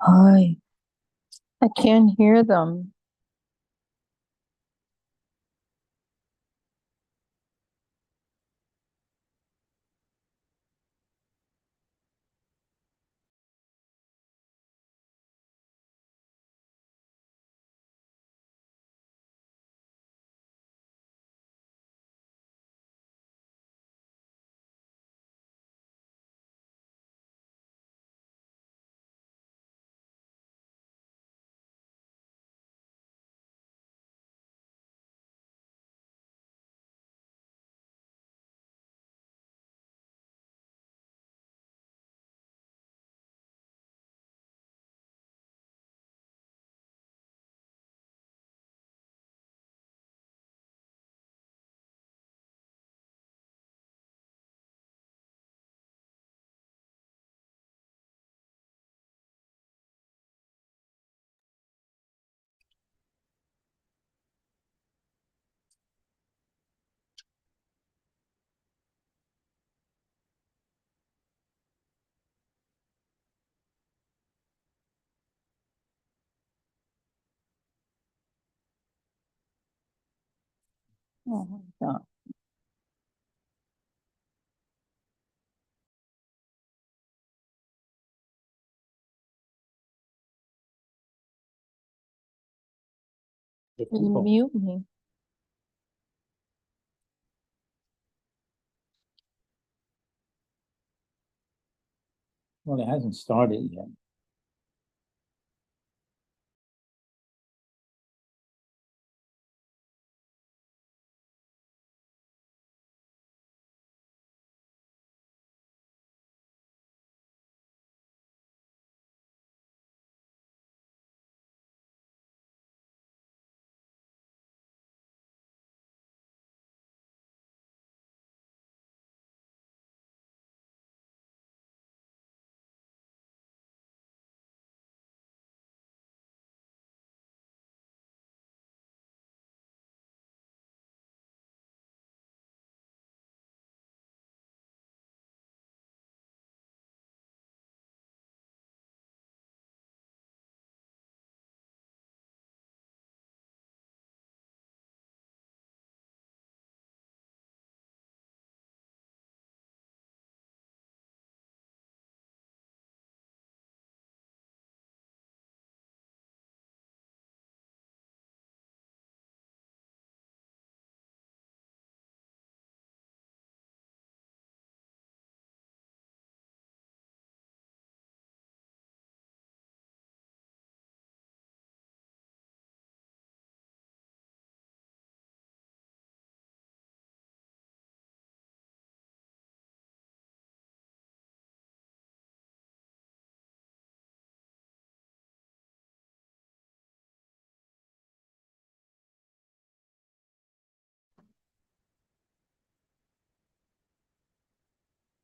Hi, I can't hear them. Oh my God. The Can you people. mute me? Well, it hasn't started yet.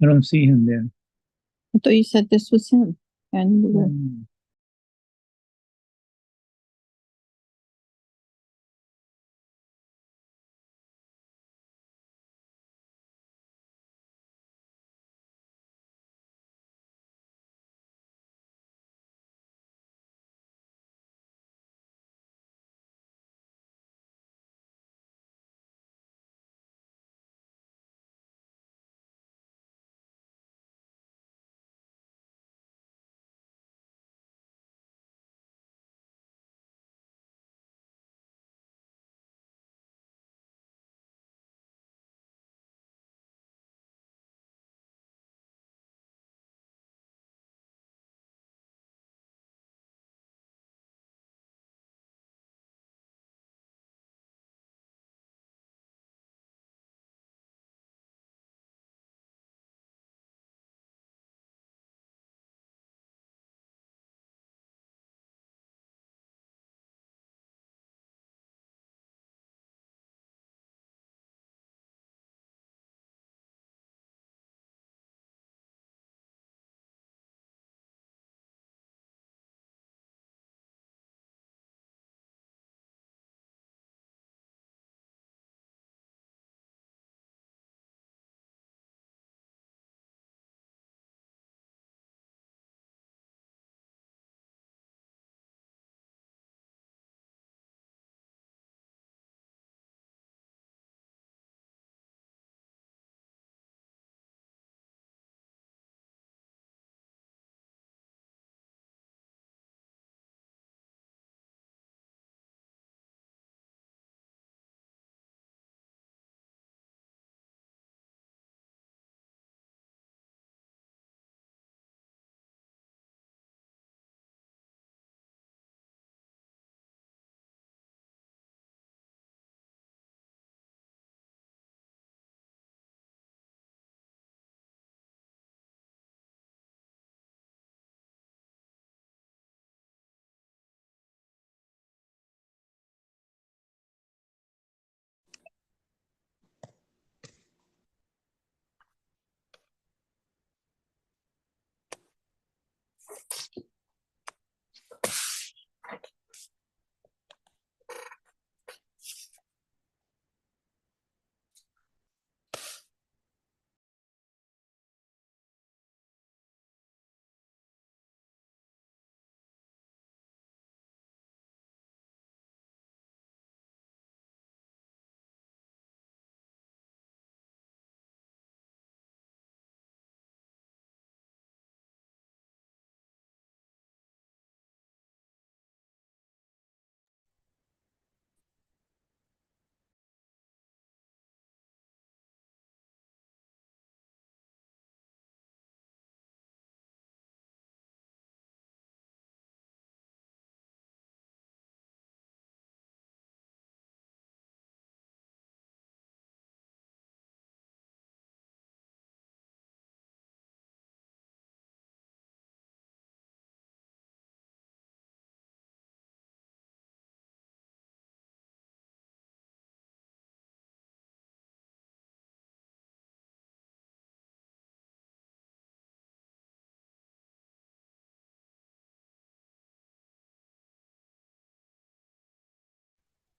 I don't see him there. I thought you said this was him. And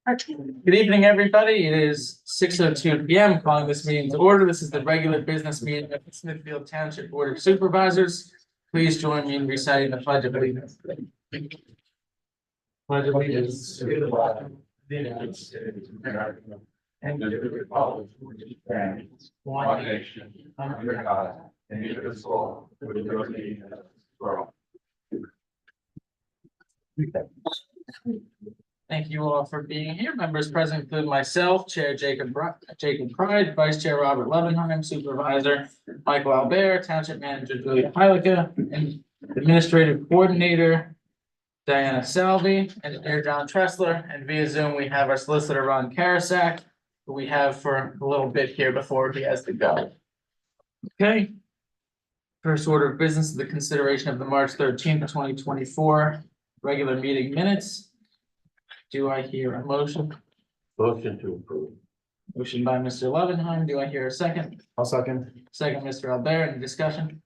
Good evening, everybody. It is 6:02 PM, calling this meeting to order. This is the regular business meeting of the Smithfield Township Board of Supervisors. Please join me in reciting the Pledge of Allegiance. Pledge of Allegiance to the flag of the United States of America and to the republic for which it stands, one nation, under God, indivisible, with liberty and justice for all. Thank you all for being here. Members present include myself, Chair Jacob Pride, Vice Chair Robert Levenheim, Supervisor Michael Albert, Township Manager Julia Hylika, and Administrative Coordinator Diana Salvi, Engineer John Tressler, and via Zoom, we have our Solicitor Ron Karasak, who we have for a little bit here before he has to go. Okay. First order of business is the consideration of the March 13th, 2024 regular meeting minutes. Do I hear a motion? Motion to approve. Motion by Mr. Levenheim. Do I hear a second? I'll second. Second, Mr. Albert. Any discussion?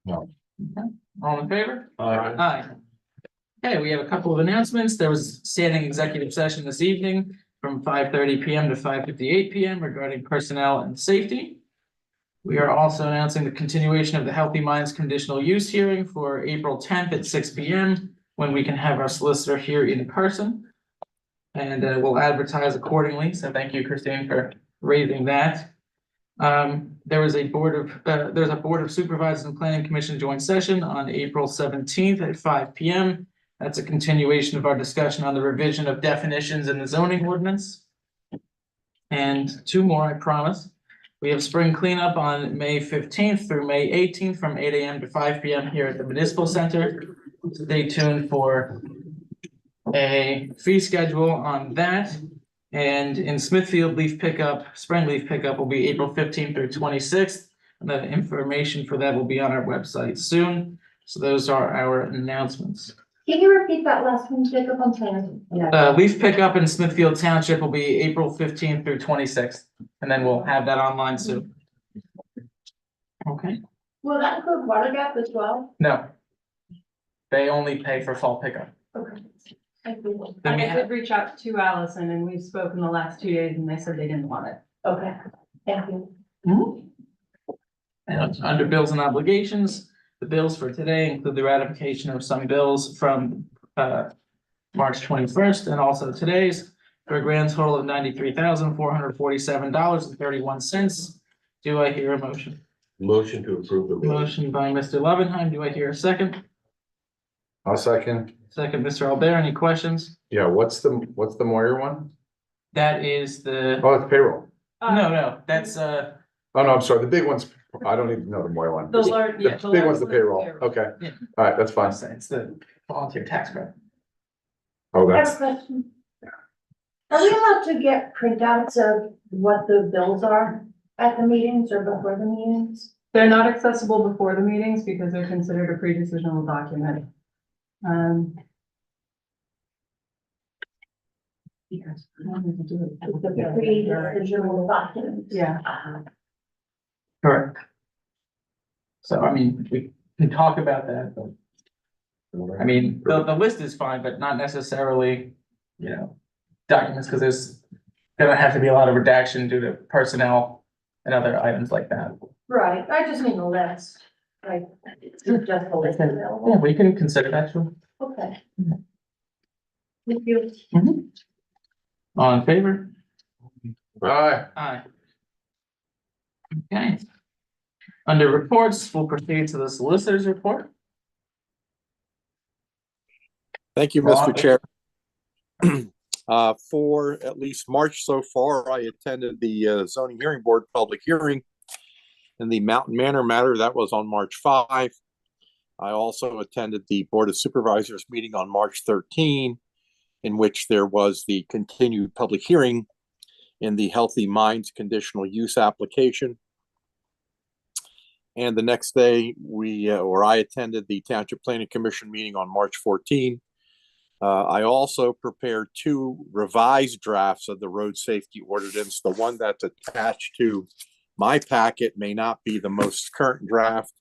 No. Okay. All in favor? Aye. Aye. Okay, we have a couple of announcements. There was standing executive session this evening from 5:30 PM to 5:58 PM regarding personnel and safety. We are also announcing the continuation of the Healthy Minds conditional use hearing for April 10th at 6 PM, when we can have our solicitor here in person. And we'll advertise accordingly. So thank you, Christine, for raising that. There's a Board of Supervisors and Planning Commission joint session on April 17th at 5 PM. That's a continuation of our discussion on the revision of definitions in the zoning ordinance. And two more, I promise. We have spring cleanup on May 15th through May 18th from 8 AM to 5 PM here at the Municipal Center. Stay tuned for a fee schedule on that. And in Smithfield, spring leaf pickup will be April 15th through 26th. And the information for that will be on our website soon. So those are our announcements. Can you repeat that last one, Jacob? I'm sorry. Leaf pickup in Smithfield Township will be April 15th through 26th. And then we'll have that online soon. Okay, Will that include water gap as well? no. They only pay for fall pickup. Okay. Thank you. Then we I have, did reach out to Allison and we've spoken the last 2 days and they said they didn't want it. Okay, thank you. and under bills and obligations, the bills for today include the ratification of some bills from March 21st and also today's for a grand total of $93,447.31. Do I hear a motion? Motion to approve the bill. Motion by Mr. Levenheim. Do I hear a second? I'll second. Second, Mr. Albert. Any questions? Yeah, what's the Moyer one? That is the, Oh, it's payroll. no, that's Oh, no, I'm sorry. The big one's, I don't even know the Moyer one. The large, yeah. The big one's the large payroll. Okay. Yeah. All right, that's fine. it's the volunteer tax credit. Oh, I have a that's, question. Are we allowed to get printouts of what the bills are at the meetings or before the meetings? They're not accessible before the meetings because they're considered a pre-decisional document. Yes. The pre-decisional documents. Yeah. Correct. So, I mean, we can talk about that, but I mean, the list is fine, but not necessarily, documents, because there's gonna have to be a lot of redaction due to personnel and other items like that. Right, I just need the list, like, just the list Yeah, available. we can consider that too. Okay. Thank you. All in favor? aye. Aye. Okay. Under reports, we'll proceed to the solicitor's report. Thank you, Ron. Mr. Chair. For at least March so far, I attended the zoning hearing board public hearing in the Mountain Manor matter. That was on March 5. I also attended the Board of Supervisors meeting on March 13, in which there was the continued public hearing in the Healthy Minds conditional use application. And the next day, I attended the Township Planning Commission meeting on March 14. I also prepared 2 revised drafts of the road safety ordinance. The one that's attached to my packet may not be the most current draft.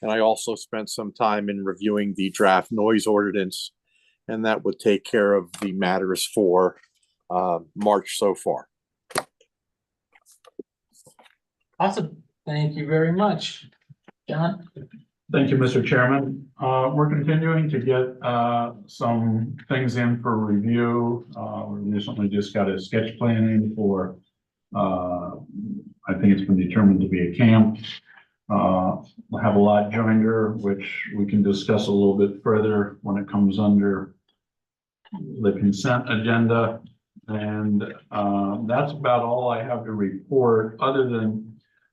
And I also spent some time in reviewing the draft noise ordinance And that would take care of the matters for March so far. Awesome. Thank you very much. John? Thank you, Mr. Chairman. We're continuing to get some things in for review. We recently just got a sketch plan in for, I think it's been determined to be a camp. We'll have a lot joinder, which we can discuss a little bit further when it comes under the consent agenda. And that's about all I have to report, other than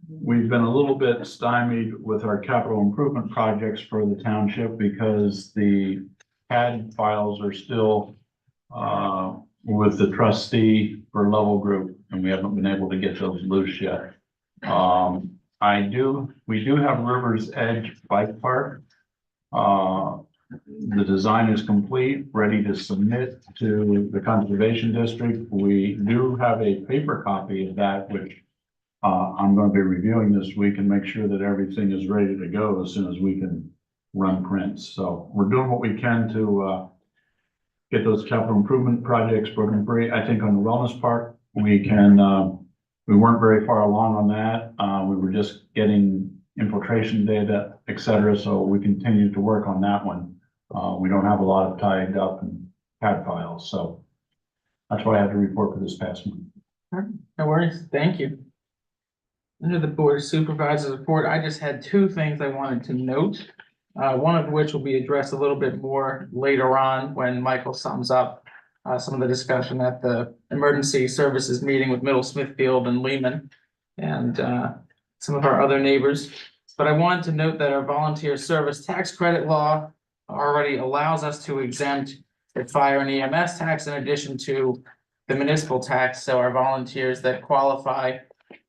we've been a little bit stymied with our capital improvement projects for the township because the CAD files are still with the trustee for level group, and we haven't been able to get those loose yet. We do have River's Edge Bike Park. The design is complete, ready to submit to the Conservation District. We do have a paper copy of that, which I'm going to be reviewing this week and make sure that everything is ready to go as soon as we can run prints. So we're doing what we can to get those capital improvement projects broken free. I think on the wellness park, we weren't very far along on that. We were just getting infiltration data, et cetera. So we continue to work on that one. We don't have a lot of tied up in CAD files. So that's what I have to report for this past month. No worries. Thank you. Under the Board of Supervisors report, I just had two things I wanted to note. One of which will be addressed a little bit more later on when Michael sums up some of the discussion at the emergency services meeting with Middle Smithfield and Lehman and some of our other neighbors. But I wanted to note that our volunteer service tax credit law already allows us to exempt the fire and EMS tax in addition to the municipal tax. So our volunteers that qualify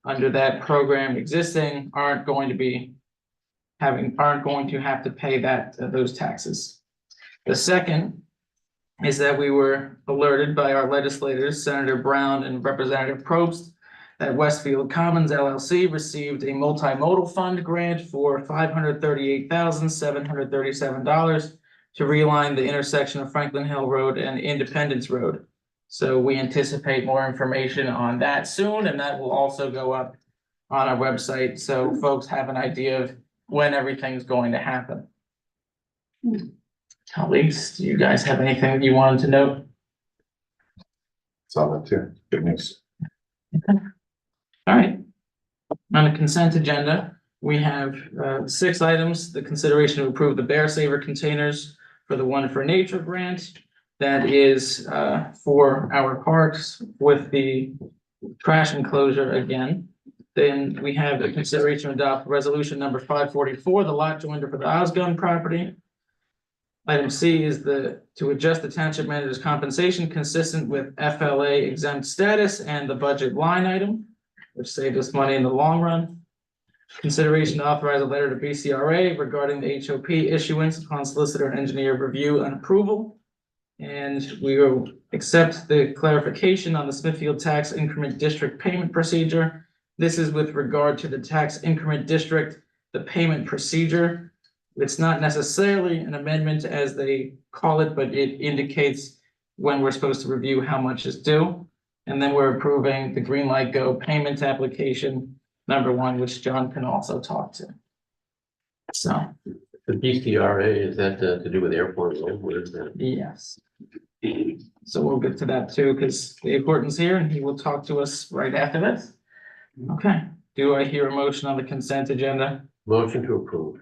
under that program existing aren't going to have to pay those taxes. The second is that we were alerted by our legislators, Senator Brown and Representative Probst, that Westfield Commons LLC received a multimodal fund grant for $538,737 to realign the intersection of Franklin Hill Road and Independence Road. So we anticipate more information on that soon, and that will also go up on our website, so folks have an idea of when everything's going to happen. Colleagues, do you guys have anything you wanted to note? Saw that too. Good news. Okay. All right. On the consent agenda, we have 6 items. The consideration to approve the Bear Saver containers for the One for Nature grant. That is for our parks with the trash enclosure again. Then we have the consideration to adopt resolution number 544, the lot joinder for the Osgun property. Item C is to adjust the township manager's compensation consistent with FLA exempt status and the budget line item, which saved us money in the long run. Consideration to authorize a letter to BCRA regarding the HOP issuance upon solicitor and engineer review and approval. And we will accept the clarification on the Smithfield tax increment district payment procedure. This is with regard to the tax increment district, the payment procedure. It's not necessarily an amendment as they call it, but it indicates when we're supposed to review how much is due. And then we're approving the Green Light Go payment application number 1, which John can also talk to. So, The BCRA, is that to do with airport road? What is that? yes. So we'll get to that too, because the importance here, and he will talk to us right after this. Okay, do I hear a motion on the consent agenda? Motion to approve.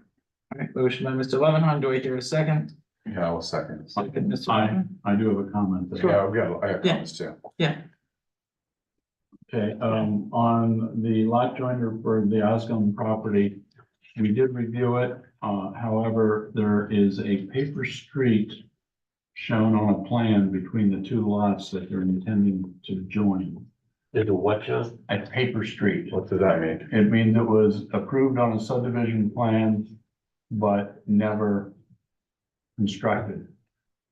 All right, motion by Mr. Levenhon. Do I hear a second? Yeah, I'll second. Second, Mr. Levenhon. I do have a comment there. Yeah, I have Yeah. comments too. Okay, on the lot joiner for the Osgun property, we did review it. However, there is a paper street shown on a plan between the 2 lots that they're intending to join. There's a what, John? A paper street. What does that mean? It means it was approved on a subdivision plan, but never constructed.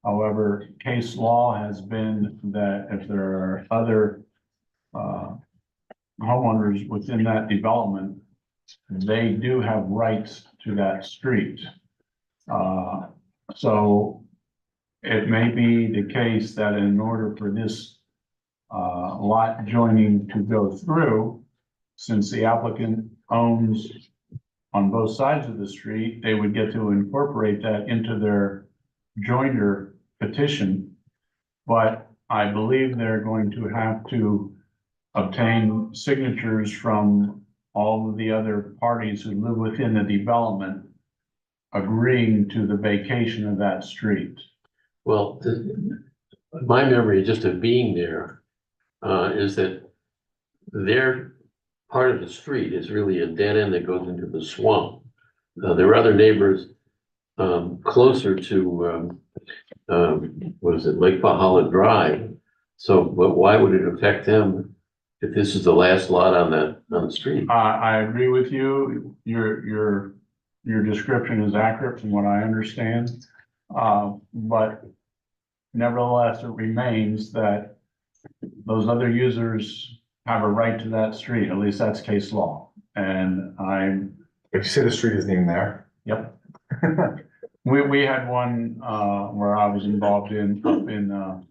However, case law has been that if there are other homeowners within that development, they do have rights to that street. So it may be the case that in order for this lot joining to go through, since the applicant owns on both sides of the street, they would get to incorporate that into their joinder petition. But I believe they're going to have to obtain signatures from all of the other parties who live within the development agreeing to the vacation of that street. Well, my memory just of being there, is that their part of the street is really a dead end that goes into the swamp. There are other neighbors, closer to, what is it, Lake Valhalla Drive. So, but why would it affect them if this is the last lot on the street? I agree with you. Your description is accurate from what I understand. But nevertheless, it remains that those other users have a right to that street. At least that's case law. And But you say the street isn't even there? yep. We had one, where I was involved in, up in,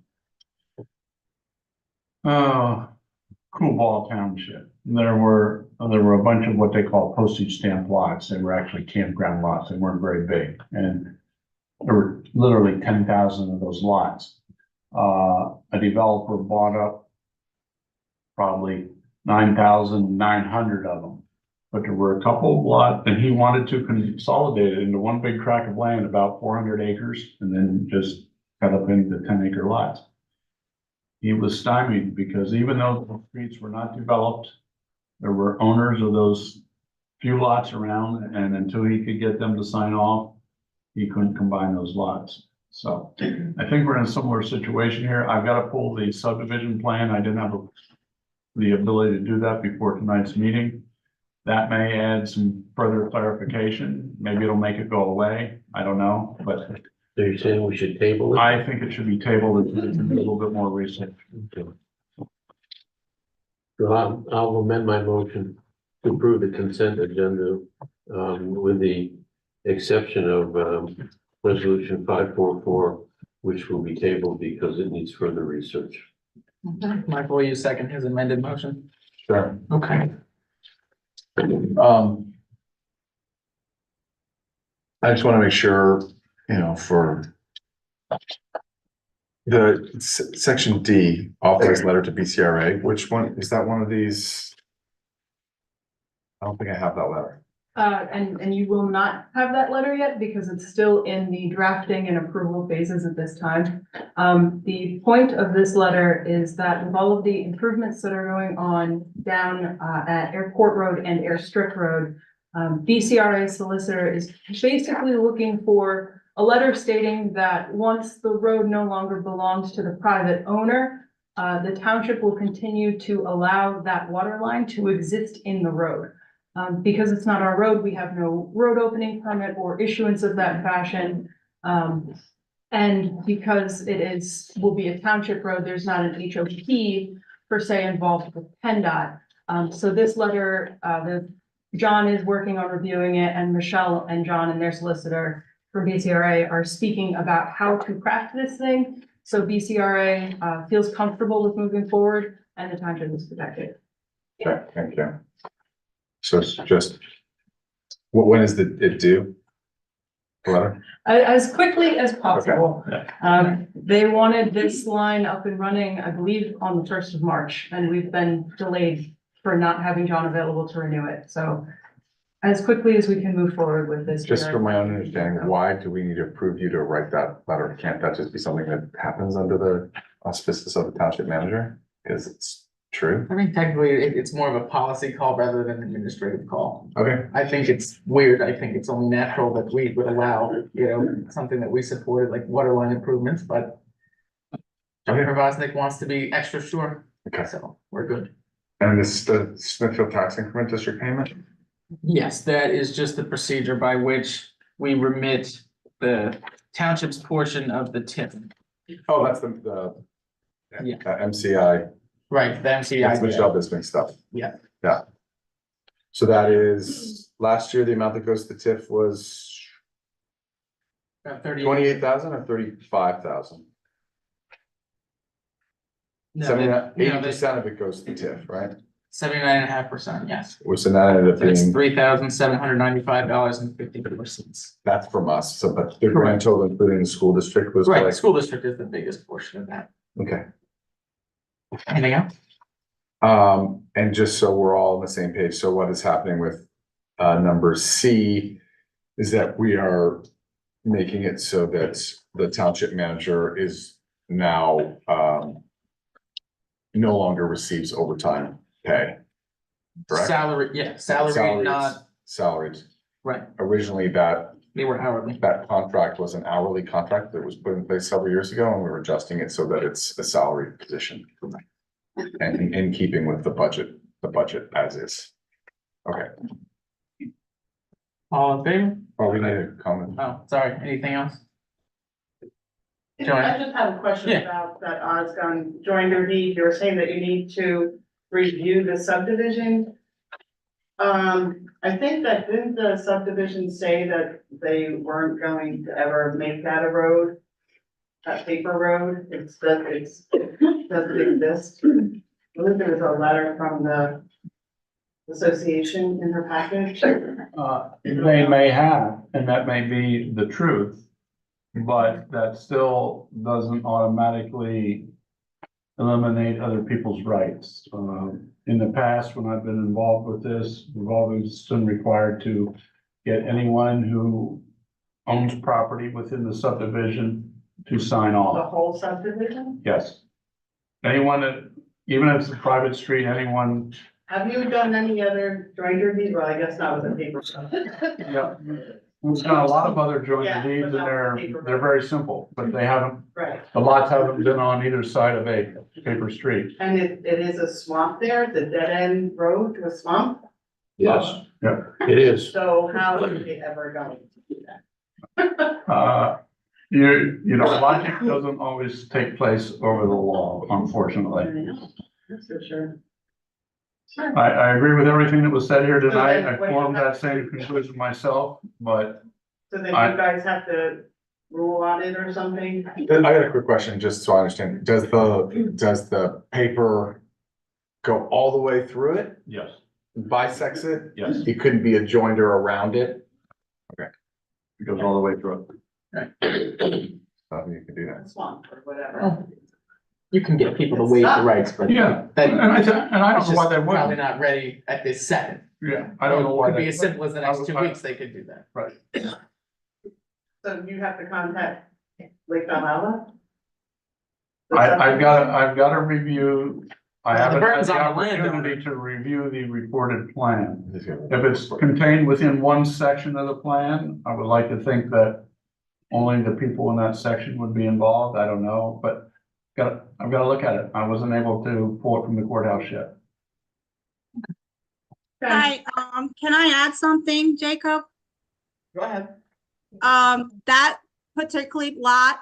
Coolball Township. There were a bunch of what they call postage stamp lots. They were actually campground lots. They weren't very big. And there were literally 10,000 of those lots. A developer bought up probably 9,900 of them. But there were a couple of lots, and he wanted to consolidate it into one big tract of land, about 400 acres, and then just cut up into 10-acre lots. He was stymied because even though the streets were not developed, there were owners of those few lots around, and until he could get them to sign off, he couldn't combine those lots. So I think we're in a similar situation here. I've got to pull the subdivision plan. I didn't have the ability to do that before tonight's meeting. That may add some further clarification. Maybe it'll make it go away. I don't know, but So you're saying we should table it? I think it should be tabled and do a little bit more research. Okay. So I'll amend my motion to approve the consent agenda, with the exception of, resolution 544, which will be tabled because it needs further research. Michael, will you second his amended motion? Sure. Okay. I just want to make sure, for the section D, authorized letter to BCRA, which one, is that one of these? I don't think I have that letter. And you will not have that letter yet because it's still in the drafting and approval phases at this time. The point of this letter is that with all of the improvements that are going on down at Airport Road and Airstrip Road, BCRA solicitor is basically looking for a letter stating that once the road no longer belongs to the private owner, the township will continue to allow that water line to exist in the road. Because it's not our road, we have no road opening permit or issuance of that fashion. And because will be a township road, there's not an HOP per se involved with PennDOT. So this letter, John is working on reviewing it, and Michelle and John and their solicitor from BCRA are speaking about how to craft this thing. So BCRA feels comfortable with moving forward and the township is protected. Okay, thank you. So it's just, when is it due? The letter? As quickly as possible. They wanted this line up and running, I believe, on the 1st of March, and we've been delayed for not having John available to renew it. So as quickly as we can move forward with this. Just from my own understanding, why do we need to approve you to write that letter? Can't that just be something that happens under the auspices of the township manager? Because it's true. I mean, technically, it's more of a policy call rather than an administrative call. Okay. I think it's weird. I think it's only natural that we would allow, something that we supported, like water line improvements, but Jennifer Vosnick wants to be extra sure. Okay. So we're good. And this, the Smithfield tax increment district payment? Yes, that is just the procedure by which we remit the township's portion of the tip. Oh, that's the Yeah. MCI. Right, the That's MCI. Michelle Bisping stuff. Yeah. Yeah. So that is, last year, the amount that goes to TIF was About 30. 28,000 or 35,000? No, they- no, 80% of it goes to TIF, right? 79.5%, yes. Which then that ended up So it's being, $3,795.54. that's from us, so, but the grand total, including the school district, was Right, the like, school district is the biggest portion of that. okay. Anything else? And just so we're all on the same page, so what is happening with number C is that we are making it so that the township manager is now no longer receives overtime pay. Correct? Salary, yeah, salary, Salaries- not, Salaried. right, Originally, that they were hourly. contract was an hourly contract that was put in place several years ago, and we were adjusting it so that it's a salaried position. And in keeping with the budget as is. Okay, All in favor? oh, we need a comment. Oh, sorry, anything else? I Joanne? just have a question Yeah. about that Osgood joinder deed. You were saying that you need to review the subdivision. I think that didn't the subdivision say that they weren't going to ever make that a road? That paper road, it doesn't exist. I believe there was a letter from the association in her package. They may have, and that may be the truth. But that still doesn't automatically eliminate other people's rights. In the past, when I've been involved with this, we've always been required to get anyone who owns property within the subdivision to sign The off. whole subdivision? Yes. Anyone that, even if it's a private street, anyone, Have you done any other joinder deed? Well, I guess not with a paper stuff. yeah. We've done a lot of other joint Yeah, deeds and but not with paper. they're very simple, but they haven't, Right, the lots haven't been on either side of a paper street. and it is a swamp there, it's a dead end road to a swamp, Yes, Yeah. it is. so how are they ever going to do that? You know, logic doesn't always take place over the law, unfortunately. That's for sure. I agree with everything that was said here tonight. I then what do you formed have that same conclusion myself, but So then I- you guys have to rule on it or something? I got a quick question, just so I understand. Does the paper go all the way through it, yes, bisects it? yes, It couldn't be a joinder around it? it goes all the way through. You can do that. Swamp or whatever. Oh. You can get people to waive the rights, but. Yeah, that- and I it's don't know why they Probably wouldn't. not ready at this second. Yeah, I don't know why It could be they. as simple as the next 2 I- weeks, they could do that. Right. So you have to contact Lake Valhalla? I've got to review, I The haven't had burden's the on the landowner. opportunity to review the recorded plan. He's got- If it's contained within one section of the plan, I would like to think that only the people in that section would be involved. I don't know, but I've got to look at it. I wasn't able to pull it from the courthouse yet. Hi, can I add something, Jacob? Go ahead. That particular lot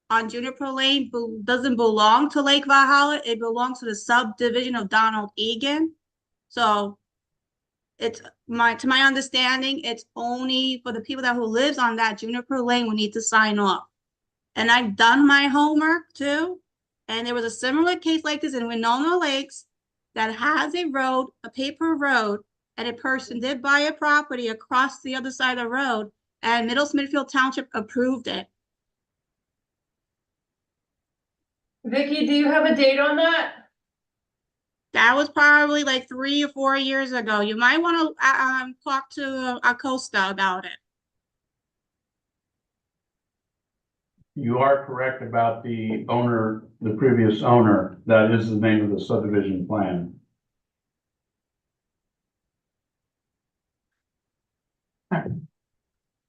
on Juniper Lane doesn't belong to Lake Valhalla. It belongs to the subdivision of Donald Egan. So it's to my understanding, it's only for the people who lives on that Juniper Lane will need to sign off. And I've done my homework too. And there was a similar case like this in Winona Lakes that has a road, a paper road, and a person did buy a property across the other side of the road, and Middle Smithfield Township approved it. Vicky, do you have a date on that? That was probably like 3 or 4 years ago. You might want to talk to Acosta about it. You are correct about the owner, the previous owner. That is the name of the subdivision plan.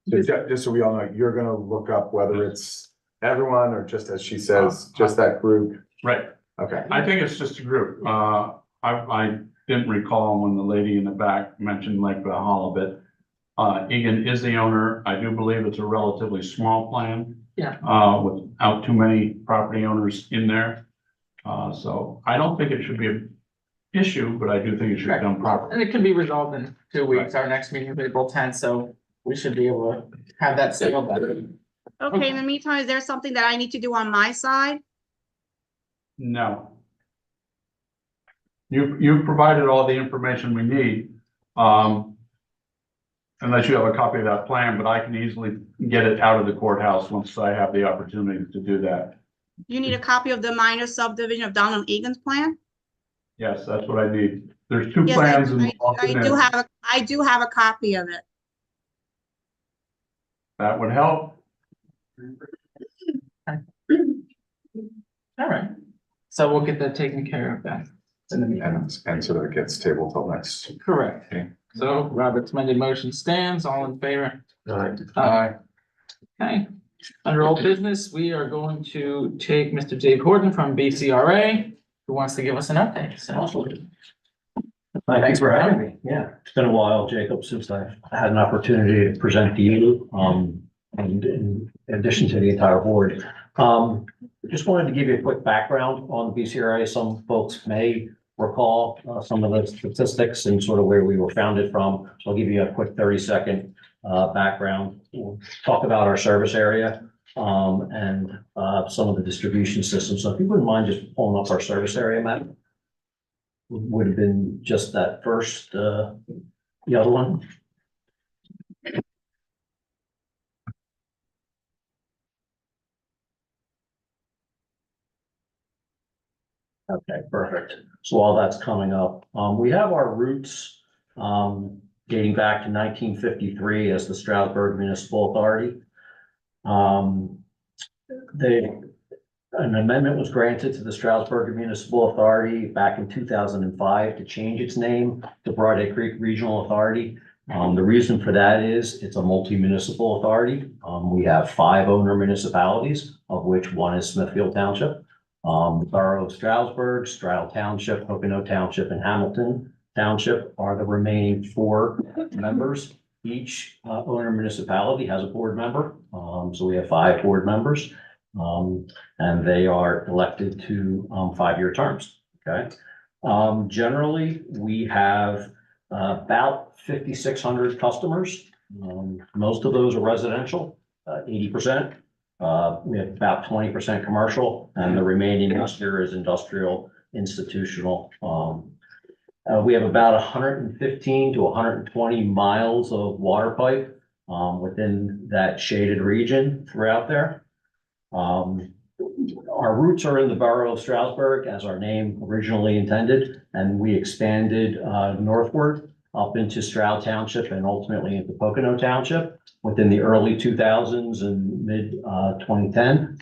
So just so we all know, you're gonna look up whether it's everyone or just as she says, just that group? Right. Okay. I think it's just a group. I didn't recall when the lady in the back mentioned Lake Valhalla, but Egan is the owner. I do believe it's a relatively small plan. Yeah. Without too many property owners in there. So I don't think it should be an issue, but I do think it should be done properly. And it can be resolved in 2 weeks. Our next meeting is April 10th, so we should be able to have that settled by then. Okay, in the meantime, is there something that I need to do on my side? No. You've provided all the information we need. Unless you have a copy of that plan, but I can easily get it out of the courthouse once I have the opportunity to do that. You need a copy of the minor subdivision of Donald Egan's plan? Yes, that's what I need. There's two Yes, plans I involved in do it. have, I do have a copy of it. That would help. All right. So we'll get that taken care of then. In the meantime. And so that it gets tabled till next. Correct. Okay. So Robert's amended motion stands. All in favor? Aye. Okay. Under old business, we are going to take Mr. Dave Horton from BCRA, who wants to give us an update. So. Thanks for having me. Yeah, it's been a while, Jacob, since I've had an opportunity to present to you, and in addition to the entire board. Just wanted to give you a quick background on the BCRA. Some folks may recall some of the statistics and sort of where we were founded from. So I'll give you a quick 30-second background. We'll talk about our service area and some of the distribution systems. So if you wouldn't mind just pulling up our service area map. Would have been just that first, the other one. Okay, perfect. So while that's coming up, we have our roots dating back to 1953 as the Stroudsburg Municipal Authority. An amendment was granted to the Stroudsburg Municipal Authority back in 2005 to change its name to Broad Egg Creek Regional Authority. The reason for that is it's a multi-municipal authority. We have 5 owner municipalities, of which one is Smithfield Township. The borough of Stroudsburg, Stroud Township, Pocono Township, and Hamilton Township are the remaining 4 members. Each owner municipality has a board member. So we have 5 board members. And they are elected to 5-year terms. Okay. Generally, we have about 5,600 customers. Most of those are residential, 80%. We have about 20% commercial, and the remaining here is industrial, institutional. We have about 115 to 120 miles of water pipe within that shaded region throughout there. Our roots are in the borough of Stroudsburg as our name originally intended, and we expanded northward up into Stroud Township and ultimately into Pocono Township within the early 2000s and mid 2010.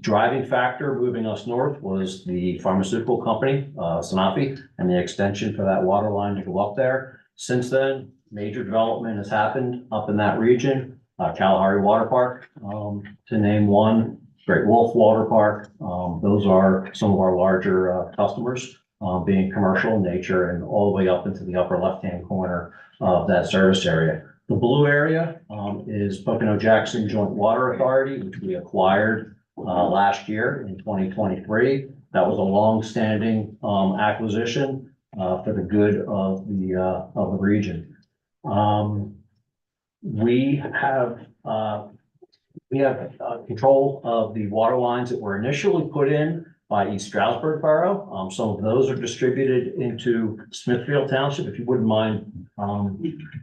Driving factor moving us north was the pharmaceutical company, Sanofi, and the extension for that water line to go up there. Since then, major development has happened up in that region. Kalahari Water Park, to name one, Great Wolf Water Park. Those are some of our larger customers, being commercial in nature and all the way up into the upper left-hand corner of that service area. The blue area is Pocono Jackson Joint Water Authority, which we acquired last year in 2023. That was a long-standing acquisition for the good of the region. We have control of the water lines that were initially put in by East Stroudsburg Borough. Some of those are distributed into Smithfield Township. If you wouldn't mind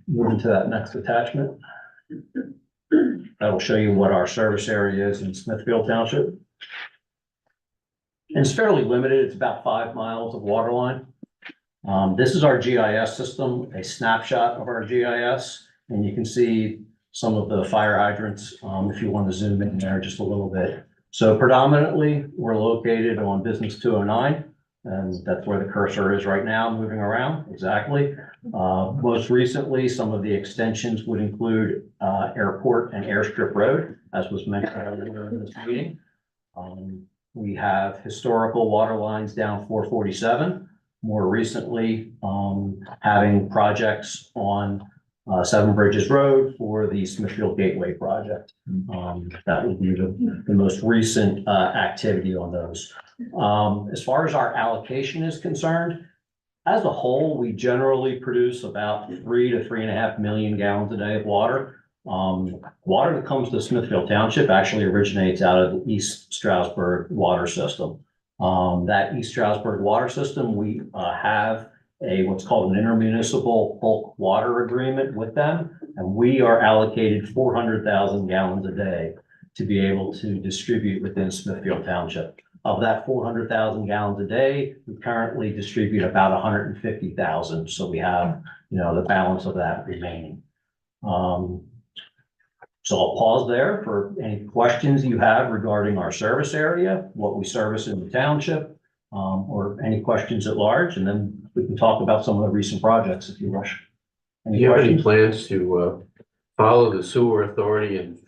moving to that next attachment. That will show you what our service area is in Smithfield Township. And it's fairly limited. It's about 5 miles of water line. This is our GIS system, a snapshot of our GIS. And you can see some of the fire hydrants, if you want to zoom in there just a little bit. So predominantly, we're located on Business 209, and that's where the cursor is right now, moving around, exactly. Most recently, some of the extensions would include Airport and Airstrip Road, as was mentioned earlier in this meeting. We have historical water lines down 447. More recently, having projects on 7 Bridges Road for the Smithfield Gateway project. That would be the most recent activity on those. As far as our allocation is concerned, as a whole, we generally produce about 3 to 3.5 million gallons a day of water. Water that comes to Smithfield Township actually originates out of the East Stroudsburg water system. That East Stroudsburg water system, we have what's called an intermunicipal bulk water agreement with them. And we are allocated 400,000 gallons a day to be able to distribute within Smithfield Township. Of that 400,000 gallons a day, we currently distribute about 150,000. So we have, the balance of that remaining. So I'll pause there for any questions you have regarding our service area, what we service in the township, or any questions at large, and then we can talk about some of the recent projects if you wish. Do you have any plans to follow the sewer authority and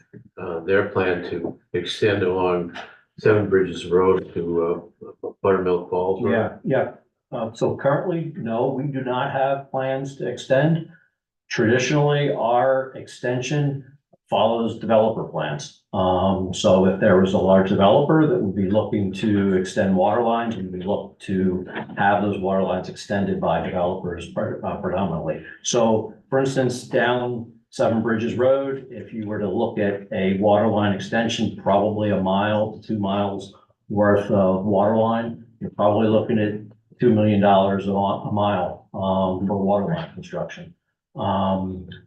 their plan to extend along Seven Bridges Road to Buttermilk Falls Road? Yeah. So currently, no, we do not have plans to extend. Traditionally, our extension follows developer plans. So if there was a large developer that would be looking to extend water lines, we would look to have those water lines extended by developers predominantly. So for instance, down Seven Bridges Road, if you were to look at a water line extension, probably 1 mile to 2 miles worth of water line, you're probably looking at $2 million a mile for water line construction.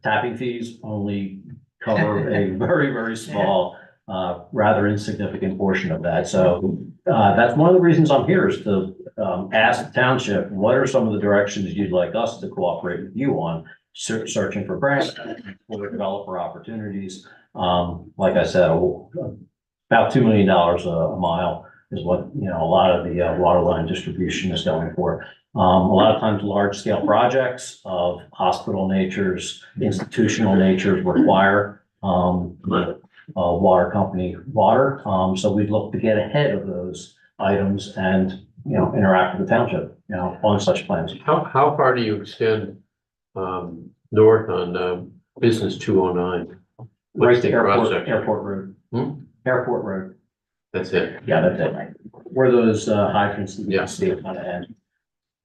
Tapping fees only cover a very, very small, rather insignificant portion of that. So that's one of the reasons I'm here, is to ask the township, what are some of the directions you'd like us to cooperate with you on, searching for grants, for developer opportunities. Like I said, about $2 million a mile is what, a lot of the water line distribution is going for. A lot of times large scale projects of hospital natures, institutional natures require water company water. So we'd look to get ahead of those items and, interact with the township, on such plans. How far do you extend north on Business 209? Right to Airport Road. Airport Road. That's it. Yeah, that's it. Where those hydrants that you can see kind of end.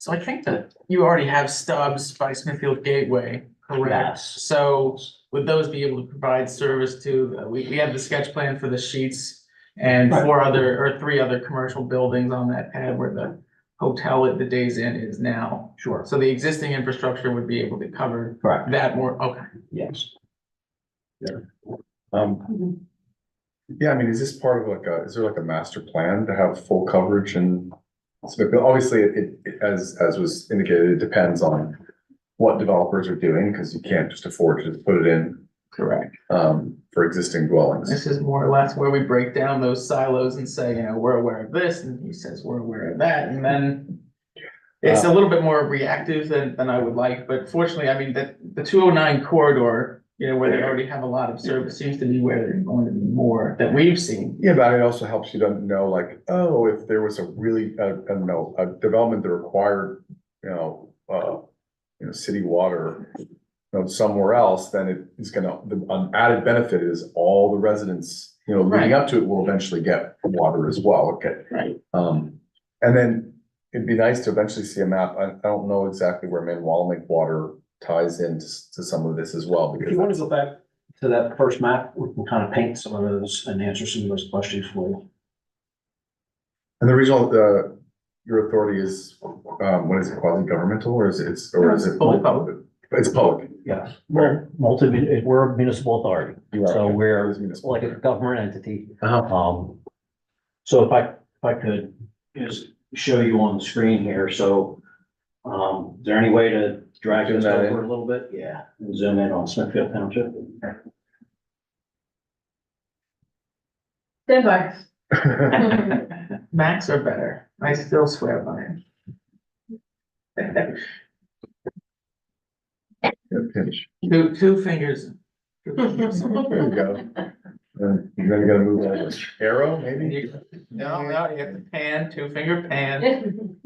So I think that you already have stubs by Smithfield Gateway, correct? Yes. So would those be able to provide service to, we have the sketch plan for the sheets and Right. 3 other commercial buildings on that pad where the hotel at the Days Inn is now. Sure. So the existing infrastructure would be able to cover Correct. that more, okay. Yes. Yeah, I mean, is this part of is there like a master plan to have full coverage and obviously it as was indicated, it depends on what developers are doing, because you can't just afford to just put it in. Correct. For existing dwellings. This is more or less where we break down those silos and say, we're aware of this, and he says, we're aware of that, and then it's a little bit more reactive than I would like, but fortunately, I mean, the 209 corridor, where they already have a lot of service, seems to be where there's going to be more that we've seen. Yeah, but it also helps you to know, like, oh, if there was a really, I don't know, a development that required, city water, somewhere else, then it is the added benefit is all the residents, leading up to it will eventually get water as well. Okay. Right. And then it'd be nice to eventually see a map. I don't know exactly where Manwalnick water ties into some of this as well, If because you want to go back to that first map, we can kind of paint some of those and answer some of those questions for you. and the regional, your authority is, what is it, quasi-governmental, or is it, Fully public. It's public. Yes, we're we're a municipal authority, You are, so okay. we're It is municipal. like a government entity. Uh-huh. So if I could just show you on the screen here, so, is there any way to drag Zoom this that over in. a little bit? Yeah, and zoom in on Smithfield Township. Stand by. Max are better. I still swear by it. Pinch. Two fingers. There you go. And you're gonna move that arrow, maybe? No, you have to pan, 2-finger pan.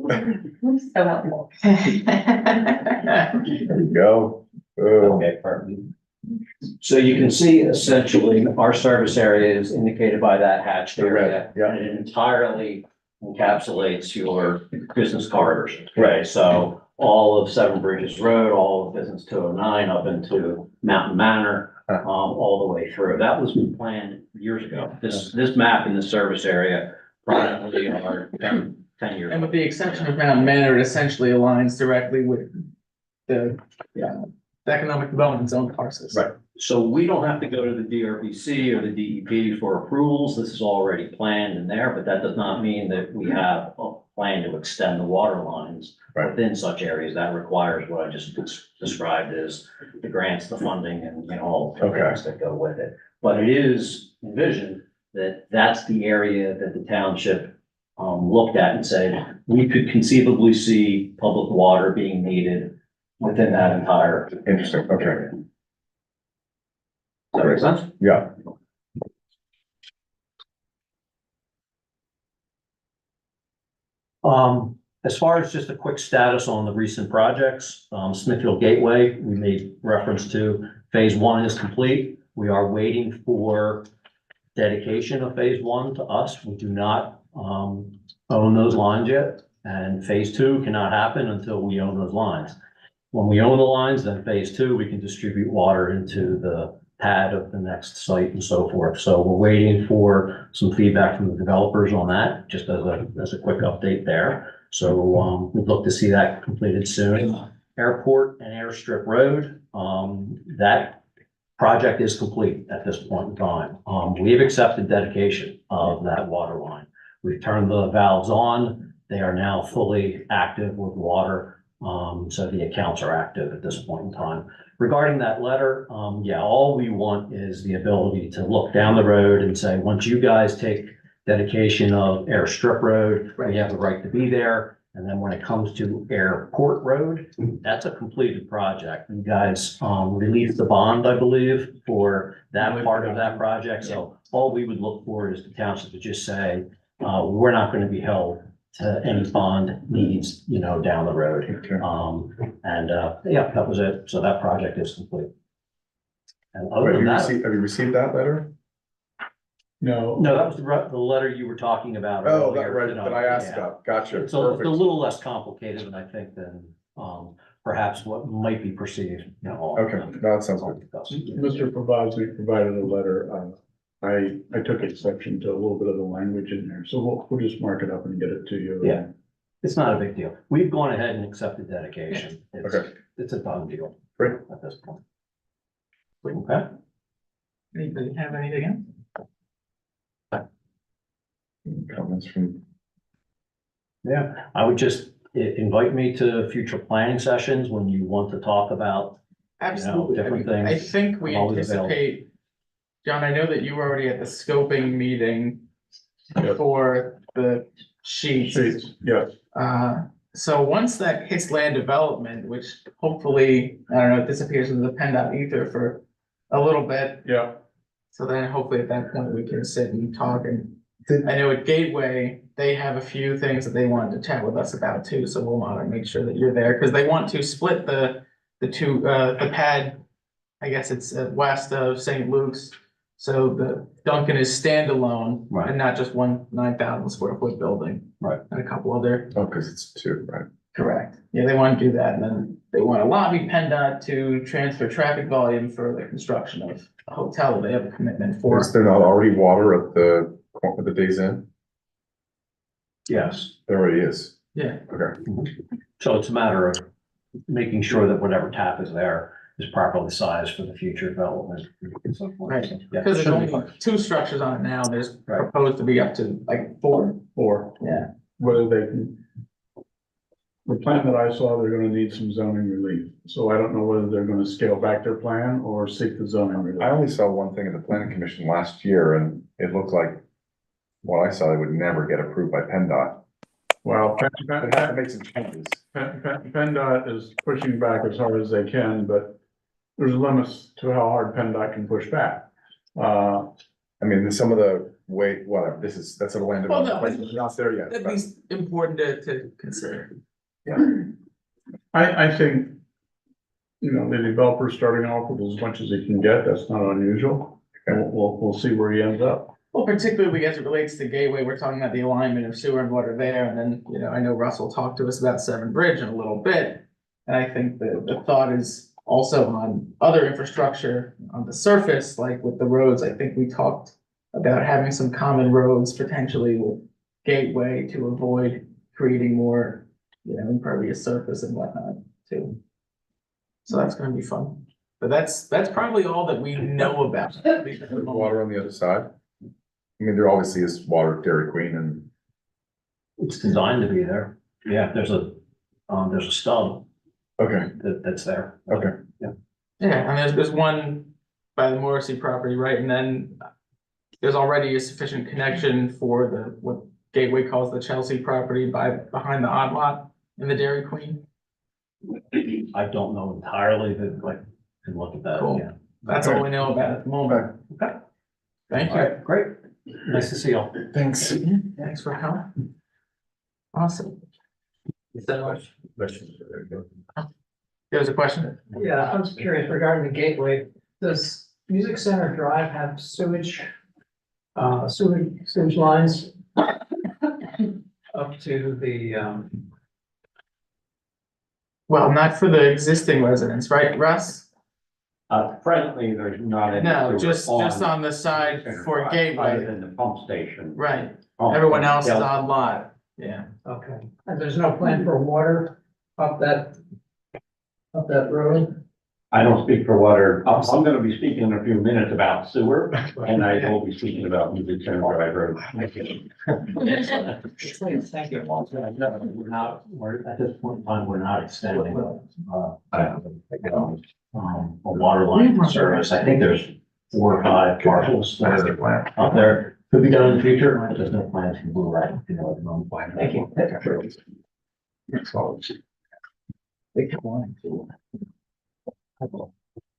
So helpful. There you go. Oh, Okay, perfect. So you can see essentially our service area is indicated by that hatched The red, area. yeah. And it entirely encapsulates your business corridors. Right, so all of Seven Bridges Road, all of Business 209 up into Mountain Manor, all the way through. That was planned years ago. This map in the service area probably are 10 years. And with the exception of Mountain Manor, it essentially aligns directly with the economic development zone parcels. Right. So we don't have to go to the DRBC or the DEP for approvals. This is already planned in there, but that does not mean that we have a plan to extend the water lines within such areas. That requires what I just described as the grants, the funding, and, you know, all the things that go with it. But it is envisioned that that's the area that the township looked at and said, we could conceivably see public water being needed within that entire. Interesting, okay, Does that make sense? yeah. As far as just a quick status on the recent projects, Smithfield Gateway, we made reference to, phase 1 is complete. We are waiting for dedication of phase 1 to us. We do not, own those lines yet, and phase 2 cannot happen until we own those lines. When we own the lines, then phase 2, we can distribute water into the pad of the next site and so forth. So we're waiting for some feedback from the developers on that, just as a quick update there. So we'd look to see that completed soon. Airport and Airstrip Road, that project is complete at this point in time. We have accepted dedication of that water line. We've turned the valves on. They are now fully active with water. So the accounts are active at this point in time. Regarding that letter, yeah, all we want is the ability to look down the road and say, once you guys take dedication of Airstrip Road, we have the right to be there. And then when it comes to Airport Road, that's a completed project. You guys released the bond, I believe, for that part of that project. So all we would look for is the township to just say, we're not going to be held to any bond needs, you know, down the road. Yeah, that was it. So that project is complete. And other than that, Have you received that letter? No. no, that was the letter you were talking about. Oh, that earlier, right, you know, that I asked yeah. about, gotcha, It's a perfect. little less complicated than I think than, perhaps what might be perceived, you know. Okay, no, that sounds good. Mr. Proviso provided a letter. I took exception to a little bit of the language in there, so we'll just mark it up and get it to you. Yeah. It's not a big deal. We've gone ahead and accepted dedication. Okay. It's a done deal. Great. At this point. Okay. Anybody have anything else? Comments from, Yeah, I would just invite me to future planning sessions when you want to talk about. Absolutely. different I mean, I things. think we I'm always anticipate, John, I know that you were already at the scoping meeting Yep. for the sheets. Yes. So once that hits land development, which hopefully, I don't know, disappears into the PennDOT ether for a little bit. Yeah. So then hopefully at that point we can sit and talk, and I know at Gateway, they have a few things that they wanted to chat with us about too, so we'll want to make sure that you're there, because they want to split the two, the pad. I guess it's west of St. Luke's, so the Duncan is standalone. Right. And not just one 9,000 square foot building. Right. And a couple other. oh, because it's two, right? Correct. Yeah, they want to do that, and then they want to lobby PennDOT to transfer traffic volume for the construction of a hotel. They have a commitment for. Is there not already water at the Days Inn? Yes. There already is, Yeah. okay. So it's a matter of making sure that whatever tap is there is properly sized for the future development. and so forth. Right. Yeah, Because there's should be only fine. 2 structures on it now. There's Right. proposed to be up to like 4. Or Yeah. whether they can. The plan that I saw, they're gonna need some zoning relief, so I don't know whether they're gonna scale back their plan or seek the zoning I relief. only saw one thing at the planning commission last year, and it looked like what I saw, they would never get approved by PennDOT. Well, They have to make some changes. PennDOT is pushing back as hard as they can, but there's limits to how hard PennDOT can push back. I mean, some of the way, whatever, that's a land Well, development, no, it's not there yet. At but- least important to consider. I think, you know, the developer's starting off with as much as he can get, that's not unusual. And we'll see where he ends up. Well, particularly as it relates to Gateway, we're talking about the alignment of sewer and water there, and then, you know, I know Russell talked to us about Severn Bridge in a little bit. And I think the thought is, also on other infrastructure on the surface, like with the roads, I think we talked about having some common roads potentially with Gateway to avoid creating more, impervious surface and whatnot too. So that's gonna be fun. But that's probably all that we know about. Water on the other side. I mean, there obviously is water at Dairy Queen and It's designed to be there. Yeah, there's a stub okay, that's there. okay. Yeah, and there's one by the Morrissey property, right? And then there's already a sufficient connection for what Gateway calls the Chelsea property behind the odd lot in the Dairy Queen. I don't know entirely, but like, can look at that. Cool. Yeah. That's all we know about at the moment. Okay. Thank All you. right, great. Nice to see you all. Thanks. Thanks for coming. Awesome. So, there's a question? Yeah, I was curious regarding the Gateway, does Music Center Drive have sewage lines up to the, Well, not for the existing residents, right, Russ? Presently, there's not any. No, sewer just on the side for Other Gateway, than the pump station. right? Pump Everyone else is station. on lot, yeah. okay, and there's no plan for water up that road? I don't speak for water. I'm gonna be speaking in a few minutes about sewer, and I will be speaking about Music Center Drive Road. Thank you. We're at this point in time, we're not extending a water line service. I think there's 4 or 5 parcels that are out there. Could be done in the future, but there's no plans to move right, at the moment. Thank you.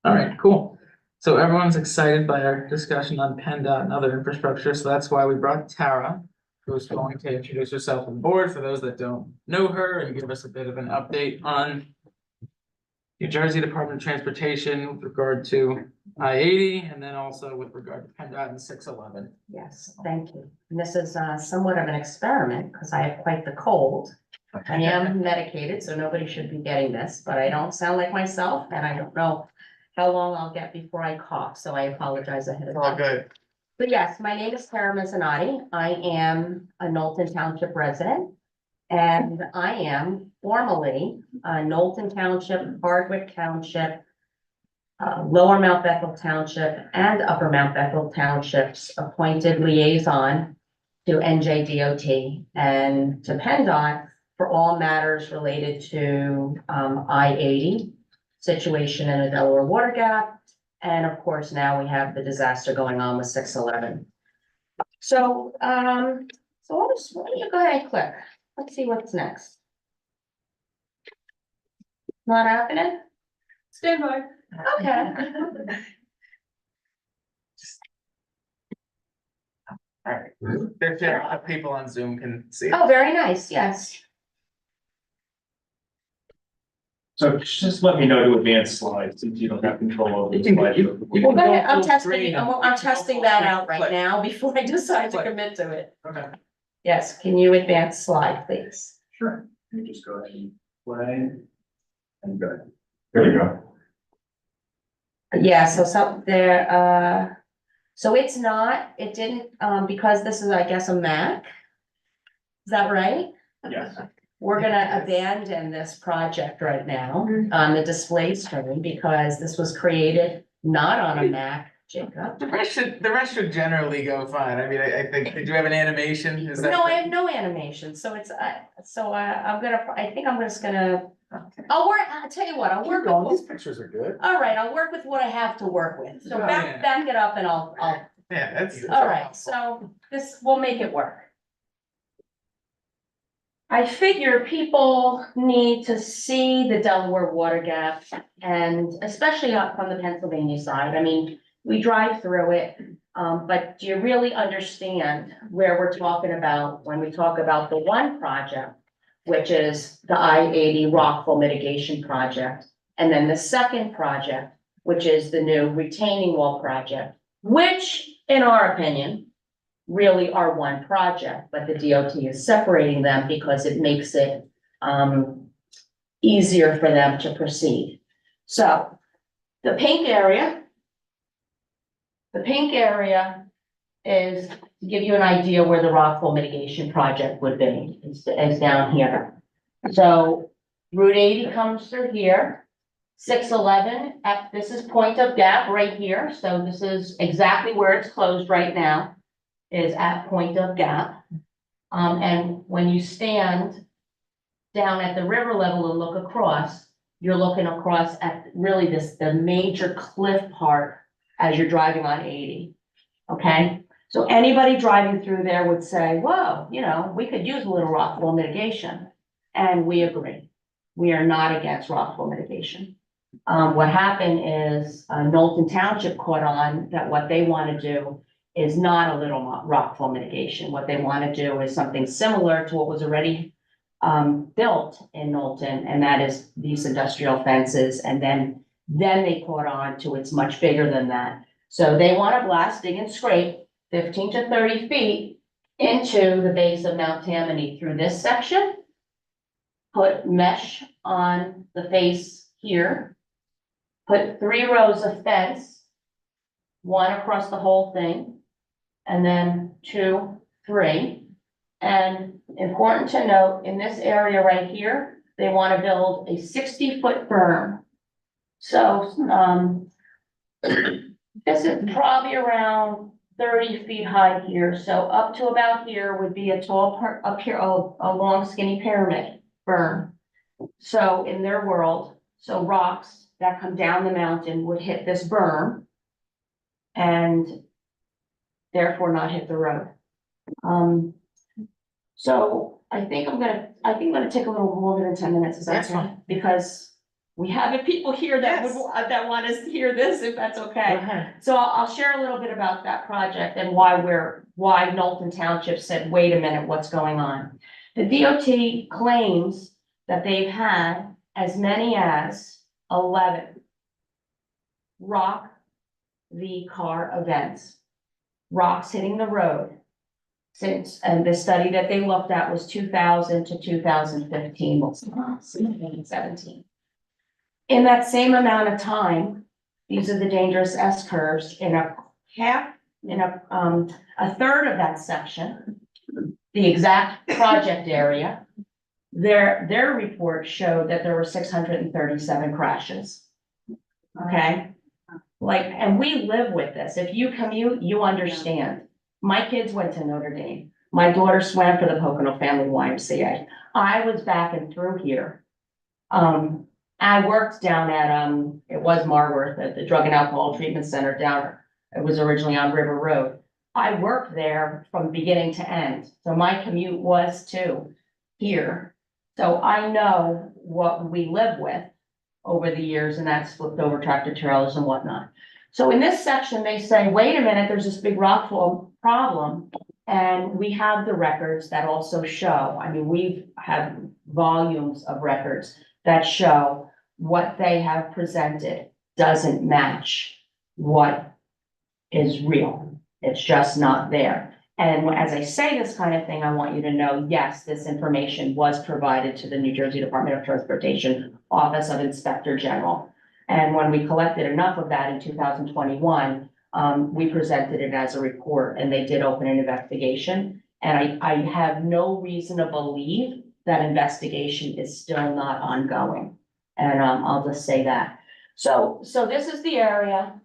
All right, cool. So everyone's excited by our discussion on PennDOT and other infrastructure, so that's why we brought Tara, who's going to introduce herself on the board for those that don't know her and give us a bit of an update on New Jersey Department of Transportation with regard to I-80 and then also with regard to PennDOT and 611. Yes, thank you. And this is somewhat of an experiment because I have quite the cold. I am medicated, so nobody should be getting this, but I don't sound like myself and I don't know how long I'll get before I cough, so I apologize ahead of It's all time. good. But yes, my name is Tara Mezzanotte. I am a Knowlton Township resident. And I am formally Knowlton Township, Hardwick Township, Lower Mount Bethel Township, and Upper Mount Bethel Townships appointed liaison to NJDOT and to PennDOT for all matters related to I-80 situation in the Delaware Water Gap. And of course, now we have the disaster going on with 611. So, why don't you go ahead and click? Let's see what's next. Not happening? Stand by. Okay. All right. The people on Zoom can see it. Oh, very nice, yes. So just let me know to advance slides since you don't have control over the slide. Well, go ahead, I'm testing that out right now before I decide to commit to it. Okay. Yes, can you advance slide, please? Sure. You just go ahead and play and go. There you go. Yeah, so it didn't, because this is, I guess, a Mac. Is that right? Yes. We're gonna abandon this project right now on the display screen because this was created not on a Mac, Jacob. The rest should generally go fine. I mean, I think, did you have an animation? Is that? No, I have no animation, so it's, I think I'm just gonna, I'll tell you what, I'll work These with, pictures are good. all right, I'll work with what I have to work with. So Oh, yeah. back it up and I'll, Yeah, that's. all right, so we'll make it work. I figure people need to see the Delaware Water Gap and especially up on the Pennsylvania side. I mean, we drive through it, but do you really understand where we're talking about when we talk about the one project, which is the I-80 rockfall mitigation project, and then the second project, which is the new retaining wall project, which in our opinion, really are one project, but the DOT is separating them because it makes it easier for them to proceed. So the pink area. The pink area is to give you an idea where the rockfall mitigation project would be, is down here. So Route 80 comes through here. 611, this is point of gap right here, so this is exactly where it's closed right now, is at point of gap. And when you stand down at the river level and look across, you're looking across at really the major cliff part as you're driving on 80, okay? So anybody driving through there would say, whoa, you know, we could use a little rockfall mitigation, and we agree. We are not against rockfall mitigation. What happened is Knowlton Township caught on that what they want to do is not a little rockfall mitigation. What they want to do is something similar to what was already built in Knowlton, and that is these industrial fences. And then they caught on to it's much bigger than that. So they want to blast, dig and scrape 15 to 30 feet into the base of Mount Tammany through this section, put mesh on the face here, put 3 rows of fence, 1 across the whole thing, and then 2, 3. And important to note, in this area right here, they want to build a 60-foot berm. So this is probably around 30 feet high here. So up to about here would be a tall part up here, a long skinny pyramid berm. So in their world, so rocks that come down the mountain would hit this berm and therefore not hit the road. So I think I'm gonna take a little longer than 10 minutes, is that That's okay? fine. Because we have people here that Yes. that want us to hear this, if that's okay. Go ahead. So I'll share a little bit about that project and why Knowlton Township said, wait a minute, what's going on? The DOT claims that they've had as many as 11 rock the car events, rocks hitting the road. Since, and the study that they looked at was 2000 to 2015, 17. In that same amount of time, these are the dangerous S curves in a third of that section, the exact project area. Their report showed that there were 637 crashes. Okay, and we live with this. If you commute, you understand. My kids went to Notre Dame. My daughter swam for the Pocono Family YMCA. I was back and through here. I worked down at, it was Marworth, at the Drug and Alcohol Treatment Center down, it was originally on River Road. I worked there from beginning to end. So my commute was to here. So I know what we live with over the years, and that's flipped over tractor trailers and whatnot. So in this section, they say, wait a minute, there's this big rockfall problem. And we have the records that also show, I mean, we have volumes of records that show what they have presented doesn't match what is real. It's just not there. And as I say this kind of thing, I want you to know, yes, this information was provided to the New Jersey Department of Transportation Office of Inspector General. And when we collected enough of that in 2021, we presented it as a report, and they did open an investigation. And I have no reason to believe that investigation is still not ongoing. And I'll just say that. So this is the area.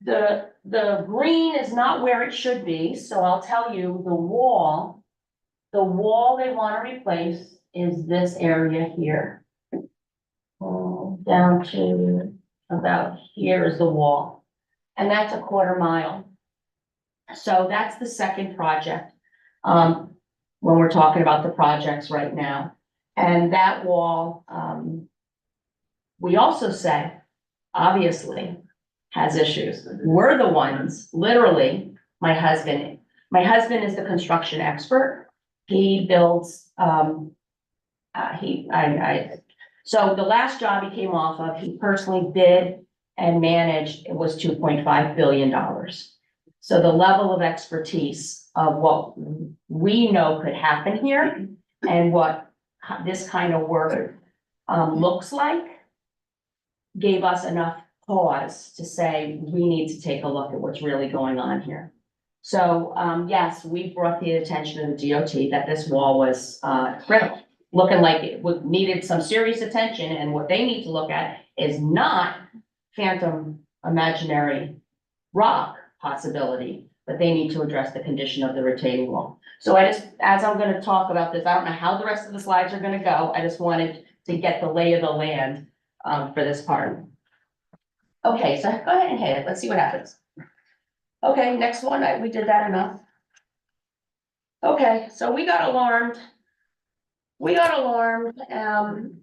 The green is not where it should be. So I'll tell you, the wall they want to replace is this area here. Down to about here is the wall, and that's a 1/4 mile. So that's the second project, when we're talking about the projects right now. And that wall, we also say, obviously, has issues. We're the ones, literally, my husband is the construction expert. He builds, so the last job he came off of, he personally bid and managed, it was $2.5 billion. So the level of expertise of what we know could happen here and what this kind of work looks like gave us enough pause to say, we need to take a look at what's really going on here. So, yes, we brought the attention of the DOT that this wall was, critical, looking like it needed some serious attention, and what they need to look at is not phantom imaginary rock possibility, but they need to address the condition of the retaining wall. So I just, as I'm gonna talk about this, I don't know how the rest of the slides are gonna go, I just wanted to get the lay of the land, for this part. Okay, so go ahead and hit it, let's see what happens. Okay, next one, we did that enough. Okay, so we got alarmed. We got alarmed,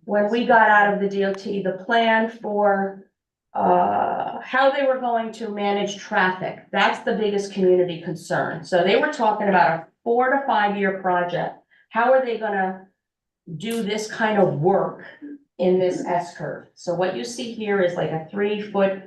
when we got out of the DOT, the plan for, how they were going to manage traffic. That's the biggest community concern. So they were talking about a 4 to 5 year project. How are they gonna do this kind of work in this S curve? So what you see here is like a 3-foot,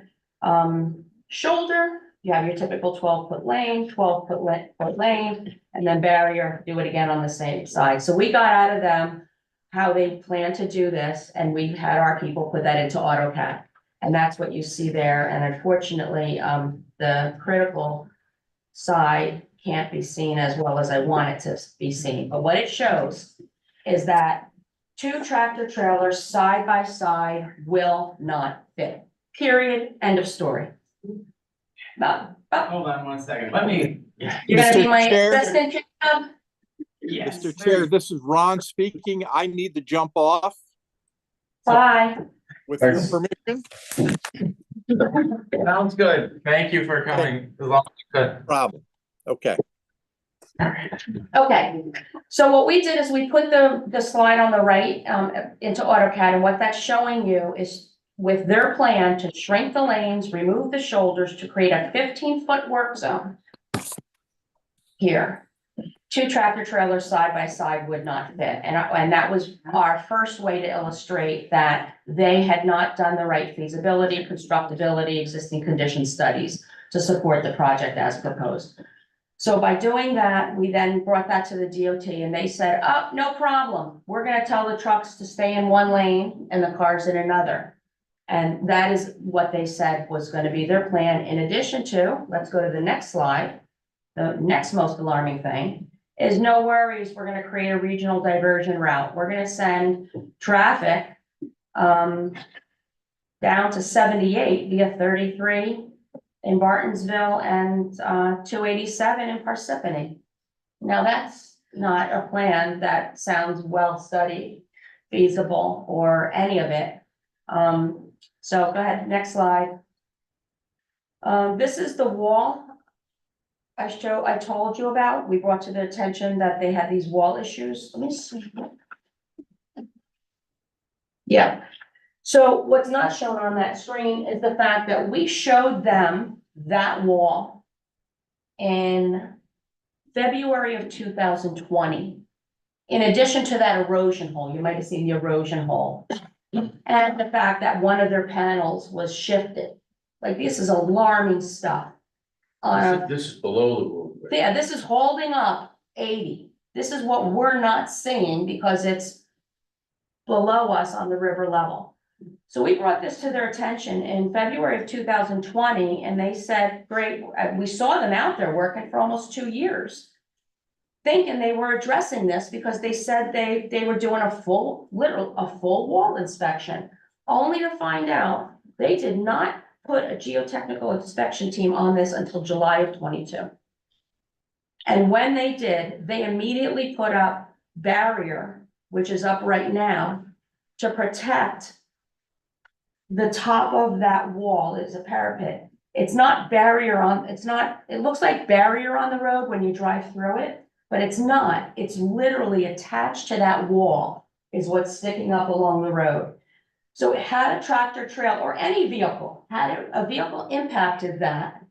shoulder. You have your typical 12-foot lane, 12-foot lane, and then barrier, do it again on the same side. So we got out of them how they plan to do this, and we had our people put that into AutoCAD. And that's what you see there. And unfortunately, the critical side can't be seen as well as I want it to be seen. But what it shows is that 2 tractor trailers side by side will not fit. Period. End of story. Hold on one second, let me. You're gonna be my Mr. Chair. assistant, Jacob? Yes. Mr. Chair, this is Ron speaking. I need to jump off Bye. with your Thanks. permission. Sounds good, thank you for coming, as long as you could. Problem. Okay. Okay, so what we did is we put the slide on the right, into AutoCAD, and what that's showing you is with their plan to shrink the lanes, remove the shoulders to create a 15-foot work zone. Here, 2 tractor trailers side by side would not fit, and that was our first way to illustrate that they had not done the right feasibility, constructability, existing condition studies to support the project as proposed. So by doing that, we then brought that to the DOT, and they said, oh, no problem. We're gonna tell the trucks to stay in one lane and the cars in another. And that is what they said was gonna be their plan. In addition to, let's go to the next slide. The next most alarming thing is no worries, we're gonna create a regional diversion route. We're gonna send traffic down to 78 via 33 in Bartonsville and 287 in Parsippany. Now, that's not a plan that sounds well studied, feasible, or any of it. So go ahead, next slide. This is the wall I told you about. We brought to their attention that they had these wall issues. Let me see. Yeah. So what's not shown on that screen is the fact that we showed them that wall in February of 2020. In addition to that erosion hole, you might have seen the erosion hole. And the fact that one of their panels was shifted. Like, this is alarming stuff. This is below the roadway. Yeah, this is holding up 80. This is what we're not seeing because it's below us on the river level. So we brought this to their attention in February of 2020, and they said, great, we saw them out there working for almost 2 years. Thinking they were addressing this because they said they were doing a full wall inspection, only to find out they did not put a geotechnical inspection team on this until July of 22. And when they did, they immediately put up barrier, which is up right now, to protect the top of that wall. Is a parapet. It's not barrier on, it looks like barrier on the road when you drive through it, but it's not. It's literally attached to that wall is what's sticking up along the road. So it had a tractor trail or any vehicle, had a vehicle impacted that,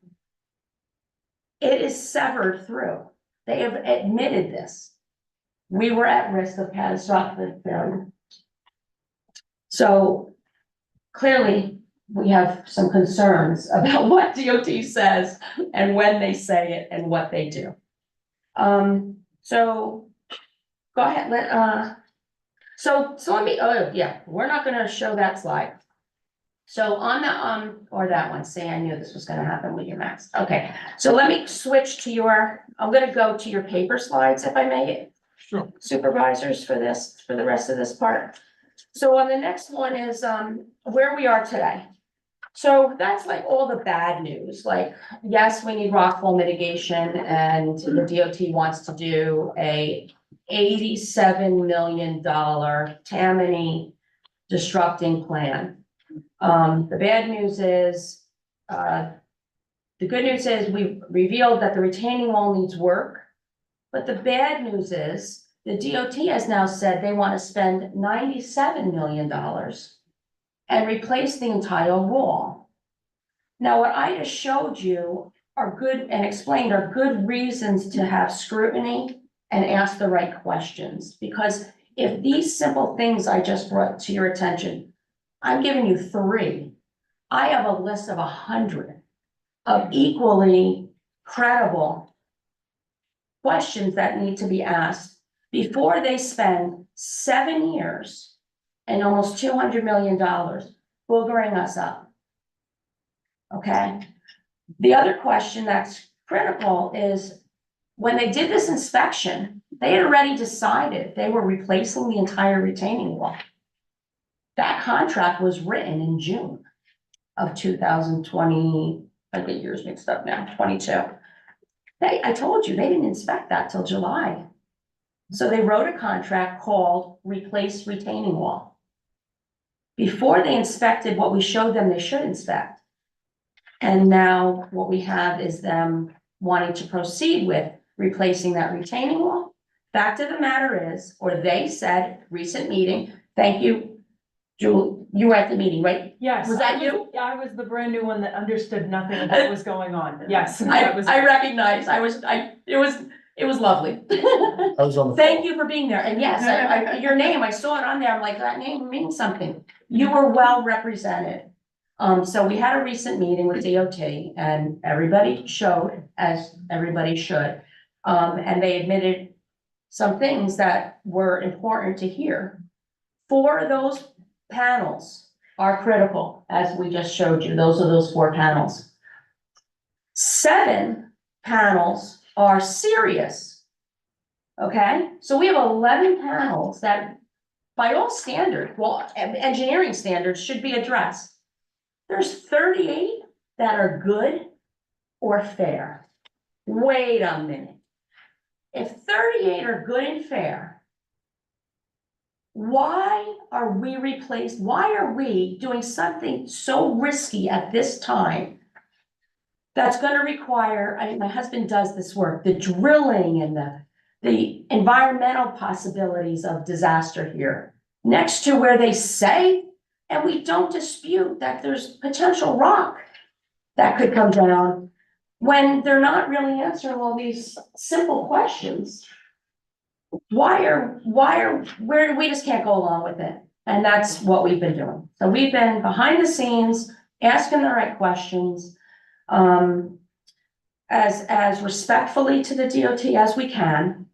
it is severed through. They have admitted this. We were at risk of catastrophic failure. So clearly we have some concerns about what DOT says and when they say it and what they do. So go ahead, so let me, oh yeah, we're not gonna show that slide. So on the, or that one, say I knew this was gonna happen with your max. Okay, so let me switch to your, I'm gonna go to your paper slides if I may, Sure. supervisors, for this, for the rest of this part. So on the next one is, where we are today. So that's like all the bad news, like, yes, we need rockfall mitigation and the DOT wants to do a $87 million Tammany destructing plan. The bad news is, the good news is we've revealed that the retaining wall needs work. But the bad news is the DOT has now said they want to spend $97 million and replace the entire wall. Now, what I just showed you are good and explained are good reasons to have scrutiny and ask the right questions. Because if these simple things I just brought to your attention, I'm giving you 3. I have a list of 100 of equally credible questions that need to be asked before they spend 7 years and almost $200 million boogering us up. Okay. The other question that's critical is when they did this inspection, they had already decided they were replacing the entire retaining wall. That contract was written in June of 2020, I get years mixed up now, 22. I told you, they didn't inspect that till July. So they wrote a contract called Replace Retaining Wall. Before they inspected what we showed them they should inspect. And now what we have is them wanting to proceed with replacing that retaining wall. Fact of the matter is, or they said, recent meeting, thank you, Julie, you were at the meeting, right? Yes. Was that you? I was the brand new one that understood nothing of what was going on. Yes. I recognize, it was lovely. I was on the. Thank you for being there. And yes, your name, I saw it on there. I'm like, that name means something. You were well represented. So we had a recent meeting with DOT and everybody showed, as everybody should. And they admitted some things that were important to hear. 4 of those panels are critical, as we just showed you. Those are those 4 panels. 7 panels are serious. Okay, so we have 11 panels that by all standards, well, engineering standards should be addressed. There's 38 that are good or fair. Wait a minute. If 38 are good and fair, why are we doing something so risky at this time? That's gonna require, I mean, my husband does this work, the drilling and the environmental possibilities of disaster here. Next to where they say, and we don't dispute that there's potential rock that could come down when they're not really answering all these simple questions. Where we just can't go along with it. And that's what we've been doing. So we've been behind the scenes, asking the right questions, as respectfully to the DOT as we can,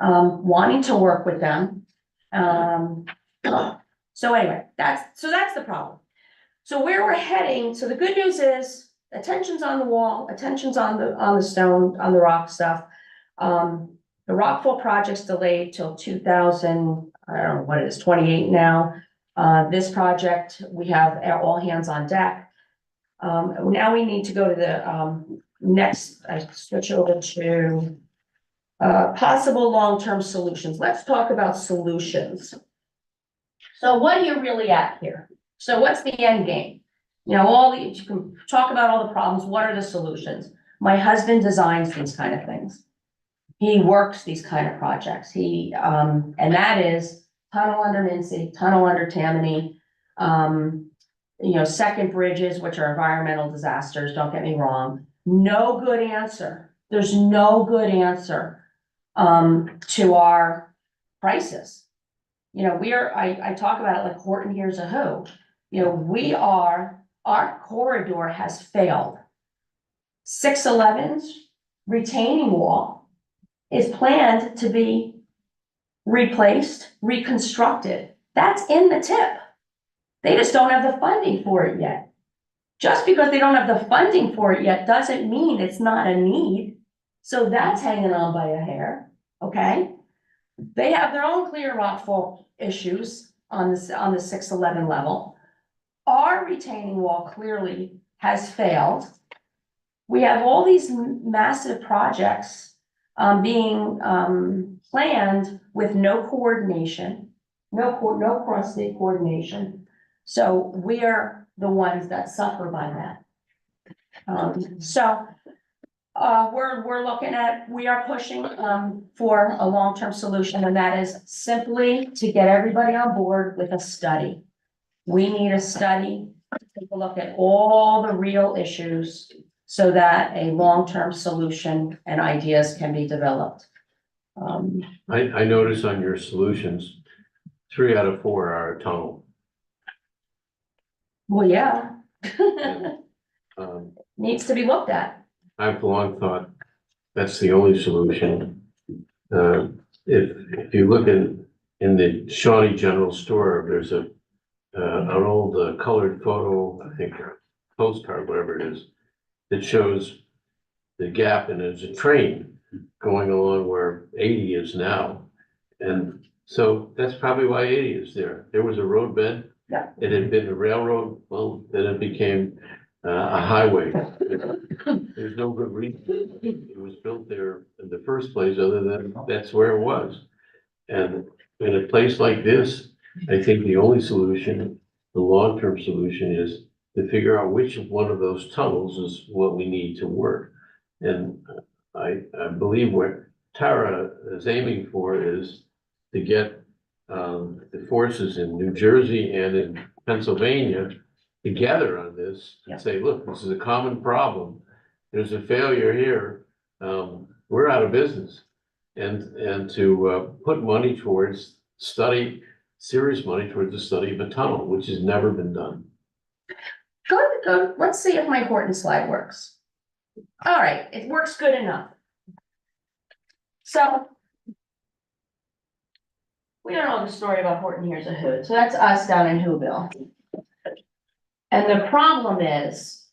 wanting to work with them. So anyway, that's the problem. So where we're heading, so the good news is attention's on the wall, attention's on the stone, on the rock stuff. The rockfall project's delayed till 2000, I don't know what it is, 28 now. This project, we have all hands on deck. Now we need to go to the next, I switch over to possible long-term solutions. Let's talk about solutions. So what are you really at here? So what's the end game? You know, you can talk about all the problems. What are the solutions? My husband designs these kind of things. He works these kind of projects. And that is tunnel under Mincy, tunnel under Tammany, second bridges, which are environmental disasters. Don't get me wrong. No good answer. There's no good answer to our crisis. I talk about it like Horton Hears a Who. Our corridor has failed. 611's retaining wall is planned to be replaced, reconstructed. That's in the tip. They just don't have the funding for it yet. Just because they don't have the funding for it yet doesn't mean it's not a need. So that's hanging on by a hair, okay? They have their own clear rock fault issues on the 611 level. Our retaining wall clearly has failed. We have all these massive projects being planned with no coordination, no cross-state coordination. So we are the ones that suffer by that. We are pushing for a long-term solution, and that is simply to get everybody on board with a study. We need a study to take a look at all the real issues so that a long-term solution and ideas can be developed. I notice on your solutions, 3 out of 4 are a tunnel. Well, yeah. Um, Needs to be looked at. I've long thought that's the only solution. If you look in the Shawnee General Store, there's an old colored photo, I think, postcard, whatever it is, that shows the gap, and there's a train going along where 80 is now. And so that's probably why 80 is there. There was a roadbed. Yeah. It had been a railroad, well, then it became a highway. There's no good reason it was built there in the first place, other than that's where it was. And in a place like this, I think the only solution, the long-term solution, is to figure out which one of those tunnels is what we need to work. And I believe what Tara is aiming for is to get the forces in New Jersey and in Pennsylvania together on this and say, look, this is a common problem. There's a failure here. We're out of business. And to put money towards serious money towards the study of a tunnel, which has never been done. Good. Let's see if my Horton slide works. All right, it works good enough. So we don't know the story about Horton Hears a Hoot. So that's us down in Whoville. And the problem is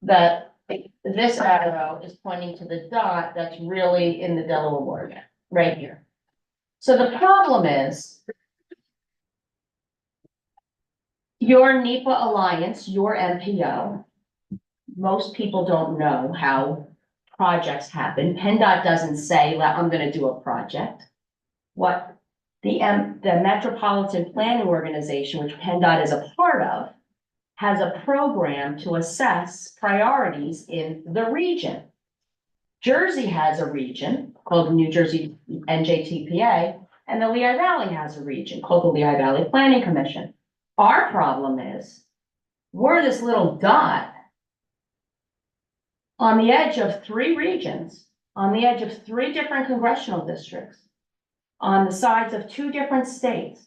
that this arrow is pointing to the dot that's really in the Delaware water, right here. So the problem is your NEPA Alliance, your MPO, most people don't know how projects happen. PennDOT doesn't say, I'm going to do a project. What the Metropolitan Planning Organization, which PennDOT is a part of, has a program to assess priorities in the region. Jersey has a region called the New Jersey NJTPA, and the Lehigh Valley has a region called the Lehigh Valley Planning Commission. Our problem is we're this little dot on the edge of 3 regions, on the edge of 3 different congressional districts, on the sides of 2 different states.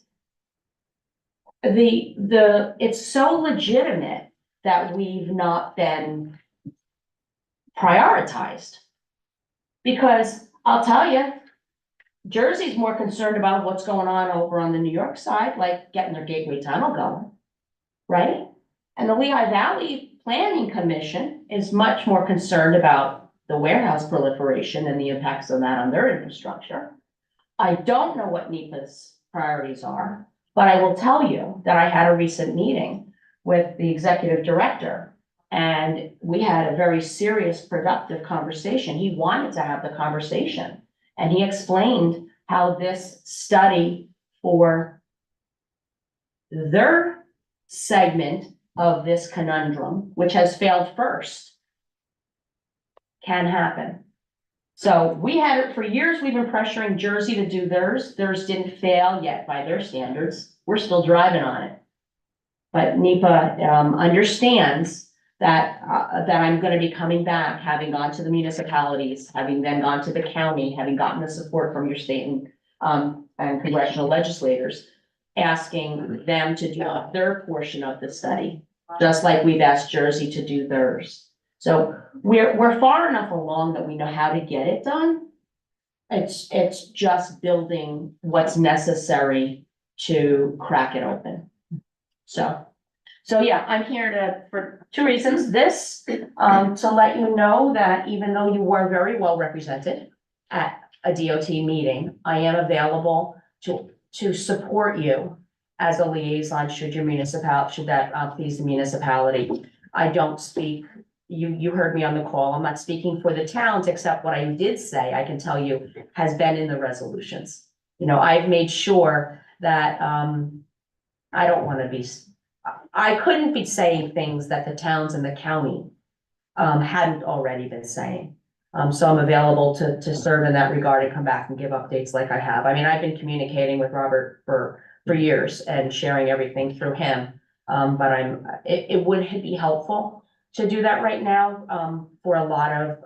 It's so legitimate that we've not been prioritized. Because I'll tell you, Jersey's more concerned about what's going on over on the New York side, like getting their Gateway Tunnel going, right? And the Lehigh Valley Planning Commission is much more concerned about the warehouse proliferation and the impacts of that on their infrastructure. I don't know what NEPA's priorities are, but I will tell you that I had a recent meeting with the executive director, and we had a very serious, productive conversation. He wanted to have the conversation, and he explained how this study for their segment of this conundrum, which has failed first, can happen. So we had it for years. We've been pressuring Jersey to do theirs. Theirs didn't fail yet by their standards. We're still driving on it. But NEPA understands that I'm going to be coming back, having gone to the municipalities, having then gone to the county, having gotten the support from your state and congressional legislators, asking them to do their portion of the study, just like we've asked Jersey to do theirs. So we're far enough along that we know how to get it done. It's just building what's necessary to crack it open. So yeah, I'm here for two reasons. This, to let you know that even though you were very well represented at a DOT meeting, I am available to support you as a liaison should that please the municipality. I don't speak, you heard me on the call. I'm not speaking for the towns, except what I did say, I can tell you, has been in the resolutions. You know, I've made sure that, I don't want to be, I couldn't be saying things that the towns and the county hadn't already been saying. So I'm available to serve in that regard and come back and give updates like I have. I mean, I've been communicating with Robert for years and sharing everything through him. But it would be helpful to do that right now, for a lot of,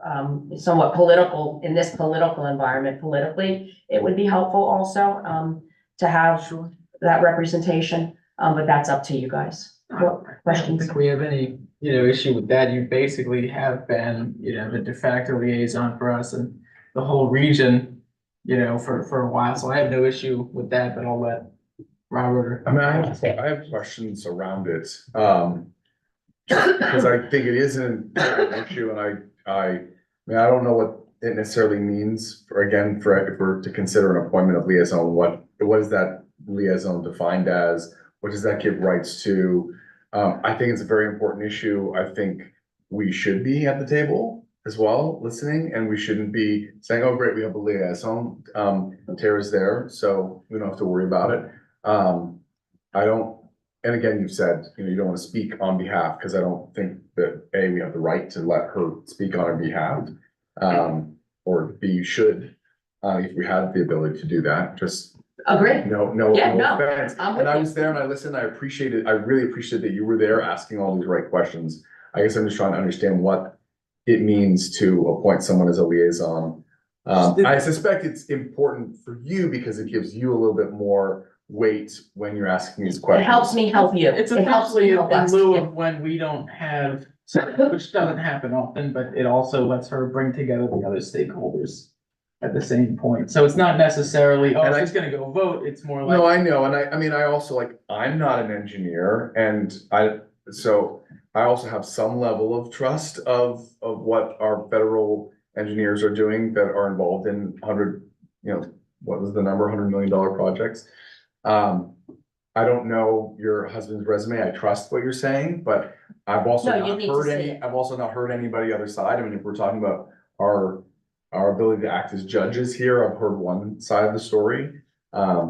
somewhat political, in this political environment, politically, it would be helpful also, to have that representation. But that's up to you guys. What I don't questions? think we have any, issue with that. You basically have been, the de facto liaison for us and the whole region, for a while. So I have no issue with that, but I'll let Robert. I mean, I have questions around it, because I think it is an important issue, and I mean, I don't know what it necessarily means for to consider an appointment of liaison. What is that liaison defined as? What does that give rights to? I think it's a very important issue. I think we should be at the table as well, listening, and we shouldn't be saying, oh, great, we have a liaison. Tara's there, so we don't have to worry about it. I don't, and again, you said, you don't want to speak on behalf, because I don't think that A, we have the right to let her speak on our behalf. Or B, you should, if we had the ability to do that, just. Agree. No offense. I'm And with I you. was there and I listened, I really appreciate that you were there asking all these right questions. I guess I'm just trying to understand what it means to appoint someone as a liaison. I suspect it's important for you because it gives you a little bit more weight when you're asking these It questions. helps me help you. It's It helps essentially me in help us. lieu of when we don't have, which doesn't happen often, but it also lets her bring together the other stakeholders at the same point. So it's not necessarily, oh, she's gonna go vote. It's more like. No, I know, and I mean, I also I'm not an engineer, and so I also have some level of trust of what our federal engineers are doing that are involved in what was the number, $100 million projects. I don't know your husband's resume. I trust what you're saying, but I've also No, you not need to heard see it. I've also not heard anybody other side. I mean, if we're talking about our ability to act as judges here, I've heard one side of the story. I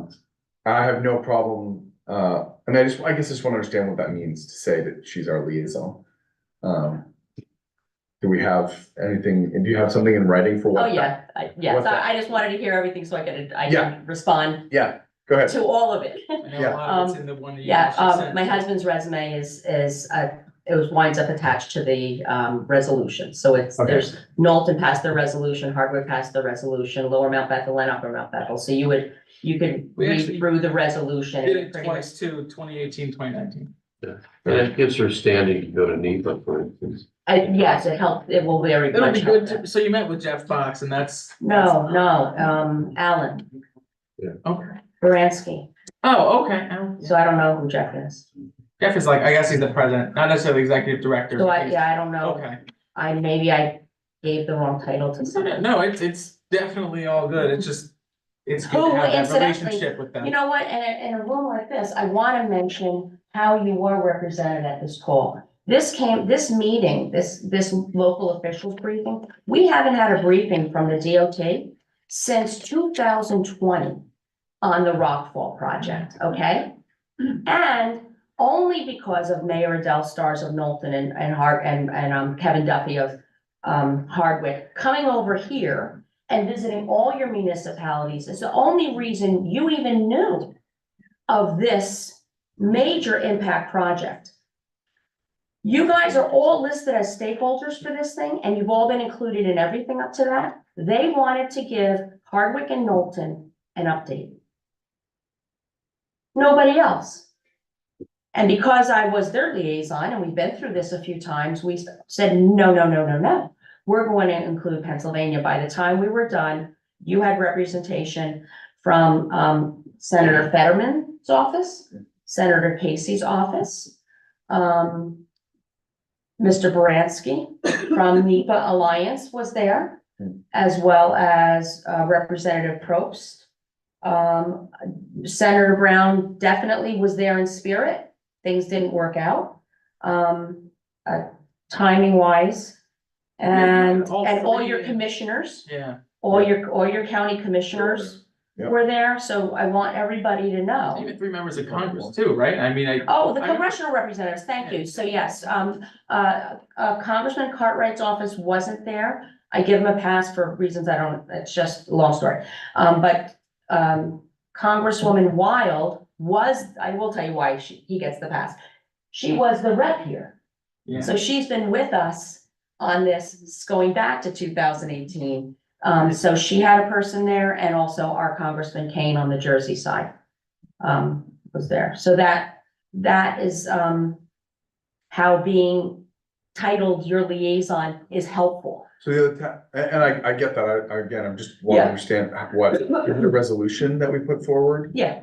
have no problem, and I guess I just want to understand what that means to say that she's our liaison. Do we have anything, do you have something in writing for what? Oh, yeah, yes, what that- I just wanted to hear everything so I Yeah. can respond Yeah, go ahead. to all of it. I know a lot of it's in the one that you Yeah, actually sent. my husband's resume winds up attached to the resolution, so Okay. there's Knowlton passed the resolution, Hardwick passed the resolution, Lower Mount Bethel and Upper Mount Bethel, so you could We read actually through the resolution. Did it twice too, 2018, 2019. And it gives her standing to go to NEPA, for instance. Yes, it will very It'll much be help good. them. So you met with Jeff Fox and that's. No, Alan Okay. Baranski, Oh, okay. so I don't know who Jeff is, Jeff is I guess he's the president, not necessarily executive director. so but he's- I don't know. Okay. Maybe I gave the wrong title to someone. No, it's definitely all good. It's just, it's good Who, to have that incidentally, relationship with them. You know what, in a room like this, I wanna mention how you were represented at this call. This meeting, this local officials briefing, we haven't had a briefing from the DOT since 2020 on the Rockfall project, okay? And only because of Mayor Adele Stars of Knowlton and Kevin Duffy of Hardwick coming over here and visiting all your municipalities is the only reason you even knew of this major impact project. You guys are all listed as stakeholders for this thing, and you've all been included in everything up to that. They wanted to give Hardwick and Knowlton an update. Nobody else. And because I was their liaison, and we've been through this a few times, we said, no. We're going to include Pennsylvania. By the time we were done, you had representation from Senator Fetterman's office, Senator Casey's office. Mr. Baranski from NEPA Alliance was there, as well as Representative Probst. Senator Brown definitely was there in spirit. Things didn't work out, timing wise. And all your commissioners, Yeah. all your county commissioners Yeah. were there, so I want everybody to know. Even 3 members of Congress too, right? I mean, Oh, the congressional representatives, thank you. So yes, Congressman Cartwright's office wasn't there. I give him a pass for reasons I don't, it's just a long story. But Congresswoman Wild was, I will tell you why he gets the pass. She was the rep here. Yeah. So she's been with us on this going back to 2018. So she had a person there, and also our Congressman Kane on the Jersey side was there. So that is how being titled your liaison is helpful. So the other, and I get that, again, I'm just want to Yeah. understand what, is it a resolution that we put forward? Yeah,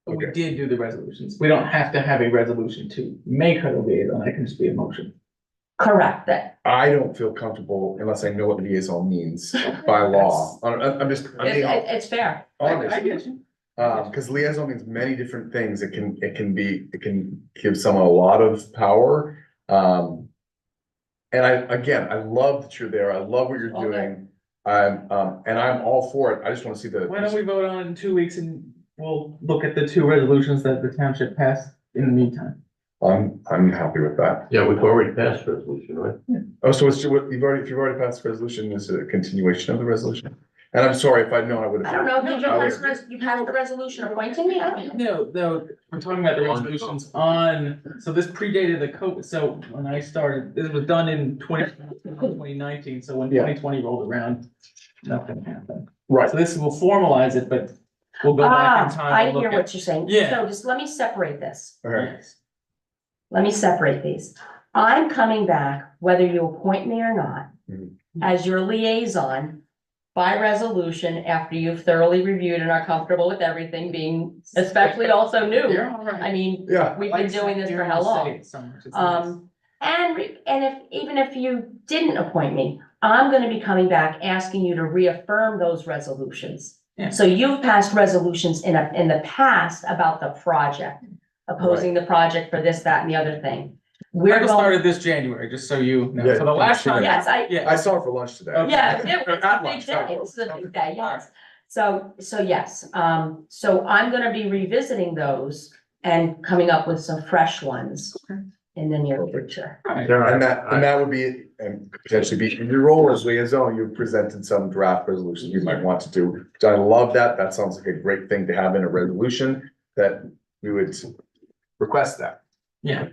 We did do the resolutions. We don't have to have a resolution to make her the liaison. It can just be a motion. correct that. I don't feel comfortable unless I know what liaison means by law. I'm just, I'm being It's fair. honest. I get you. Because liaison means many different things. It can give someone a lot of power. And I love that you're there. I love what you're doing. And I'm all for it. I just want to see the. Why don't we vote on it in 2 weeks and we'll look at the 2 resolutions that the township passed in the meantime. I'm happy with that. Yeah, we've already passed resolution, right? Oh, so it's, if you've already passed the resolution, is it a continuation of the resolution? And I'm sorry, if I'd known, I would have. I don't know, did you passed the resolution appointing me? I don't know. No, we're talking about the resolutions on, so this predated the COVID, so when I started, this was done in 2019, so when Yeah. 2020 rolled around, nothing happened. Right. So this will formalize it, but we'll go back in time. I and look hear at- what you're saying. Yeah. So just let me separate this. Okay. Yes. Let me separate these. I'm coming back, whether you appoint me or not, Mhm. as your liaison by resolution after you've thoroughly reviewed and are comfortable with everything being especially also new. You're all right. I mean, Yeah. we've been doing this for how long? And even if you didn't appoint me, I'm gonna be coming back asking you to reaffirm those resolutions. Yeah. So you've passed resolutions in the past about the project, opposing the project for this, that, and the other thing. We're Michael going, started this January, just so you know. Yeah, So the last sure. time. yes, Yeah. I saw it for lunch today. yeah, it's a At big lunch. day, it's a big day, yes. So yes, so I'm gonna be revisiting those and coming up with some fresh ones in the near future. And that would be, and potentially be in your role as liaison, you've presented some draft resolutions you might want to do. I love that. That sounds like a great thing to have in a resolution, that we would request that. Yeah.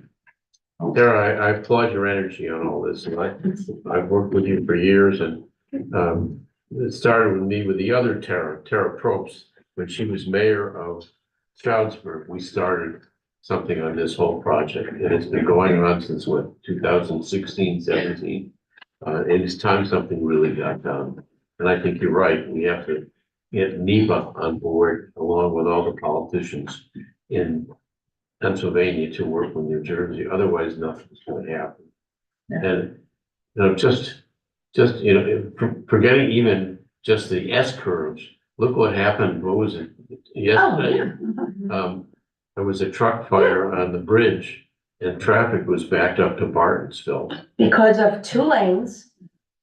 Tara, I applaud your energy on all this, and I've worked with you for years, and it started with me with the other Tara Probst, when she was mayor of Stroudsburg. We started something on this whole project, and it's been going on since what, 2016, 17. It is time something really got done, and I think you're right. We have to get NEPA on board along with all the politicians in Pennsylvania to work with New Jersey, otherwise nothing's going to happen. Yeah. And, just, forgetting even just the S curves, look what happened, what was it, yesterday? There was a truck fire on the bridge and traffic was backed up to Bartonsville. Because of 2 lanes,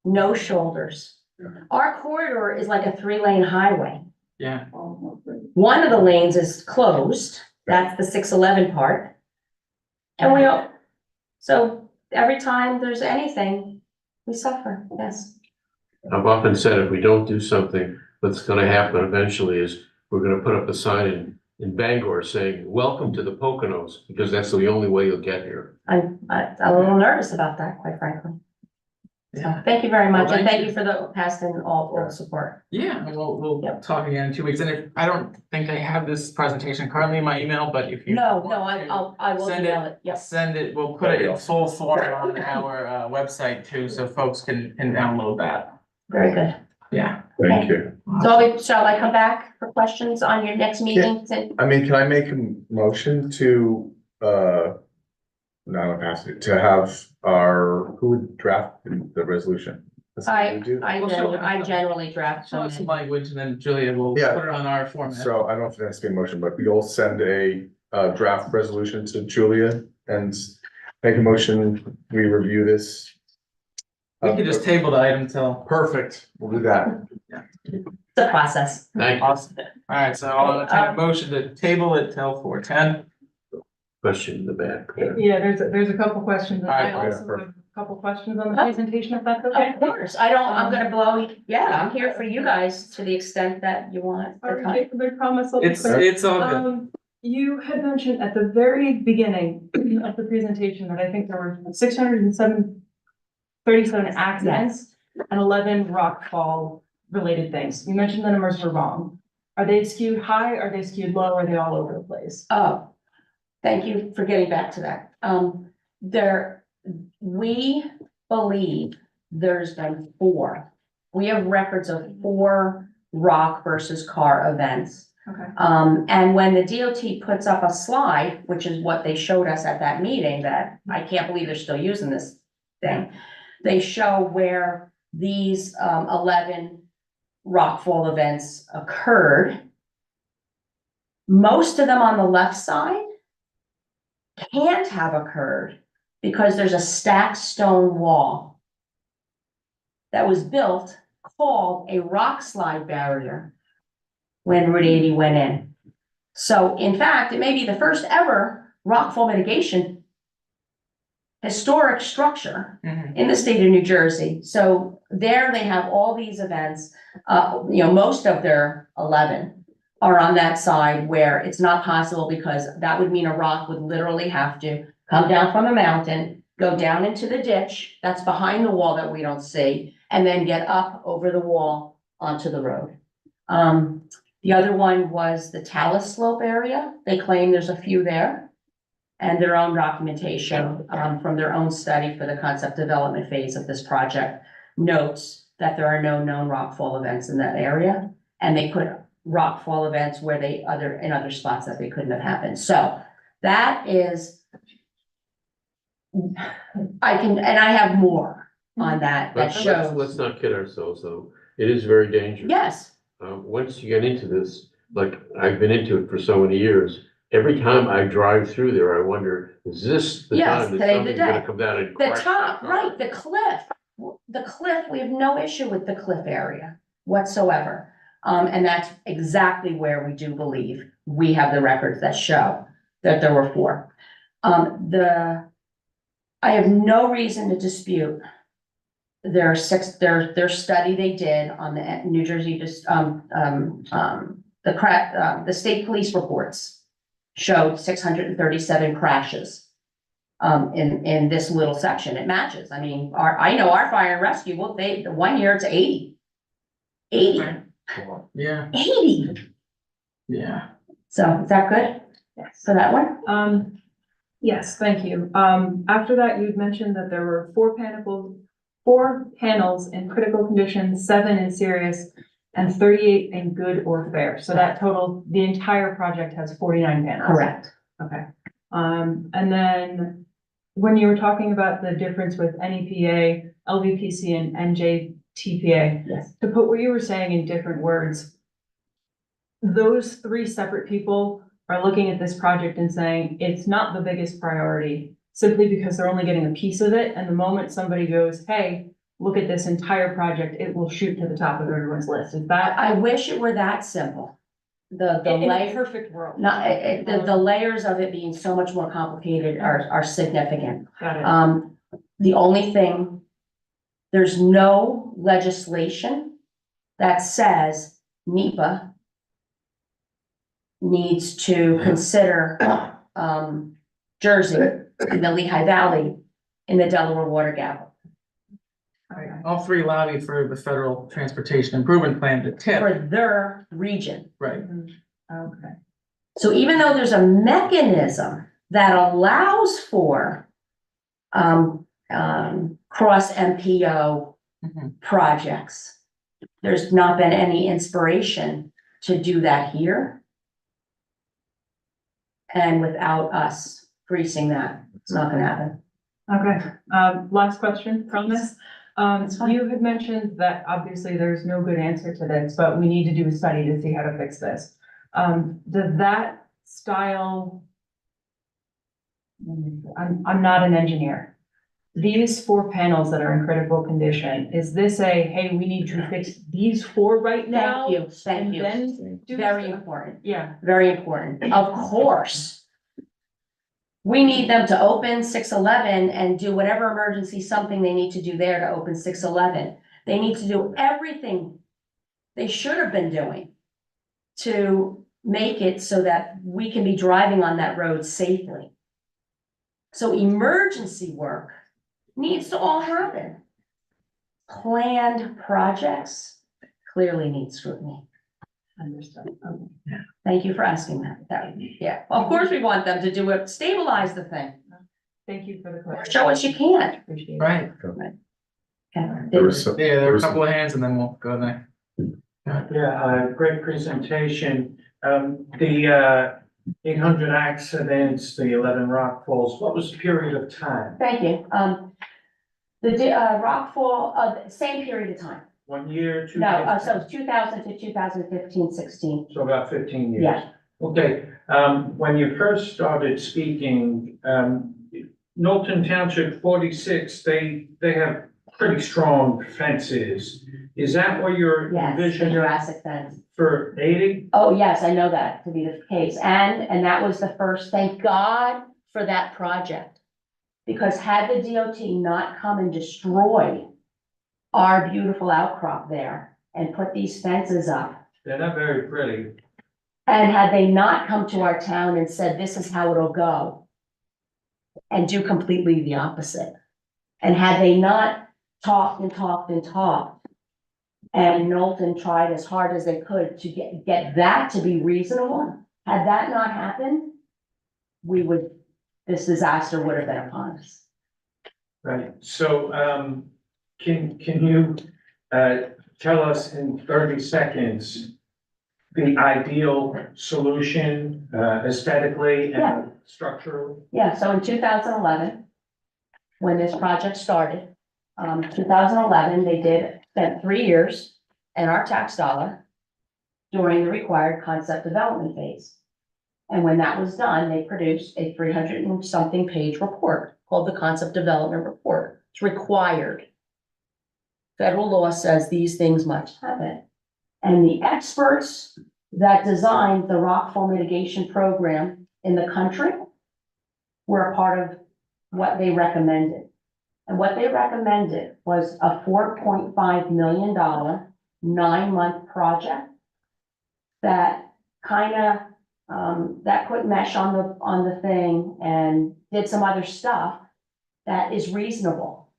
no shoulders. Our corridor is like a 3-lane highway. Yeah. One of the lanes is closed, that's the 611 part. And we all, so every time there's anything, we suffer, yes. I've often said if we don't do something, what's gonna happen eventually is we're gonna put up a sign in Bangor saying, welcome to the Poconos, because that's the only way you'll get here. I'm a little nervous about that, quite frankly. So thank you very much, Well, and thank thank you for the past and all the support. Yeah, we'll Yep. talk again in 2 weeks. And if, I don't think I have this presentation currently in my email, but if you. No, want to I will send email it, yes. Send it, we'll put it in full form on our website too, so folks can download that. Very good. Yeah. Thank you. So shall I come back for questions on your next meeting? I mean, can I make a motion to, no, to have who would draft the resolution? That's what I, we do? I generally draft Show some. us some language and then Julia will Yeah. put it on our format. So I don't know if it has to be a motion, but you'll send a draft resolution to Julia and make a motion, we review this. We could just table the item till. Perfect, we'll do that. It's a process. Thank you. Awesome. All right, so I'll entertain a motion to table it till 4:10. Question in the back. Yeah, there's a couple questions, and I Alright, also have a couple questions on the presentation, if that's okay. Of course, I'm gonna blow, yeah, I'm here for you guys to the extent that you want. the time. Okay, I promise I'll be It's quick. all good. You had mentioned at the very beginning of the presentation that I think there were 637 accidents and 11 rock fall related things. You mentioned the numbers were wrong. Are they skewed high? Are they skewed low? Are they all over the place? Oh, thank you for getting back to that. We believe there's been 4. We have records of 4 rock versus car events. Okay. And when the DOT puts up a slide, which is what they showed us at that meeting, that I can't believe they're still using this thing. They show where these 11 rockfall events occurred. Most of them on the left side can't have occurred because there's a stacked stone wall that was built called a rock slide barrier when Route 80 went in. So in fact, it may be the first ever rockfall mitigation historic structure in the state of New Jersey. So there they have all these events, most of their 11 are on that side where it's not possible because that would mean a rock would literally have to come down from a mountain, go down into the ditch that's behind the wall that we don't see, and then get up over the wall onto the road. The other one was the Talus Slope area. They claim there's a few there. And their own documentation from their own study for the concept development phase of this project notes that there are no known rockfall events in that area. And they put rockfall events where in other spots that they couldn't have happened. So that is, I have more on that shows. Let's not kid ourselves, though. It is very dangerous. Yes. Once you get into this, like I've been into it for so many years, every time I drive through there, I wonder, is this the Yes, time that today the something's day. gonna come down and The crash? top, right, the cliff, we have no issue with the cliff area whatsoever. And that's exactly where we do believe we have the records that show that there were 4. I have no reason to dispute their study they did on the New Jersey, the state police reports showed 637 crashes in this little section. It matches. I mean, I know our fire and rescue, the 1 year it's 80. 80. Yeah. 80. Yeah. So is that good? Yes. For that one? Yes, thank you. After that, you'd mentioned that there were 4 panels in critical condition, 7 in serious, and 38 in good or fair. So that total, the entire project has 49 panels. Correct. Okay. And then when you were talking about the difference with NEPA, LVPC, and NJTPA, Yes. to put what you were saying in different words, those 3 separate people are looking at this project and saying it's not the biggest priority simply because they're only getting a piece of it. And the moment somebody goes, hey, look at this entire project, it will shoot to the top of everyone's list. Is that? I wish it were that simple. The In a layer, perfect world. the layers of it being so much more complicated are significant. Got it. The only thing, there's no legislation that says NEPA needs to consider Jersey and the Lehigh Valley in the Delaware Water Gap All 3 lobbied for the federal transportation improvement plan to tip. for their region. Right. Okay. So even though there's a mechanism that allows for cross MPO projects, there's not been any inspiration to do that here. And without us greasing that, it's not gonna happen. Okay, last question from this. That's fine. You had mentioned that obviously there's no good answer to this, but we need to do a study to see how to fix this. Does that style? I'm not an engineer. These 4 panels that are in critical condition, is this hey, we need to fix these 4 right now? Thank And you. then do Very stuff? important, Yeah, very important. Of course. We need them to open 611 and do whatever emergency something they need to do there to open 611. They need to do everything they should have been doing to make it so that we can be driving on that road safely. So emergency work needs to all happen. Planned projects clearly need scrutiny. understood. Okay. Thank you for asking that. Yeah, of course we want them to do it, stabilize the thing, Thank you for the question. show us you can. Appreciate it. Right, Okay. There was some, yeah, there were a couple of hands and then we'll go there. Yeah, great presentation. The 800 accidents, the 11 rock falls, what was the period of time? Thank you. The rockfall, same period of time. 1 year, 2 No, years? so it's 2000 to 2015, 16. So about 15 years? Yeah. Okay, when you first started speaking, Knowlton Township 46, they have pretty strong fences. Is that what you're Yes, the envisioning Jurassic fence. for 80? Oh, yes, I know that to be the case. And that was the first, thank God for that project. Because had the DOT not come and destroyed our beautiful outcrop there and put these fences up, They're not very pretty. and had they not come to our town and said, this is how it'll go, and do completely the opposite, and had they not talked and talked and talked, and Knowlton tried as hard as they could to get that to be reasonable, had that not happened, this disaster would have been upon us. Right, so, can you, tell us in 30 seconds the ideal solution, aesthetically Yeah. and structurally? Yeah, so in 2011, when this project started, 2011, they spent 3 years in our tax dollar during the required concept development phase. And when that was done, they produced a 300 and something page report called the Concept Development Report. It's required. Federal law says these things must happen. And the experts that designed the rockfall mitigation program in the country were a part of what they recommended. And what they recommended was a $4.5 million 9-month project that that put mesh on the thing and did some other stuff that is reasonable.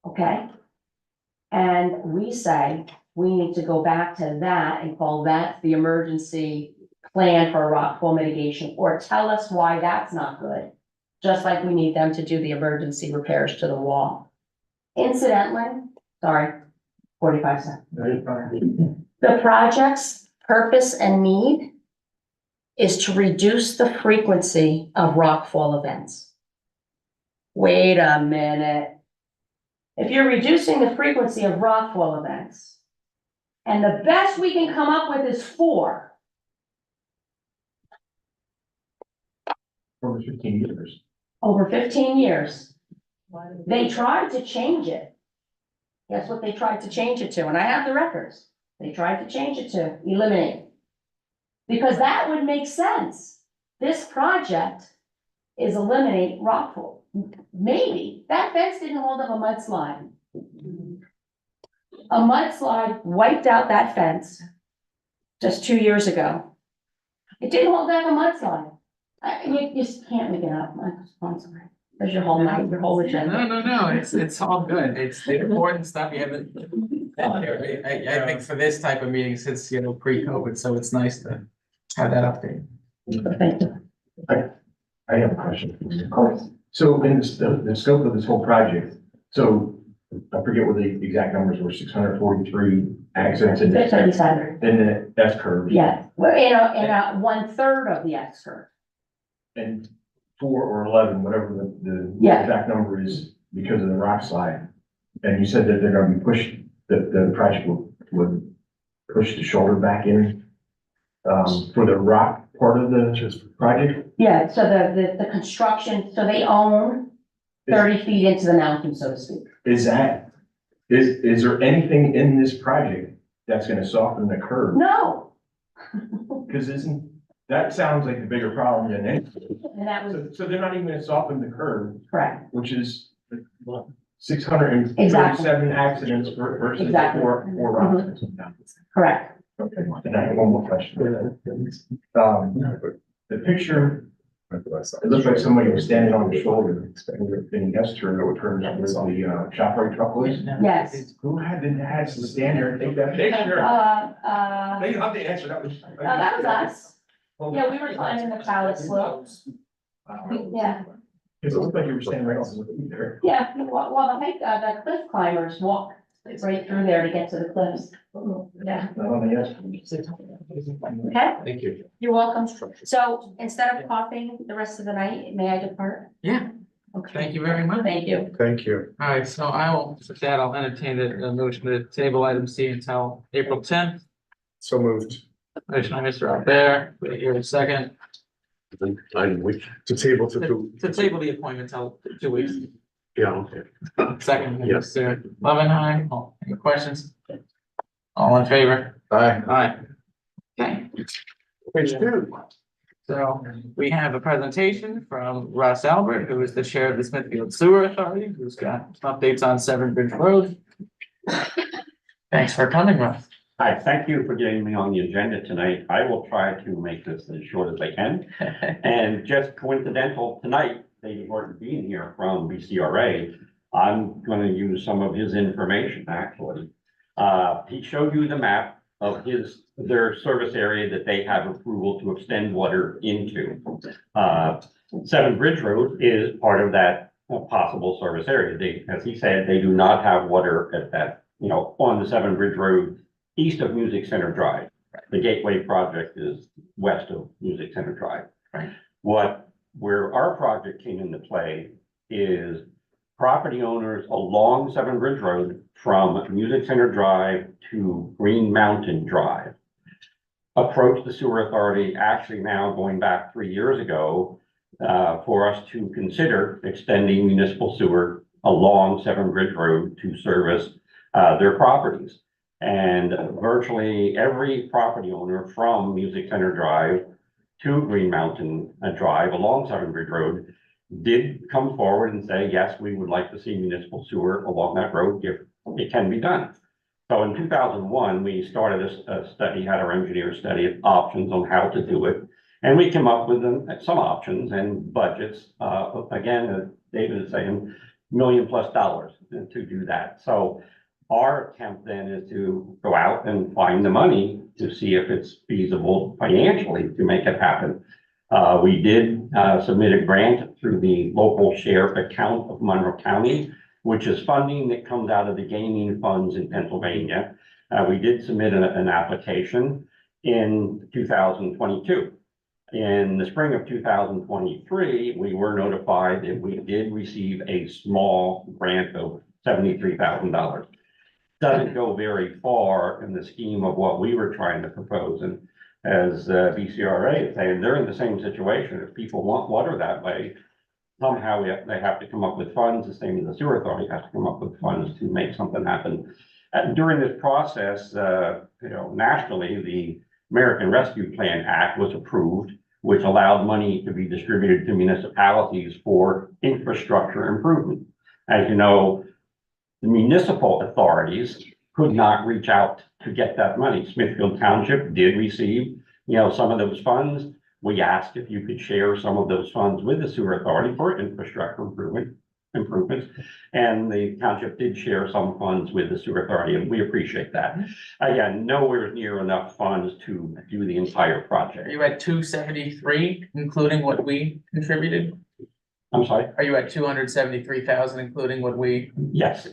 Okay? And we say we need to go back to that and call that the emergency plan for rockfall mitigation, or tell us why that's not good. Just like we need them to do the emergency repairs to the wall. Incidentally, sorry, 45 seconds. The project's purpose and need is to reduce the frequency of rockfall events. Wait a minute. If you're reducing the frequency of rockfall events, and the best we can come up with is 4. Over 15 years. Over 15 years. They tried to change it. Guess what they tried to change it to? And I have the records. They tried to change it to eliminate. Because that would make sense. This project is eliminate rockfall. Maybe that fence didn't hold up a mudslide. A mudslide wiped out that fence just 2 years ago. It didn't hold up a mudslide. You just can't make it up. I'm sorry. There's your whole night, your whole agenda. No, it's all good. It's the important stuff you haven't. I think for this type of meetings, it's, pre-COVID, so it's nice to have that update. Thank you. I have a question. Of course. So in the scope of this whole project, so I forget what the exact numbers were, 643 accidents in Six thirty-seven. the S curve. Yeah, we're in a 1/3 of the S curve. And 4 or 11, whatever the Yeah. exact number is, because of the rock slide. And you said that they're gonna be pushed, the project would push the shoulder back in, for the rock part of the project? Yeah, so the construction, so they own 30 feet into the mountain, so to speak. Is there anything in this project that's gonna soften the curve? No. Because that sounds like the bigger problem than anything. And that was So they're not even gonna soften the curve, correct. which is 637 accidents versus Exactly. four rocks. Correct. Okay, and I have one more question. The picture, it looks like somebody was standing on the shoulder in yes turn where the ShopRite truck was. Yes. Who had to stand there and take that picture? They have to answer, that was. That was us. Yeah, we were climbing the Cloud slopes. Yeah. It looked like you were standing right on the feet there. Yeah, well, the cliff climbers walk right through there to get to the cliffs. Yeah. Not on the yes. Okay, Thank you. you're welcome. So instead of coughing the rest of the night, may I depart? Yeah, Okay. thank you very much. Thank you. Thank you. All right, so with that, I'll entertain a motion to table item C until April 10th. So moved. Motion by Mr. Albert, wait here a second, Item which, To table to table the appointment till 2 weeks. yeah, okay. Second, Yes. Mr. Loveenheim, any questions? All in favor? Aye. Aye. Okay, Page 2. so we have a presentation from Russ Albert, who is the chair of the Smithfield Sewer Authority, who's got updates on Seven Bridge Road. Thanks for coming, Russ. Hi, thank you for getting me on the agenda tonight. I will try to make this as short as I can. And just coincidental, tonight, David Horton being here from BCRA, I'm gonna use some of his information, actually. He showed you the map of their service area that they have approval to extend water into. Seven Bridge Road is part of that possible service area. As he said, they do not have water at that, on the Seven Bridge Road east of Music Center Drive. The Gateway project is west of Music Center Drive. Right. Where our project came into play is property owners along Seven Bridge Road from Music Center Drive to Green Mountain Drive approached the sewer authority, actually now going back 3 years ago, for us to consider extending municipal sewer along Seven Bridge Road to service their properties. And virtually every property owner from Music Center Drive to Green Mountain Drive along Seven Bridge Road did come forward and say, yes, we would like to see municipal sewer along that road if it can be done. So in 2001, we started a study, had our engineers study options on how to do it. And we came up with some options and budgets. Again, as David is saying, $1 million+ to do that. So our attempt then is to go out and find the money to see if it's feasible financially to make it happen. We did submit a grant through the local sheriff account of Monroe County, which is funding that comes out of the gaming funds in Pennsylvania. We did submit an application in 2022. In the spring of 2023, we were notified that we did receive a small grant of $73,000. Doesn't go very far in the scheme of what we were trying to propose. And as BCRA is saying, they're in the same situation. If people want water that way, somehow they have to come up with funds, the same as the sewer authority has to come up with funds to make something happen. During this process, nationally, the American Rescue Plan Act was approved, which allowed money to be distributed to municipalities for infrastructure improvement. As you know, the municipal authorities could not reach out to get that money. Smithfield Township did receive, some of those funds. We asked if you could share some of those funds with the sewer authority for infrastructure improvements. And the township did share some funds with the sewer authority, and we appreciate that. Again, nowhere near enough funds to do the entire project. Are you at 273, including what we contributed? I'm sorry? Are you at 273,000, including what we? Yes.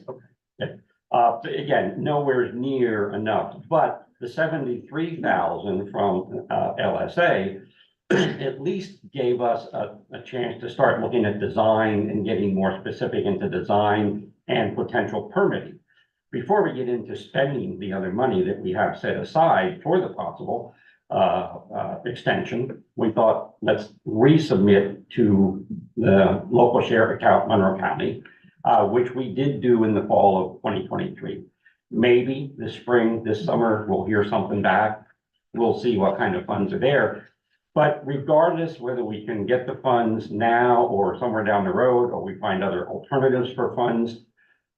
But again, nowhere near enough, but the 73,000 from, LSA at least gave us a chance to start looking at design and getting more specific into design and potential permitting. Before we get into spending the other money that we have set aside for the possible extension, we thought, let's resubmit to the local share account, Monroe County, which we did do in the fall of 2023. Maybe this spring, this summer, we'll hear something back. We'll see what kind of funds are there. But regardless whether we can get the funds now or somewhere down the road, or we find other alternatives for funds,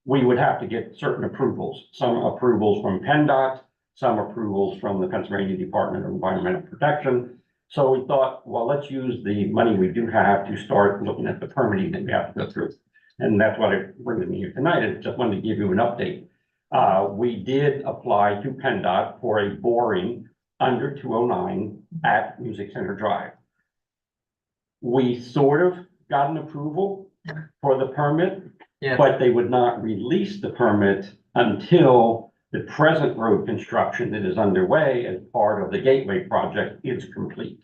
we would have to get certain approvals, some approvals from PennDOT, some approvals from the Pennsylvania Department of Environmental Protection. So we thought, well, let's use the money we do have to start looking at the permitting that we have to go through. And that's what I bring me here tonight. I just wanted to give you an update. We did apply to PennDOT for a boring under 209 at Music Center Drive. We sort of got an approval for the permit, but they would not release the permit until the present road construction that is underway as part of the Gateway project is complete.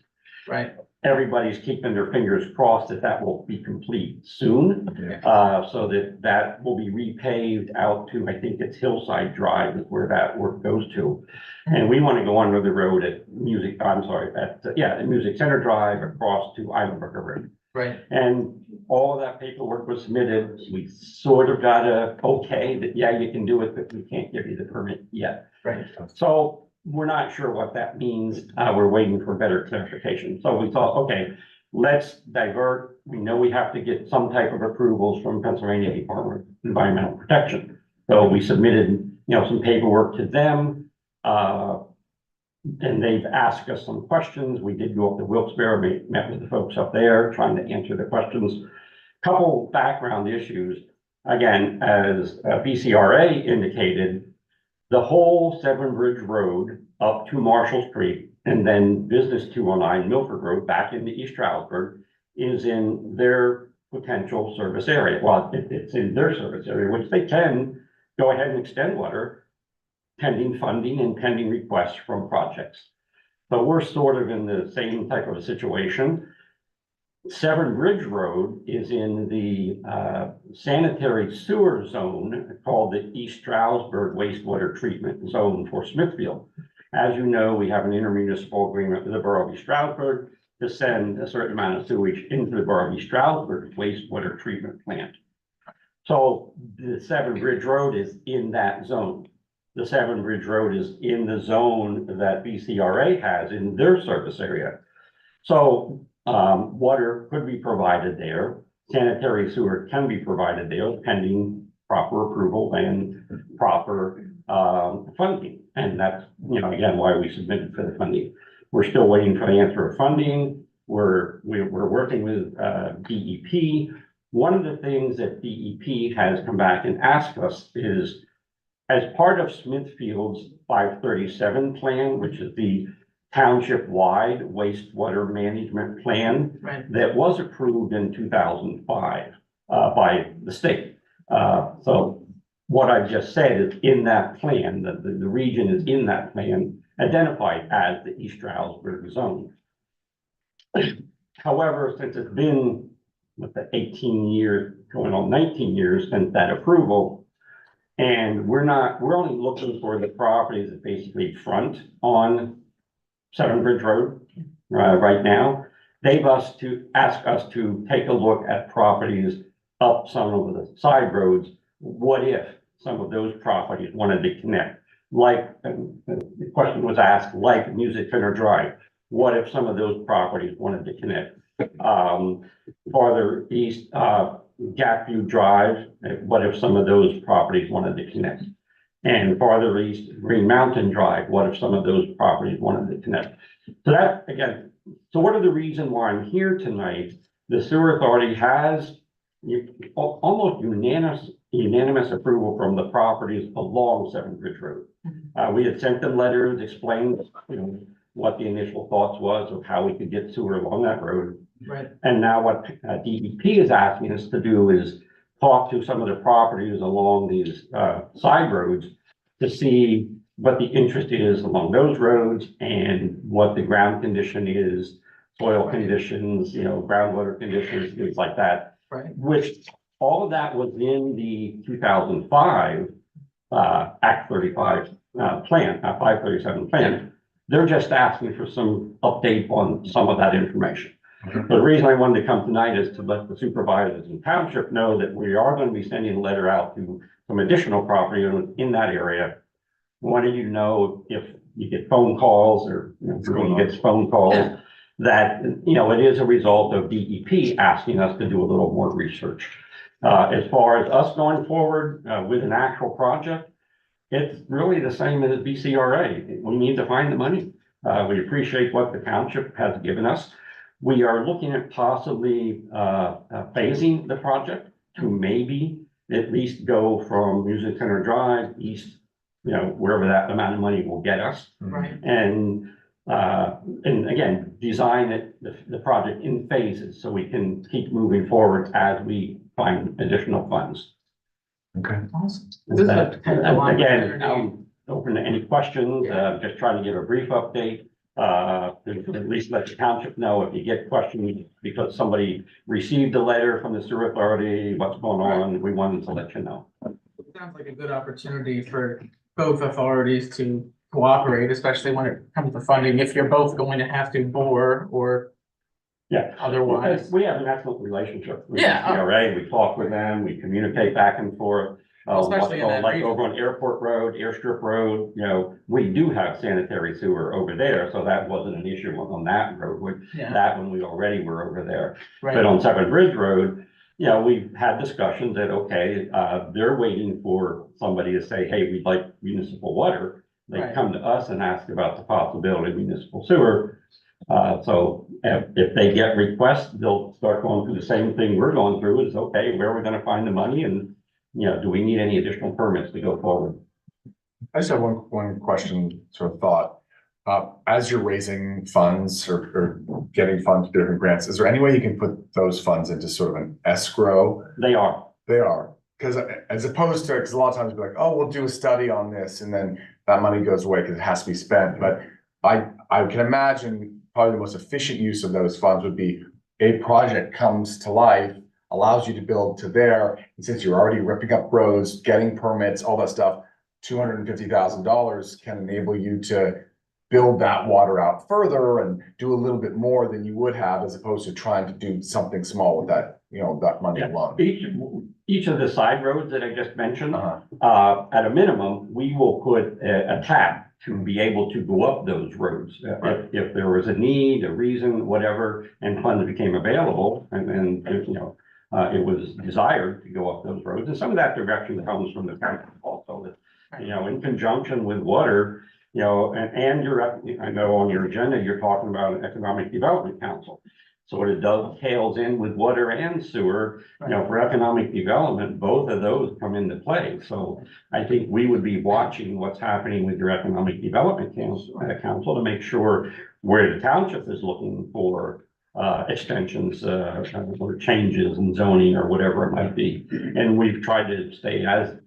Right. Everybody's keeping their fingers crossed that that will be complete soon, so that will be repaved out to, I think it's Hillside Drive is where that work goes to. And we want to go under the road at Music Center Drive across to Islandbrook Road. Right. And all of that paperwork was submitted. We sort of got a okay that, yeah, you can do it, but we can't give you the permit yet. Right. So we're not sure what that means. We're waiting for better clarification. So we thought, okay, let's divert. We know we have to get some type of approvals from Pennsylvania Department of Environmental Protection. So we submitted, some paperwork to them. And they've asked us some questions. We did go up to Wilkes-Barre, met with the folks up there, trying to answer the questions. Couple background issues. Again, as BCRA indicated, the whole Severn Bridge Road up to Marshall Street and then Business 209 Milford Road back into East Stroudsburg is in their potential service area. Well, it's in their service area, which they can go ahead and extend water pending funding and pending requests from projects. But we're sort of in the same type of a situation. Severn Bridge Road is in the sanitary sewer zone called the East Stroudsburg Wastewater Treatment Zone for Smithfield. As you know, we have an intermunicipal agreement with the Borough of East Stroudsburg to send a certain amount of sewage into the Borough of East Stroudsburg wastewater treatment plant. So the Severn Bridge Road is in that zone. The Severn Bridge Road is in the zone that BCRA has in their service area. So water could be provided there. Sanitary sewer can be provided there pending proper approval and proper funding. And that's, again, why we submitted for the funding. We're still waiting for the answer of funding. We're working with DEP. One of the things that DEP has come back and asked us is, as part of Smithfield's 537 plan, which is the township-wide wastewater management plan that was approved in 2005 by the state. So what I've just said is in that plan, the region is in that plan identified as the East Stroudsburg zone. However, since it's been with the 18 years, going on 19 years since that approval, and we're only looking for the properties that basically front on Severn Bridge Road right now. They've asked us to take a look at properties up some of the side roads. What if some of those properties wanted to connect? Like, the question was asked, like Music Center Drive. What if some of those properties wanted to connect? Farther east, Gapview Drive, what if some of those properties wanted to connect? And farther east, Green Mountain Drive, what if some of those properties wanted to connect? So that, again, sort of the reason why I'm here tonight. The Sewer Authority has almost unanimous approval from the properties along Severn Bridge Road. We had sent them letters, explained, what the initial thoughts was of how we could get sewer along that road. Right. And now what DEP is asking us to do is talked to some of the properties along these, side roads to see what the interest is along those roads and what the ground condition is, soil conditions, groundwater conditions, things like that. Right. Which all of that was in the 2005 Act 35 plan, 537 plan. They're just asking for some update on some of that information. The reason I wanted to come tonight is to let the supervisors and township know that we are going to be sending a letter out to some additional property in that area. Wanted you to know if you get phone calls or everyone gets phone calls, that, it is a result of DEP asking us to do a little more research. As far as us going forward with an actual project, it's really the same as BCRA. We need to find the money. We appreciate what the township has given us. We are looking at possibly phasing the project to maybe at least go from Music Center Drive east, wherever that amount of money will get us. Right. And again, design the project in phases so we can keep moving forward as we find additional funds. Okay. Awesome. This is a potential Again, opportunity. I'm open to any questions, just trying to give a brief update. At least let the township know if you get questions because somebody received a letter from the sewer authority, what's going on, we wanted to let you know. Sounds like a good opportunity for both authorities to cooperate, especially when it comes to funding, if you're both going to have to bore or otherwise. We have an excellent relationship with Yeah. CRA. We talk with them, we communicate back and forth. Especially in that Like region. over on Airport Road, Airstrip Road, we do have sanitary sewer over there, so that wasn't an issue on that road. Yeah. That one, we already were over there. Right. But on Seven Bridge Road, we've had discussions that, they're waiting for somebody to say, hey, we'd like municipal water. They Right. come to us and ask about the possibility of municipal sewer. So if they get requests, they'll start going through the same thing we're going through is, where are we gonna find the money? And, do we need any additional permits to go forward? I just have one question, sort of thought. As you're raising funds or getting funds for different grants, is there any way you can put those funds into sort of an escrow? They are. They are. Because as opposed to, because a lot of times we're like, oh, we'll do a study on this and then that money goes away because it has to be spent. But I can imagine probably the most efficient use of those funds would be a project comes to life, allows you to build to there. And since you're already ripping up roads, getting permits, all that stuff, $250,000 can enable you to build that water out further and do a little bit more than you would have as opposed to trying to do something small with that, that money alone. Each of the side roads that I just mentioned, at a minimum, we will put a tap to be able to go up those roads. If there was a need, a reason, whatever, and funds became available, and then, it was desired to go up those roads. And some of that direction comes from the county also, that, in conjunction with water, and I know on your agenda, you're talking about an economic development council. So it dovetails in with water and sewer, for economic development, both of those come into play. So I think we would be watching what's happening with your economic development council to make sure where the township is looking for extensions or changes in zoning or whatever it might be. And we've tried to stay as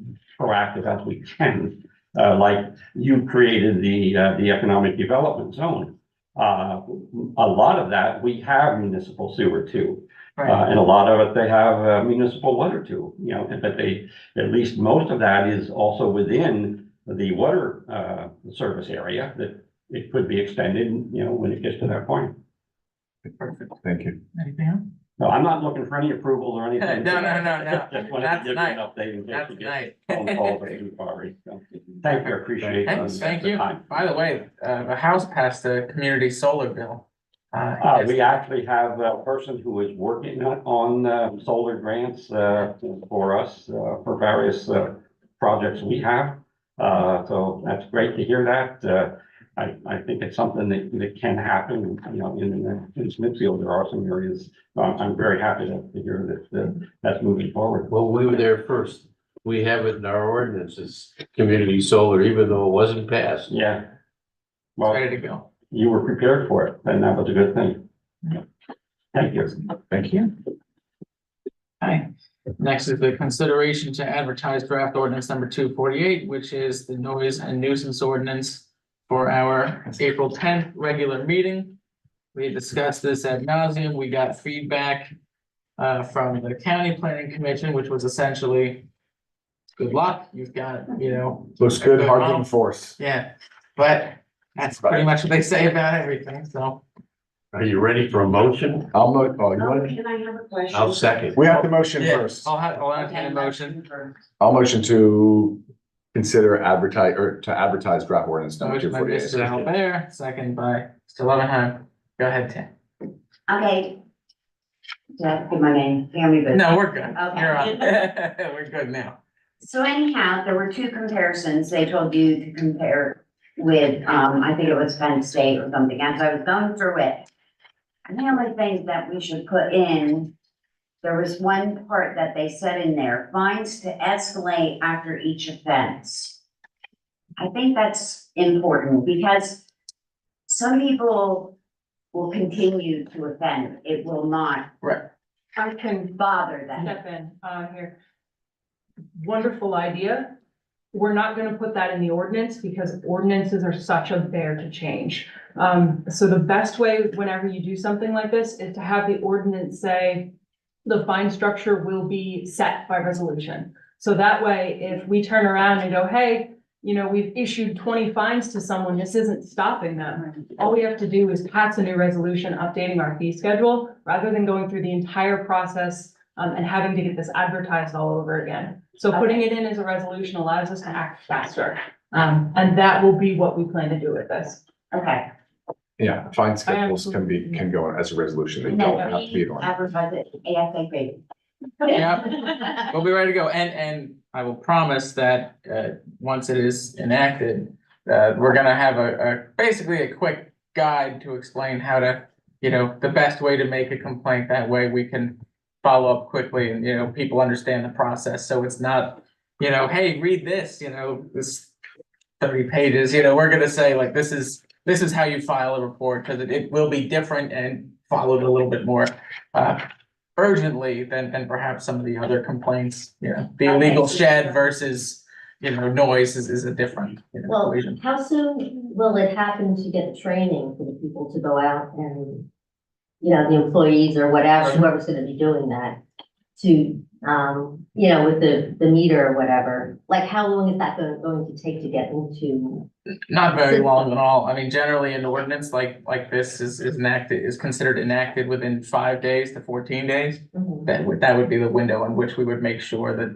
proactive as we can. Like you created the economic development zone. A lot of that, we have municipal sewer too. And a lot of it, they have municipal water too, but at least most of that is also within the water service area that it could be extended, when it gets to that point. Perfect. Thank you. Anything else? No, I'm not looking for any approvals or anything. No. Just wanted to give you an update in case you get phone calls or inquiries. So, thank you, I appreciate it. Thank you. By the way, the House passed the community solar bill. We actually have a person who is working on solar grants for us for various projects we have. So that's great to hear that. I think it's something that can happen, in Smithfield, there are some areas. I'm very happy to hear that that's moving forward. Well, we were there first. We have it in our ordinances, community solar, even though it wasn't passed. Yeah. Well, Ready to go. You were prepared for it, and that was a good thing. Thank you. Thank you. Hi. Next is the consideration to advertise draft ordinance number 248, which is the noise and nuisance ordinance for our April 10th regular meeting. We discussed this ad nauseum. We got feedback from the county planning commission, which was essentially, good luck, you've got, Looks good, hard to enforce. yeah, but that's pretty much what they say about everything, so. Are you ready for a motion? Oh, you want Can I have a question? I'll second. We have the motion Yeah, first. I'll entertain a motion. I'll motion to consider advertise draft ordinance number Motion by Mr. 248. Albert, second by Mr. Levenheim. Go ahead, Tim. Okay. Do I have to give my name? Family business. No, we're good. Okay. You're on. We're good now. So anyhow, there were two comparisons. They told you to compare with, I think it was Penn State or something. As I was going through it, and the only things that we should put in, there was one part that they said in there, fines to escalate after each offense. I think that's important because some people will continue to offend. It will not Right. I can bother them. step in, here. Wonderful idea. We're not gonna put that in the ordinance because ordinances are such a bear to change. So the best way whenever you do something like this is to have the ordinance say the fine structure will be set by resolution. So that way, if we turn around and go, hey, we've issued 20 fines to someone, this isn't stopping them. All we have to do is pass a new resolution updating our fee schedule rather than going through the entire process and having to get this advertised all over again. So putting it in as a resolution allows us to act faster. And that will be what we plan to do with this. Okay. Yeah, fine schedules can go as a resolution. They And don't then have to be we on. advertise it ASAP. Yeah, we'll be ready to go. And I will promise that, once it is enacted, we're gonna have basically a quick guide to explain how to, the best way to make a complaint. That way we can follow up quickly and, people understand the process. So it's not, hey, read this, this 30 pages, we're gonna say like, this is how you file a report, because it will be different and followed a little bit more, urgently than perhaps some of the other complaints, the illegal shed versus, noise is a different. Well, equation. how soon will it happen to get training for the people to go out and, the employees or whatever, whoever's gonna be doing that to, with the meter or whatever? Like, how long is that going to take to get into? Not very long at all. I mean, generally an ordinance like this is considered enacted within 5 days to 14 days. Mhm. That would be the window in which we would make sure that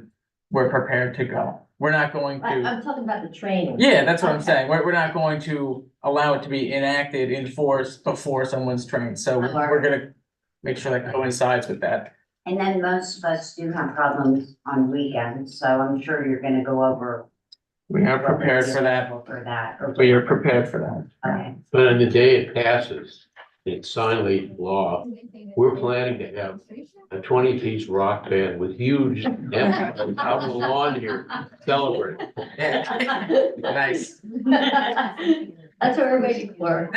we're prepared to go. We're not going to. I'm talking about the training. Yeah, that's what I'm Okay. saying. We're not going to allow it to be enacted in force before someone's trained. So we're gonna make sure that coincides with that. And then most of us do have problems on weekends, so I'm sure you're gonna go over. We are prepared for that. For that. We are prepared for that. Okay. But on the day it passes, it's signed law, we're planning to have a 20-piece rock band with huge amps out on the lawn here celebrating. Nice. That's what we're waiting for.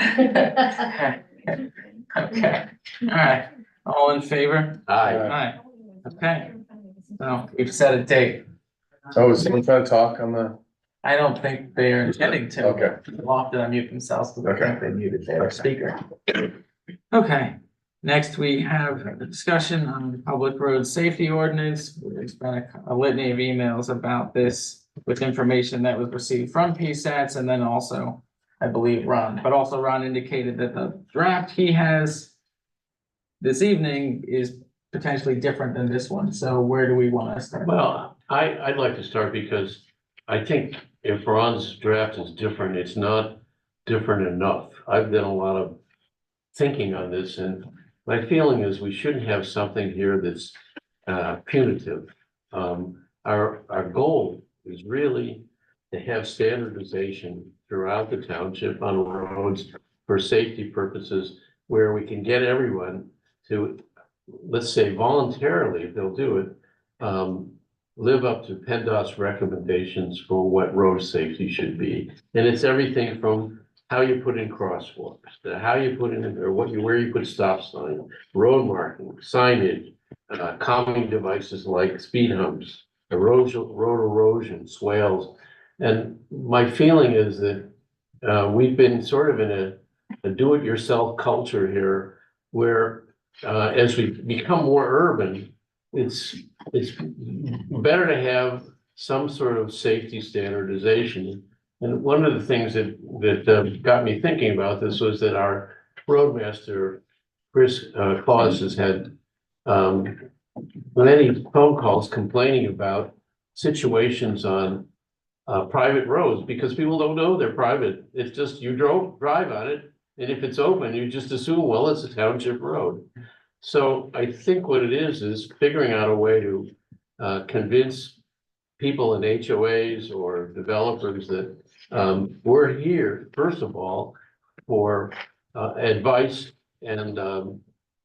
Okay, all right, all in favor? Aye. Aye, okay. So we've set a date. Oh, is someone trying to talk on the? I don't think they're intending to. Okay. They'll have to unmute themselves, because I Okay. think they muted their speaker. Okay, next we have a discussion on the public road safety ordinance. There's been a litany of emails about this with information that was received from PSATs and then also, I believe, Ron. But also Ron indicated that the draft he has this evening is potentially different than this one. So where do we want to start? Well, I'd like to start because I think if Ron's draft is different, it's not different enough. I've done a lot of thinking on this, and my feeling is we shouldn't have something here that's punitive. Our goal is really to have standardization throughout the township on roads for safety purposes, where we can get everyone to, let's say voluntarily, if they'll do it, live up to PennDOT's recommendations for what road safety should be. And it's everything from how you put in crosswalks, to how you put in, or where you put stop sign, road marking, signage, calming devices like speed humps, road erosion, swales. And my feeling is that we've been sort of in a do-it-yourself culture here where as we become more urban, it's better to have some sort of safety standardization. And one of the things that got me thinking about this was that our roadmaster, Chris Claus, has had many phone calls complaining about situations on private roads because people don't know they're private. It's just you drive on it, and if it's open, you just assume, well, it's a township road. So I think what it is figuring out a way to convince people in HOAs or developers that we're here, first of all, for advice and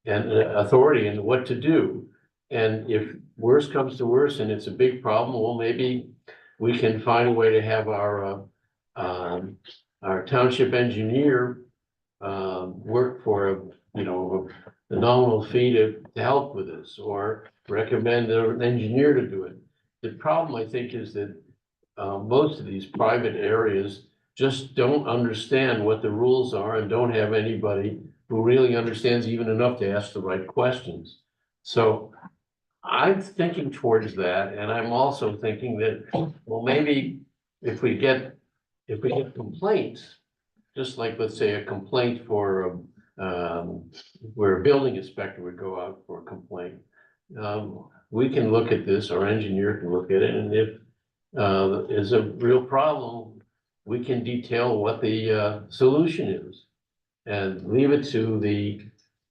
authority in what to do. And if worse comes to worse and it's a big problem, well, maybe we can find a way to have our township engineer work for a nominal fee to help with this, or recommend an engineer to do it. The problem, I think, is that most of these private areas just don't understand what the rules are and don't have anybody who really understands even enough to ask the right questions. So I'm thinking towards that, and I'm also thinking that, well, maybe if we get complaints, just like, let's say, a complaint for where a building inspector would go out for a complaint, we can look at this, our engineer can look at it, and if is a real problem, we can detail what the solution is and leave it to the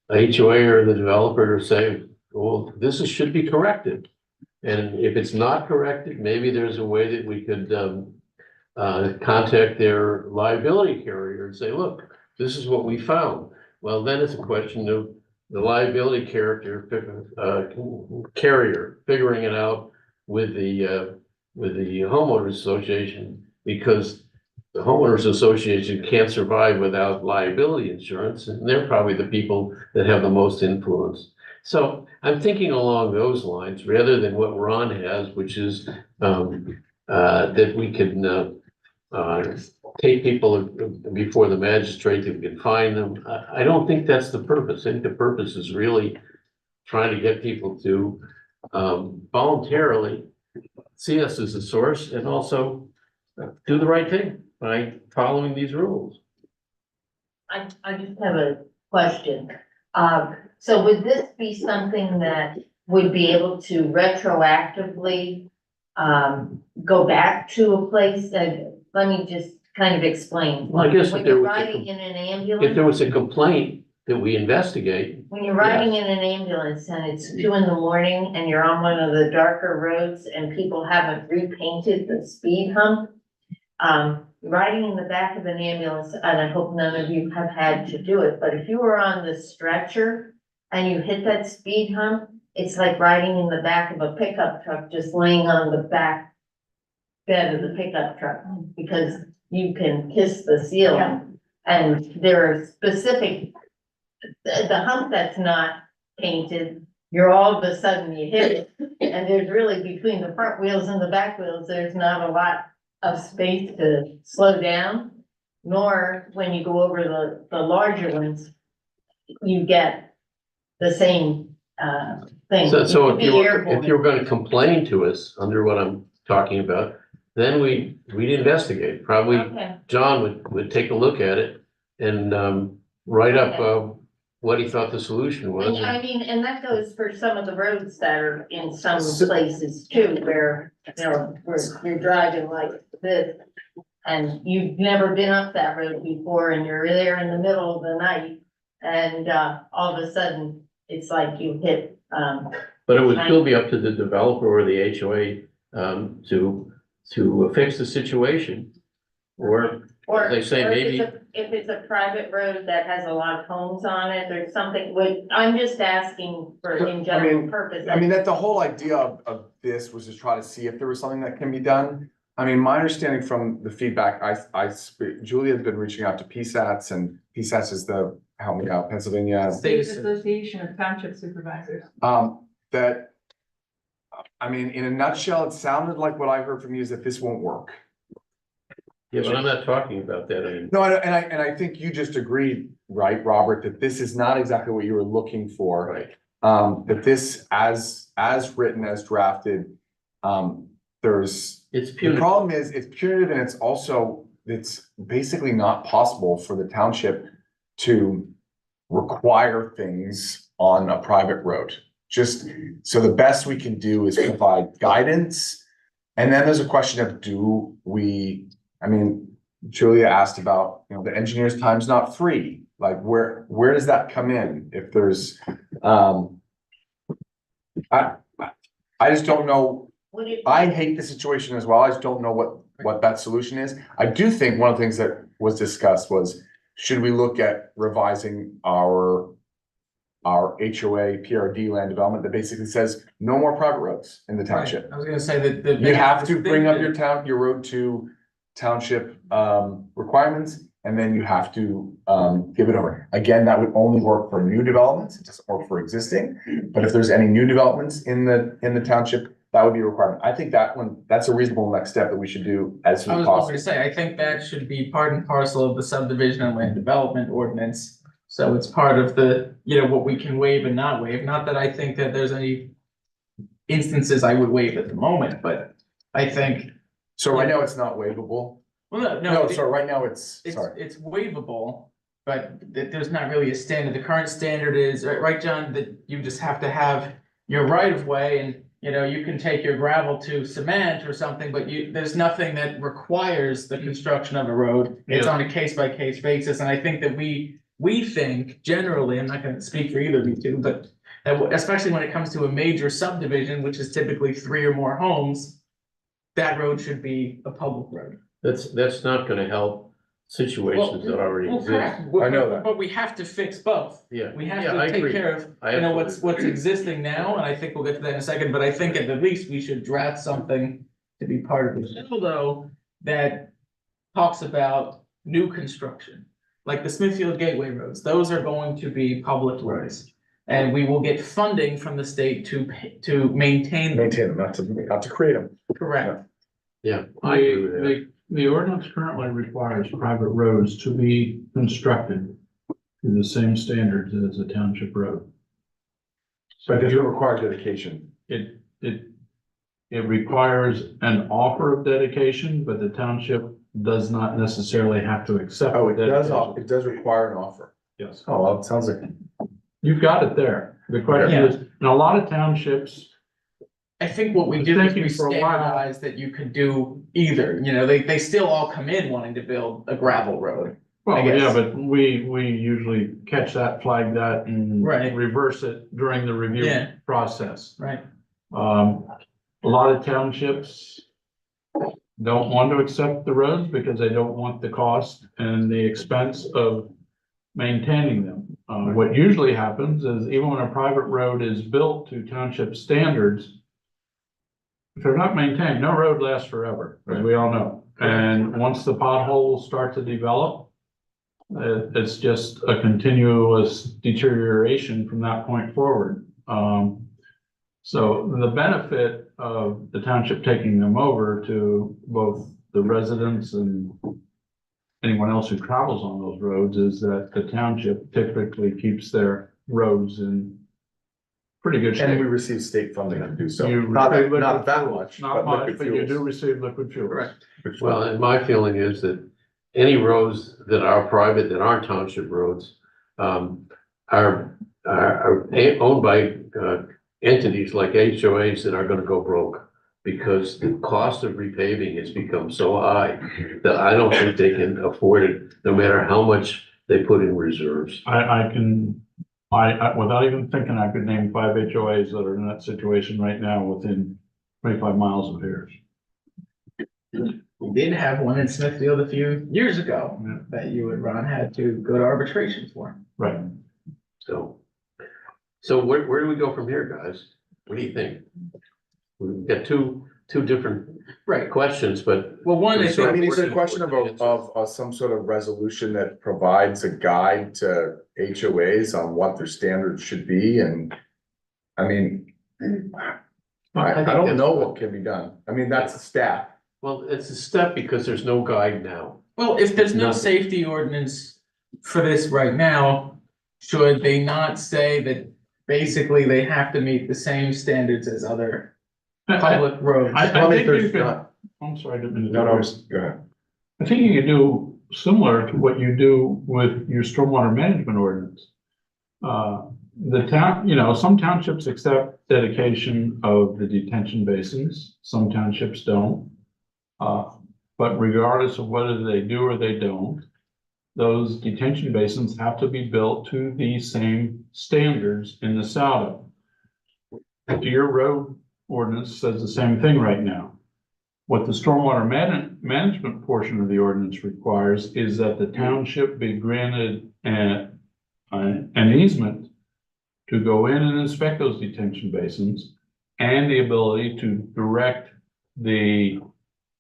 HOA or the developer to say, well, should be corrected. And if it's not corrected, maybe there's a way that we could contact their liability carrier and say, look, this is what we found. Well, then it's a question of the liability carrier figuring it out with the homeowners association, because the homeowners association can't survive without liability insurance, and they're probably the people that have the most influence. So I'm thinking along those lines rather than what Ron has, which is that we can take people before the magistrate, that we can fine them. I don't think that's the purpose. I think the purpose is really trying to get people to voluntarily see us as a source and also do the right thing by following these rules. I just have a question. So would this be something that would be able to retroactively go back to a place that, let me just kind of explain. Well, I guess When if there you're was riding in an ambulance. if there was a complaint that we investigate. When you're riding in an ambulance and it's 2 a.m. and you're on one of the darker roads and people haven't repainted the speed hump, riding in the back of an ambulance, and I hope none of you have had to do it, but if you were on the stretcher and you hit that speed hump, it's like riding in the back of a pickup truck, just laying on the back bed of the pickup truck, because you can kiss the ceiling. And there are specific, the hump that's not painted, you're all of a sudden you hit it, and there's really, between the front wheels and the back wheels, there's not a lot of space to slow down, nor when you go over the larger ones, you get the same thing. So You could if be you're going to complain to us under what I'm talking about, then we'd investigate. Probably Okay. John would take a look at it and write up what he thought the solution was. And I mean, and that goes for some of the roads that are in some places too, where, where you're driving like this. And you've never been up that road before and you're there in the middle of the night. And all of a sudden, it's like you hit. But it would still be up to the developer or the HOA to fix the situation. Or they say or maybe. If it's a private road that has a lot of homes on it or something, I'm just asking for in general purpose. I mean, that the whole idea of this was to try to see if there was something that can be done. I mean, my understanding from the feedback, Julia had been reaching out to PSATs, and PSATs is help me out, Pennsylvania. State Association of Township Supervisors. that, I mean, in a nutshell, it sounded like what I heard from you is that this won't work. Yeah, but I'm not talking about that. I mean, No, and I think you just agreed, right, Robert, that this is not exactly what you were looking for. right. That this, as written, as drafted, there's, It's the punitive. problem is, it's punitive and it's also, it's basically not possible for the township to require things on a private road. Just, so the best we can do is provide guidance. And then there's a question of, do we, I mean, Julia asked about, you know, the engineer's time's not free. Like, where does that come in? If there's, I just don't know. Would it? I hate the situation as well. I just don't know what that solution is. I do think one of the things that was discussed was, should we look at revising our HOA PRD land development that basically says no more private roads in the township. Right. I was gonna say that. You have to bring up your road to township requirements, and then you have to give it over. Again, that would only work for new developments, it doesn't work for existing. But if there's any new developments in the township, that would be a requirement. I think that's a reasonable next step that we should do as soon I as was going possible. to say, I think that should be part and parcel of the subdivision and land development ordinance. So it's part of the, you know, what we can waive and not waive. Not that I think that there's any instances I would waive at the moment, but I think. So right now it's not waivable. Well, No, sorry, right now it's It's waivable, but there's not really a standard. The current standard is, right, John, that you just have to have your right of way and, you know, you can take your gravel to cement or something, but there's nothing that requires the construction of a road. It's on a case by case basis. And I think that we think generally, I'm not gonna speak for either of you two, but that especially when it comes to a major subdivision, which is typically 3 or more homes, that road should be a public road. That's not gonna help situations that already Well, exist. correct. I know that. But we have to fix both. Yeah. We have Yeah, I to take agree. care of, I you know, absolutely what's existing now, and I think we'll get to that in a second, but I think at the least we should draft something to be part of the bill, though, that talks about new construction. Like the Smithfield Gateway roads, those are going to be public roads. And we will get funding from the state to maintain them. maintain them, not to create them. Correct. Yeah, I agree with that. The ordinance currently requires private roads to be constructed to the same standards as a township road. But does it require dedication? It requires an offer of dedication, but the township does not necessarily have to accept. Oh, it does, dedication. it does require an offer. Yes, Oh, well, it sounds like. you've got it there. The question Yeah. is, in a lot of townships, I think what we was did was thinking we for a while- standardized that you could do either, you know, they still all come in wanting to build a gravel road. well, I guess. yeah, but we usually catch that, flag that, and Right. reverse it during the review Yeah. process. Right. A lot of townships don't want to accept the roads because they don't want the cost and the expense of maintaining them. What usually happens is even when a private road is built to township standards, if they're not maintained, no road lasts forever, as we all know. And once the potholes start to develop, it's just a continuous deterioration from that point forward. So the benefit of the township taking them over to both the residents and anyone else who travels on those roads is that the township typically keeps their roads in pretty good And we shape. receive state funding to do so. You Not receive that, not liquid that fuels. much, Not but much, liquid but you fuels. do receive liquid fuels. Correct. Well, and my feeling is that any roads that are private, that aren't township roads, are owned by, entities like HOAs that are gonna go broke. Because the cost of repaving has become so high that I don't think they can afford it, no matter how much they put in reserves. I without even thinking, I could name 5 HOAs that are in that situation right now within 25 miles of here. We did have one in Smithfield a few years ago that you and Ron had to go to arbitration for. Right. So where do we go from here, guys? What do you think? We've got two different Right. questions, but Well, one, I So I think. mean, is it a question of some sort of resolution that provides a guide to HOAs on what their standards should be? And I mean, I don't know what can be done. I mean, that's a staff. Well, it's a step because there's no guide now. Well, if there's no Nothing. safety ordinance for this right now, should they not say that basically they have to meet the same standards as other public roads? I Tell me if think you there's could, not. I'm sorry, I didn't mean to. No, go ahead. I think you could do similar to what you do with your stormwater management ordinance. The town, some townships accept dedication of the detention basins, some townships don't. But regardless of whether they do or they don't, those detention basins have to be built to the same standards in the SADO. Your road ordinance says the same thing right now. What the stormwater management portion of the ordinance requires is that the township be granted an easement to go in and inspect those detention basins and the ability to direct the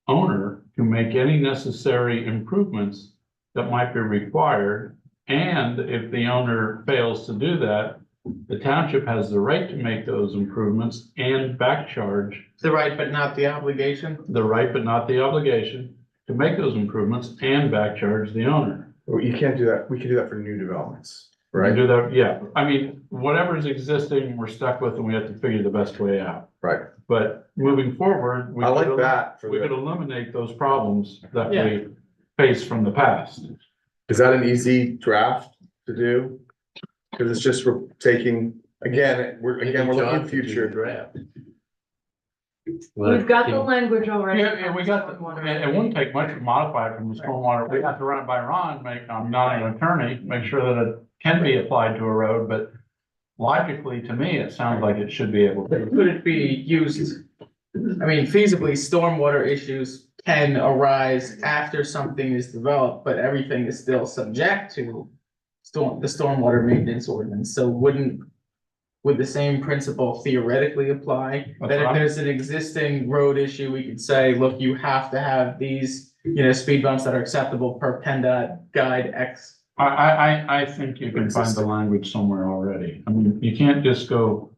owner to make any necessary improvements that might be required. And if the owner fails to do that, the township has the right to make those improvements and back charge. The right, but not the obligation. The right, but not the obligation to make those improvements and back charge the owner. Well, you can't do that. We can do that for new developments, We right? do that, yeah. I mean, whatever's existing, we're stuck with and we have to figure the best way out. Right. But moving forward, I like that. we could eliminate those problems that Yeah. we face from the past. Is that an easy draft to do? Cause it's just we're taking, we're looking future. Draft. We've got the language already. Yeah, we got, it wouldn't take much to modify it from the stormwater. We have to run it by Ron, I'm not an attorney, make sure that it can be applied to a road, but logically, to me, it sounds like it should be able to. Could it be used? I mean, feasibly, stormwater issues can arise after something is developed, but everything is still subject to the stormwater maintenance ordinance. So would the same principle theoretically apply? That if there's an existing road issue, we could say, look, you have to have these, speed bumps that are acceptable per PennDOT guide X. I think you can find the language somewhere already. I mean, you can't just go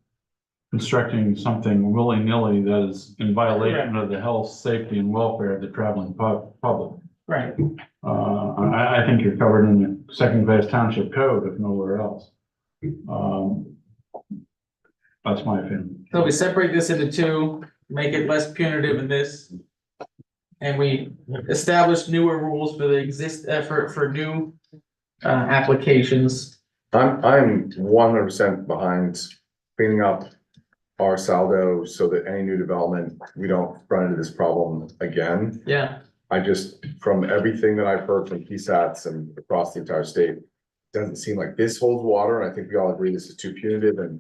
constructing something willy-nilly that is in violation of the health, safety, and welfare of the traveling public. Right. I think you're covered in the second-class township code, if nowhere else. That's my opinion. So we separate this into two, make it less punitive in this. And we establish newer rules for the for new applications. I'm 100% behind cleaning up our saldo so that any new development, we don't run into this problem again. Yeah. I just, from everything that I've heard from PSATs and across the entire state, it doesn't seem like this holds water, and I think we all agree this is too punitive and,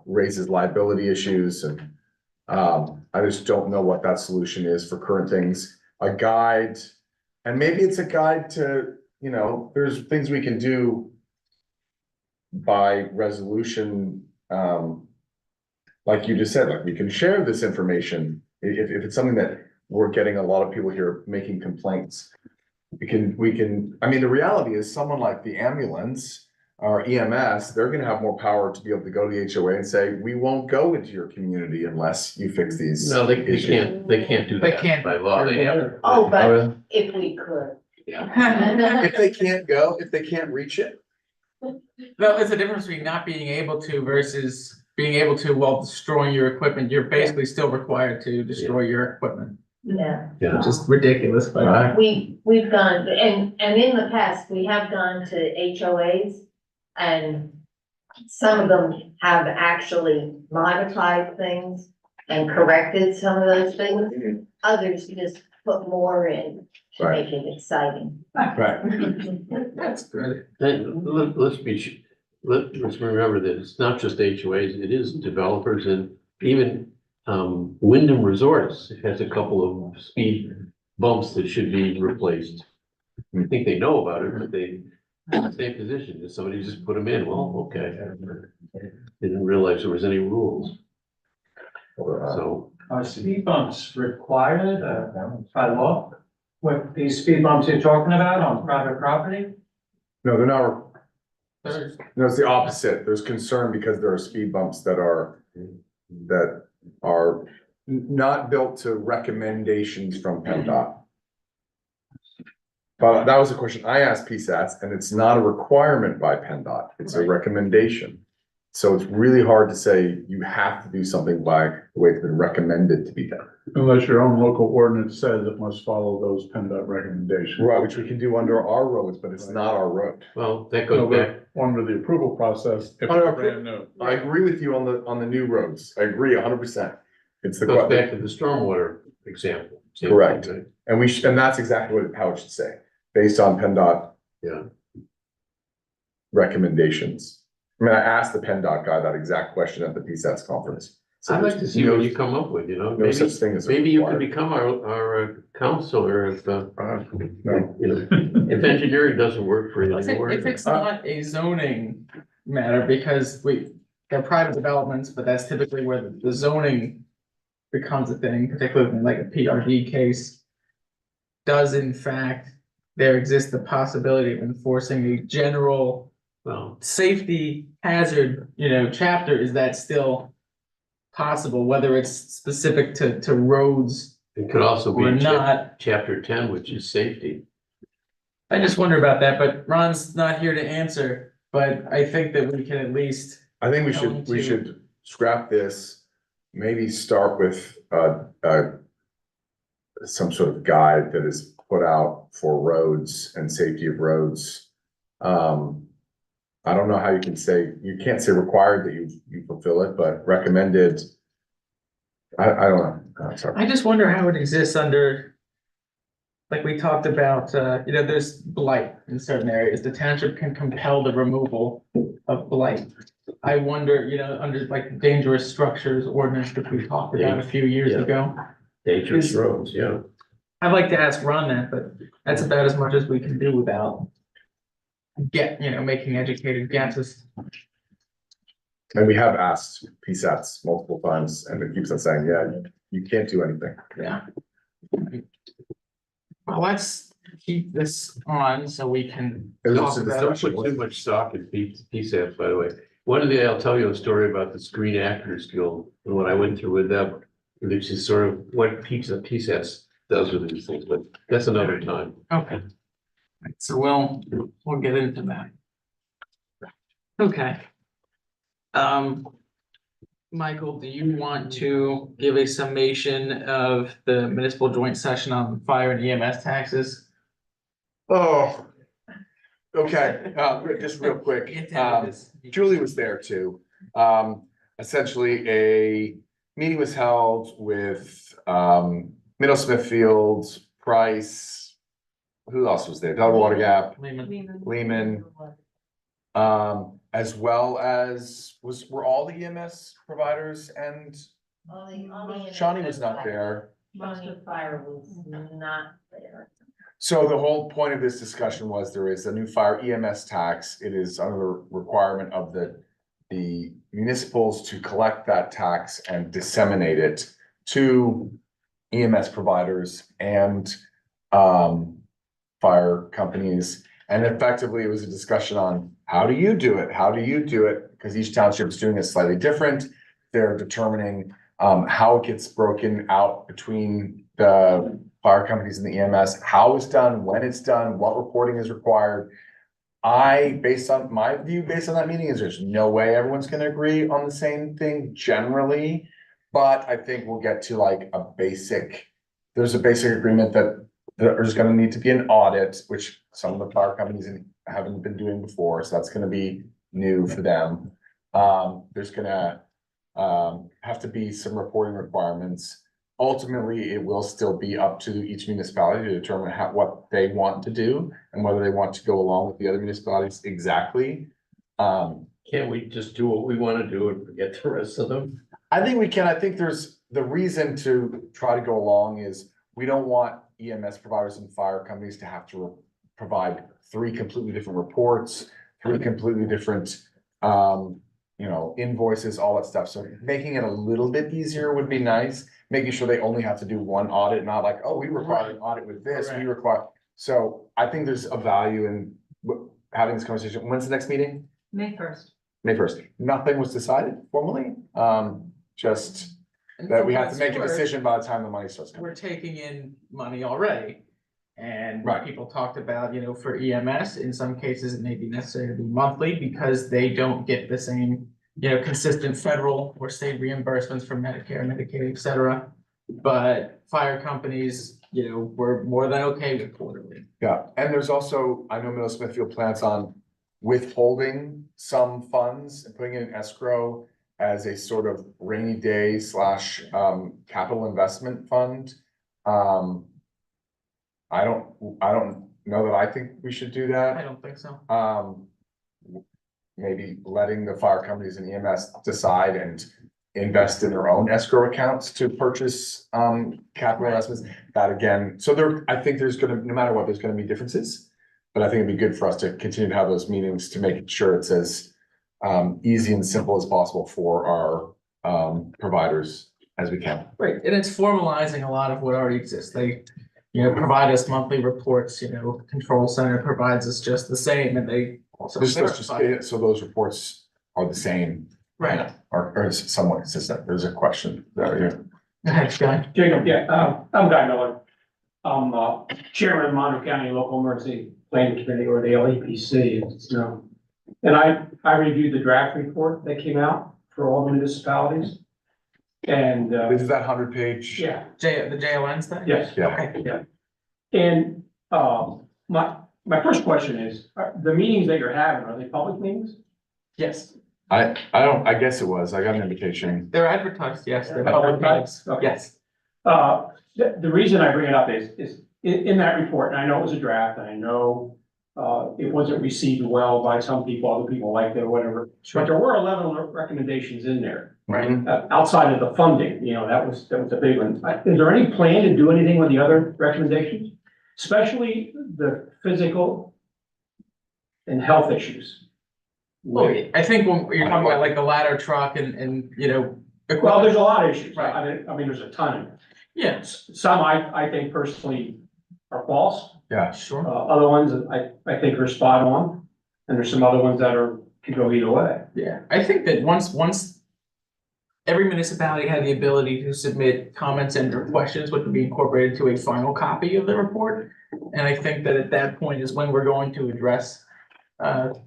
raises liability issues, and I just don't know what that solution is for current things. A guide, and maybe it's a guide to, there's things we can do by resolution, like you just said, like we can share this information. If it's something that we're getting a lot of people here making complaints, we can, I mean, the reality is someone like the ambulance or EMS, they're gonna have more power to be able to go to the HOA and say, we won't go into your community unless you fix these. No, they issues. can't do They that can't. by law. They have. Oh, but if we could. If they can't go, if they can't reach it, No, there's a difference between not being able to versus being able to while destroying your equipment. You're basically still required to destroy your equipment, Yeah, Yeah. which is ridiculous, but. Right. we've gone, and in the past, we have gone to HOAs, and some of them have actually modified things and corrected some of those things. Others just put more in to Right. make it exciting. right? That's good. And let's remember that it's not just HOAs, it is developers, and even Wyndham Resorts has a couple of speed bumps that should be replaced. I think they know about it, but they, same position, if somebody just put them in, well, okay. Didn't realize there was any rules. So, Are speed bumps required by law? What, these speed bumps you're talking about on private property? No, they're not, There's- no, it's the opposite. There's concern because there are speed bumps that are that are not built to recommendations from PennDOT. But that was a question I asked PSATs, and it's not a requirement by PennDOT, it's a recommendation. So it's really hard to say you have to do something by the way it's been recommended to be done. Unless your own local ordinance says it must follow those PennDOT recommendations. Right, which we can do under our roads, but it's not our road. Well, that No, goes back, but under the approval process, if Under it's brand new. I agree with you on the new roads. I agree 100%. It's the goes back to the stormwater example. Same thing, Correct. right? And and that's exactly how it should say, based on PennDOT Yeah. recommendations. I mean, I asked the PennDOT guy that exact question at the PSATs conference. So I'd like to there's see no- what you come up with, you know, No maybe, such thing as. a maybe you could required- become our counselor if, No. you know, if engineering doesn't work for you If anymore. it's not a zoning matter, because they're private developments, but that's typically where the zoning becomes a thing, particularly in like a PRD case. Does in fact, there exist the possibility of enforcing a general Well, safety hazard, chapter, is that still possible, whether it's specific to roads it could also be or in not? chapter 10, which is safety. I just wonder about that, but Ron's not here to answer, but I think that we can at least. I think we Going should to- scrap this, maybe start with, some sort of guide that is put out for roads and safety of roads. I don't know how you can't say required that you fulfill it, but recommended. I don't know. Sorry. I just wonder how it exists under. Like we talked about, there's blight in certain areas. The township can compel the removal of blight. I wonder, under like dangerous structures ordinance that we talked about a few years Yeah. ago. Dangerous Is- roads, yeah. I'd like to ask Ron that, but that's about as much as we can do without making educated guesses. And we have asked PSATs multiple times and it keeps on saying, yeah, you can't do anything. Yeah. Well, let's keep this on so we can It was talk just a about Don't discussion. put too much stock in PSAPs, by the way. One day I'll tell you a story about the Screen Actors Guild and what I went through with them, which is sort of what PSAPs does with these things, but that's another time. Okay. Right, so we'll get into that. Okay. Michael, do you want to give a summation of the municipal joint session on fire and EMS taxes? Oh, okay, just real quick, Julie was there too. Essentially, a meeting was held with, Middle Smithfield, Price. Who else was there? Delaware Water Gap, Lehman. As well as, were all the EMS providers and Shawnee was not there. Most of fire was not there. So the whole point of this discussion was there is a new fire EMS tax. It is under the requirement of the municipals to collect that tax and disseminate it to EMS providers and fire companies. And effectively, it was a discussion on how do you do it? How do you do it? Because each township is doing it slightly different. They're determining how it gets broken out between the fire companies and the EMS, how it's done, when it's done, what reporting is required. Based on my view, based on that meeting, is there's no way everyone's gonna agree on the same thing generally. But I think we'll get to like there's a basic agreement that there's gonna need to be an audit, which some of the fire companies haven't been doing before, so that's gonna be new for them. There's gonna have to be some reporting requirements. Ultimately, it will still be up to each municipality to determine what they want to do and whether they want to go along with the other municipalities exactly. Can't we just do what we want to do and forget the rest of them? I think we can. I think there's the reason to try to go along is we don't want EMS providers and fire companies to have to provide 3 completely different reports, 3 completely different, invoices, all that stuff. So making it a little bit easier would be nice. Making sure they only have to do one audit, not like, oh, we require an audit with this, we require. So I think there's a value in having this conversation. When's the next meeting? May 1st. May first. Nothing was decided formally, just And that for we what have to it's make a worth, decision by the time the money starts coming. We're taking in money already. And Right. people talked about, for EMS, in some cases, it may be necessary to be monthly because they don't get the same, consistent federal or state reimbursements from Medicare, Medicaid, et cetera. But fire companies, were more than okay with quarterly. Yeah, and there's also, I know Middle Smithfield plans on withholding some funds and putting it in escrow as a sort of rainy day / capital investment fund. I don't know that I think we should do I that. don't think so. Maybe letting the fire companies and EMS decide and invest in their own escrow accounts to purchase capital investments. That again, so I think there's gonna, no matter what, there's gonna be differences. But I think it'd be good for us to continue to have those meetings to make sure it's as easy and simple as possible for our providers as we can. Right, and it's formalizing a lot of what already exists. They, provide us monthly reports, Control Center provides us just the same, and they also verify. So those reports are the same. Right. Or somewhat consistent. There's a question there, yeah. Jacob, yeah, I'm Guy Miller. I'm chairman of Monroe County Local Emergency Planning Committee, or the LEPC, it's known. And I reviewed the draft report that came out for all the municipalities. And This is that 100-page. yeah, The JON stuff? yes. Yeah. Okay. Yeah. And my first question is, the meetings that you're having, are they public meetings? Yes, I guess it was. I got an invitation. they're advertised, yes, they're They're public advertised? meetings, Okay. yes. The reason I bring it up is in that report, and I know it was a draft, and I know it wasn't received well by some people, other people liked it or whatever. But there were 11 recommendations in there. Right. Outside of the funding, that was a big one. Is there any plan to do anything with the other recommendations? Especially the physical and health issues? Well, I think when you're talking about like the ladder truck and. Well, there's a lot of issues. Right. I mean, there's a ton of them. Yes, Some I think personally are false. Yeah. sure. Other ones I think are spot on. And there's some other ones that can go either way. Yeah, I think that once every municipality had the ability to submit comments and or questions, which would be incorporated to a final copy of the report. And I think that at that point is when we're going to address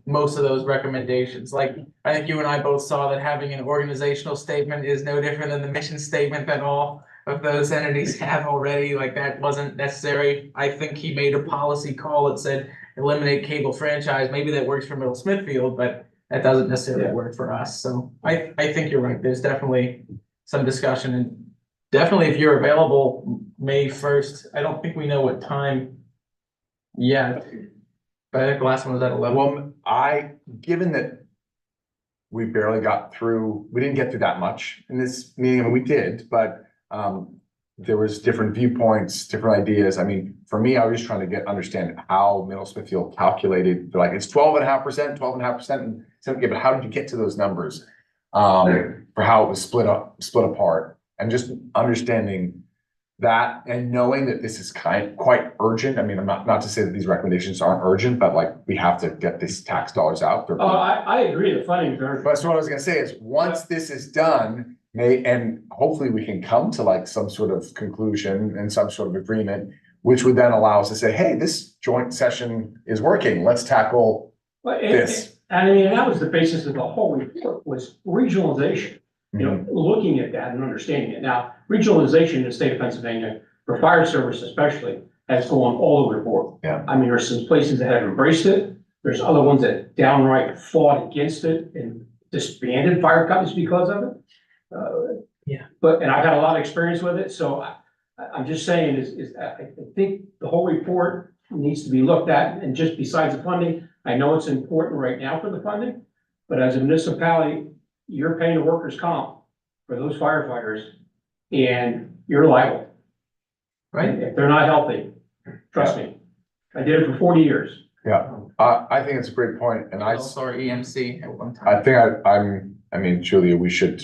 most of those recommendations. Like, I think you and I both saw that having an organizational statement is no different than the mission statement that all of those entities have already. Like, that wasn't necessary. I think he made a policy call that said eliminate cable franchise. Maybe that works for Middle Smithfield, but that doesn't necessarily work for us. So I think you're right. There's definitely some discussion, and definitely if you're available May 1st, I don't think we know what time yet. But I think the last one was at 11. Well, given that we barely got through, we didn't get through that much in this meeting, I mean, we did, but there was different viewpoints, different ideas. I mean, for me, I was just trying to understand how Middle Smithfield calculated, like, it's 12.5%, 12.5%, and so, yeah, but how did you get to those numbers? For how it was split apart, and just understanding that and knowing that this is quite urgent. I mean, I'm not to say that these recommendations aren't urgent, but like, we have to get these tax dollars out. I agree, the funding is very. But so what I was gonna say is, once this is done, and hopefully we can come to like some sort of conclusion and some sort of agreement, which would then allow us to say, hey, this joint session is working, let's tackle this. And I mean, that was the basis of the whole report, was regionalization. Looking at that and understanding it. Now, regionalization in the state of Pennsylvania, for fire service especially, has gone all over the board. Yeah. I mean, there's some places that have embraced it. There's other ones that downright fought against it and disbanded fire companies because of it. And I've had a lot of experience with it, so I'm just saying I think the whole report needs to be looked at, and just besides the funding, I know it's important right now for the funding, but as a municipality, you're paying the workers' comp for those firefighters, and you're liable. Right. If they're not healthy, trust me, I did it for 40 years. Yeah, I think it's a great point, and Also our EMC at one time. I think I mean, Julia, we should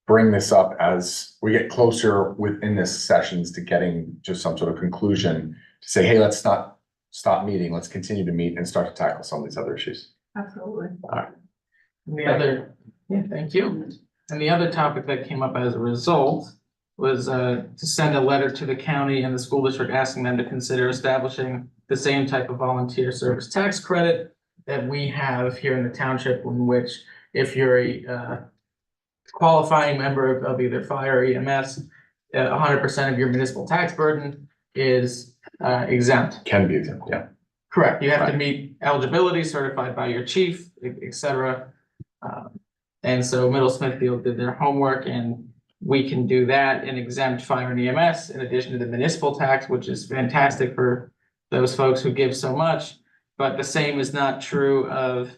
bring this up as we get closer within this sessions to getting to some sort of conclusion, to say, hey, let's not stop meeting, let's continue to meet and start to tackle some of these other issues. Absolutely. All right. The other, yeah, thank you. And the other topic that came up as a result was to send a letter to the county and the school district asking them to consider establishing the same type of volunteer service tax credit that we have here in the township, in which if you're a qualifying member of either fire or EMS, 100% of your municipal tax burden is exempt. Can be exempt, yeah. Correct. You have to Right. meet eligibility certified by your chief, et cetera. And so Middle Smithfield did their homework, and we can do that and exempt fire and EMS in addition to the municipal tax, which is fantastic for those folks who give so much. But the same is not true of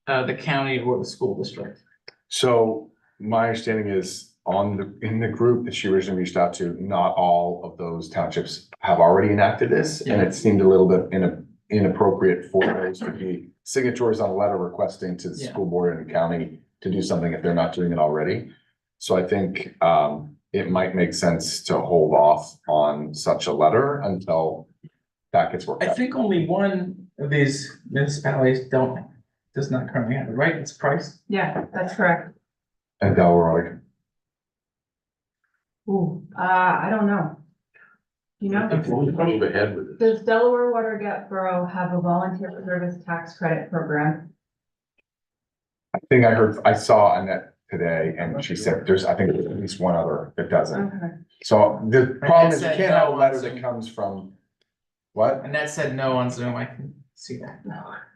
the county or the school district. So my understanding is in the group that she originally reached out to, not all of those townships have already enacted this. And it seemed a little bit inappropriate for those to be signatories on a letter requesting to the Yeah. school board and the county to do something if they're not doing it already. So I think it might make sense to hold off on such a letter until that gets worked I out. think only one of these municipalities does not currently have it, right? It's Price. Yeah, that's correct. And Delaware, Ooh, I don't know. You know, Move ahead with it. does Delaware Water Gap Borough have a volunteer service tax credit program? I think I saw Annette today and she said I think there's at least one other that doesn't. Okay. So the problem is you said can't have a no letter on that Zoom. comes from, what? And that said no on Zoom. I can see that.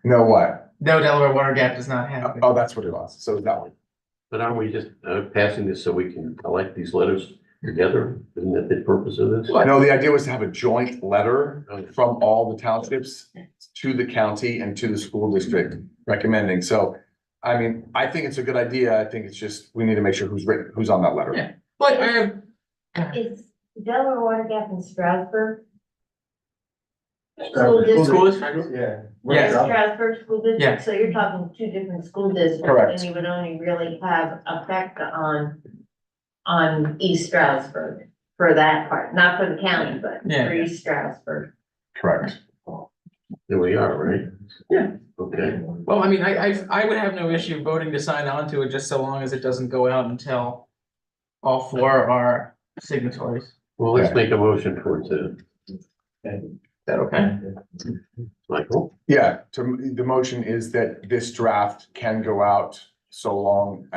No, what? No, Delaware Water Gap does not have it. Oh, that's what it was. So that one. But aren't we just passing this so we can collect these letters together? Isn't that the purpose of this? No, the idea was to have a joint letter from all the townships to the county and to the school district recommending. So, I mean, I think it's a good idea. I think it's just, we need to make sure who's on that letter. Yeah. But I have. Is Delaware Water Gap in Strasburg? School School district? Yeah. Yes. Strasburg School Yeah. District, so you're talking two different school districts. Correct. And you would only really have effect on East Stroudsburg for that part, not for the county, but Yeah. for East Stroudsburg. Correct. There we are, right? Yeah. Okay. Well, I mean, I would have no issue voting to sign on to it just so long as it doesn't go out until all four are signatories. Well, let's make a motion for it to, Is that okay? Michael. Yeah, the motion is that this draft can go out so long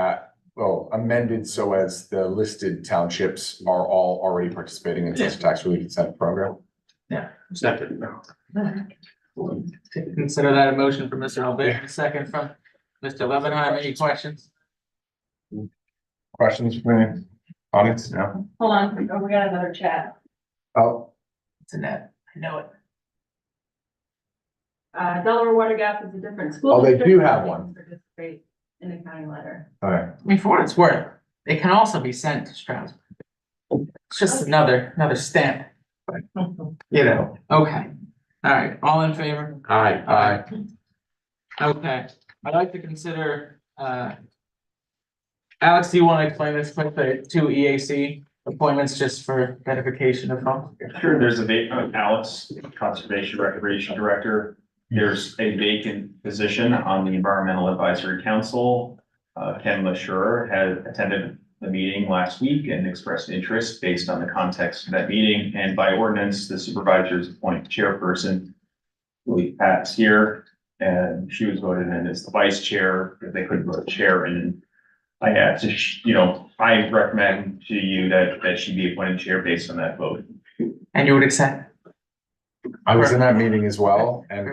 amended so as the listed townships are all already participating in such a tax relief incentive program. Yeah. Second. Consider that a motion from Mr. Albert, a second from Mr. Levenheim. Any questions? Questions from the audience? No? Hold on, oh, we got another chat. Oh, It's Annette. I know it. Delaware Water Gap is a different school. Oh, they district, do but have they one. can Participate in the county letter. okay. I mean, for what it's worth, it can also be sent to Strasbourg. It's just another stamp. But, you know, okay. All right, all in favor? Aye. Okay, I'd like to consider, Alex, do you want to explain this quick, the two EAC appointments just for edification of folks? Sure, there's Alex, Conservation Recreation Director. There's a vacant position on the Environmental Advisory Council. Ken LaSure had attended the meeting last week and expressed interest based on the context of that meeting. And by ordinance, the supervisors appoint chairperson, Julie Pat's here, and she was voted in as the vice chair, if they couldn't vote chair. And I had to, I recommend to you that she be appointed chair based on that vote. And you would accept? I was in that meeting as well, and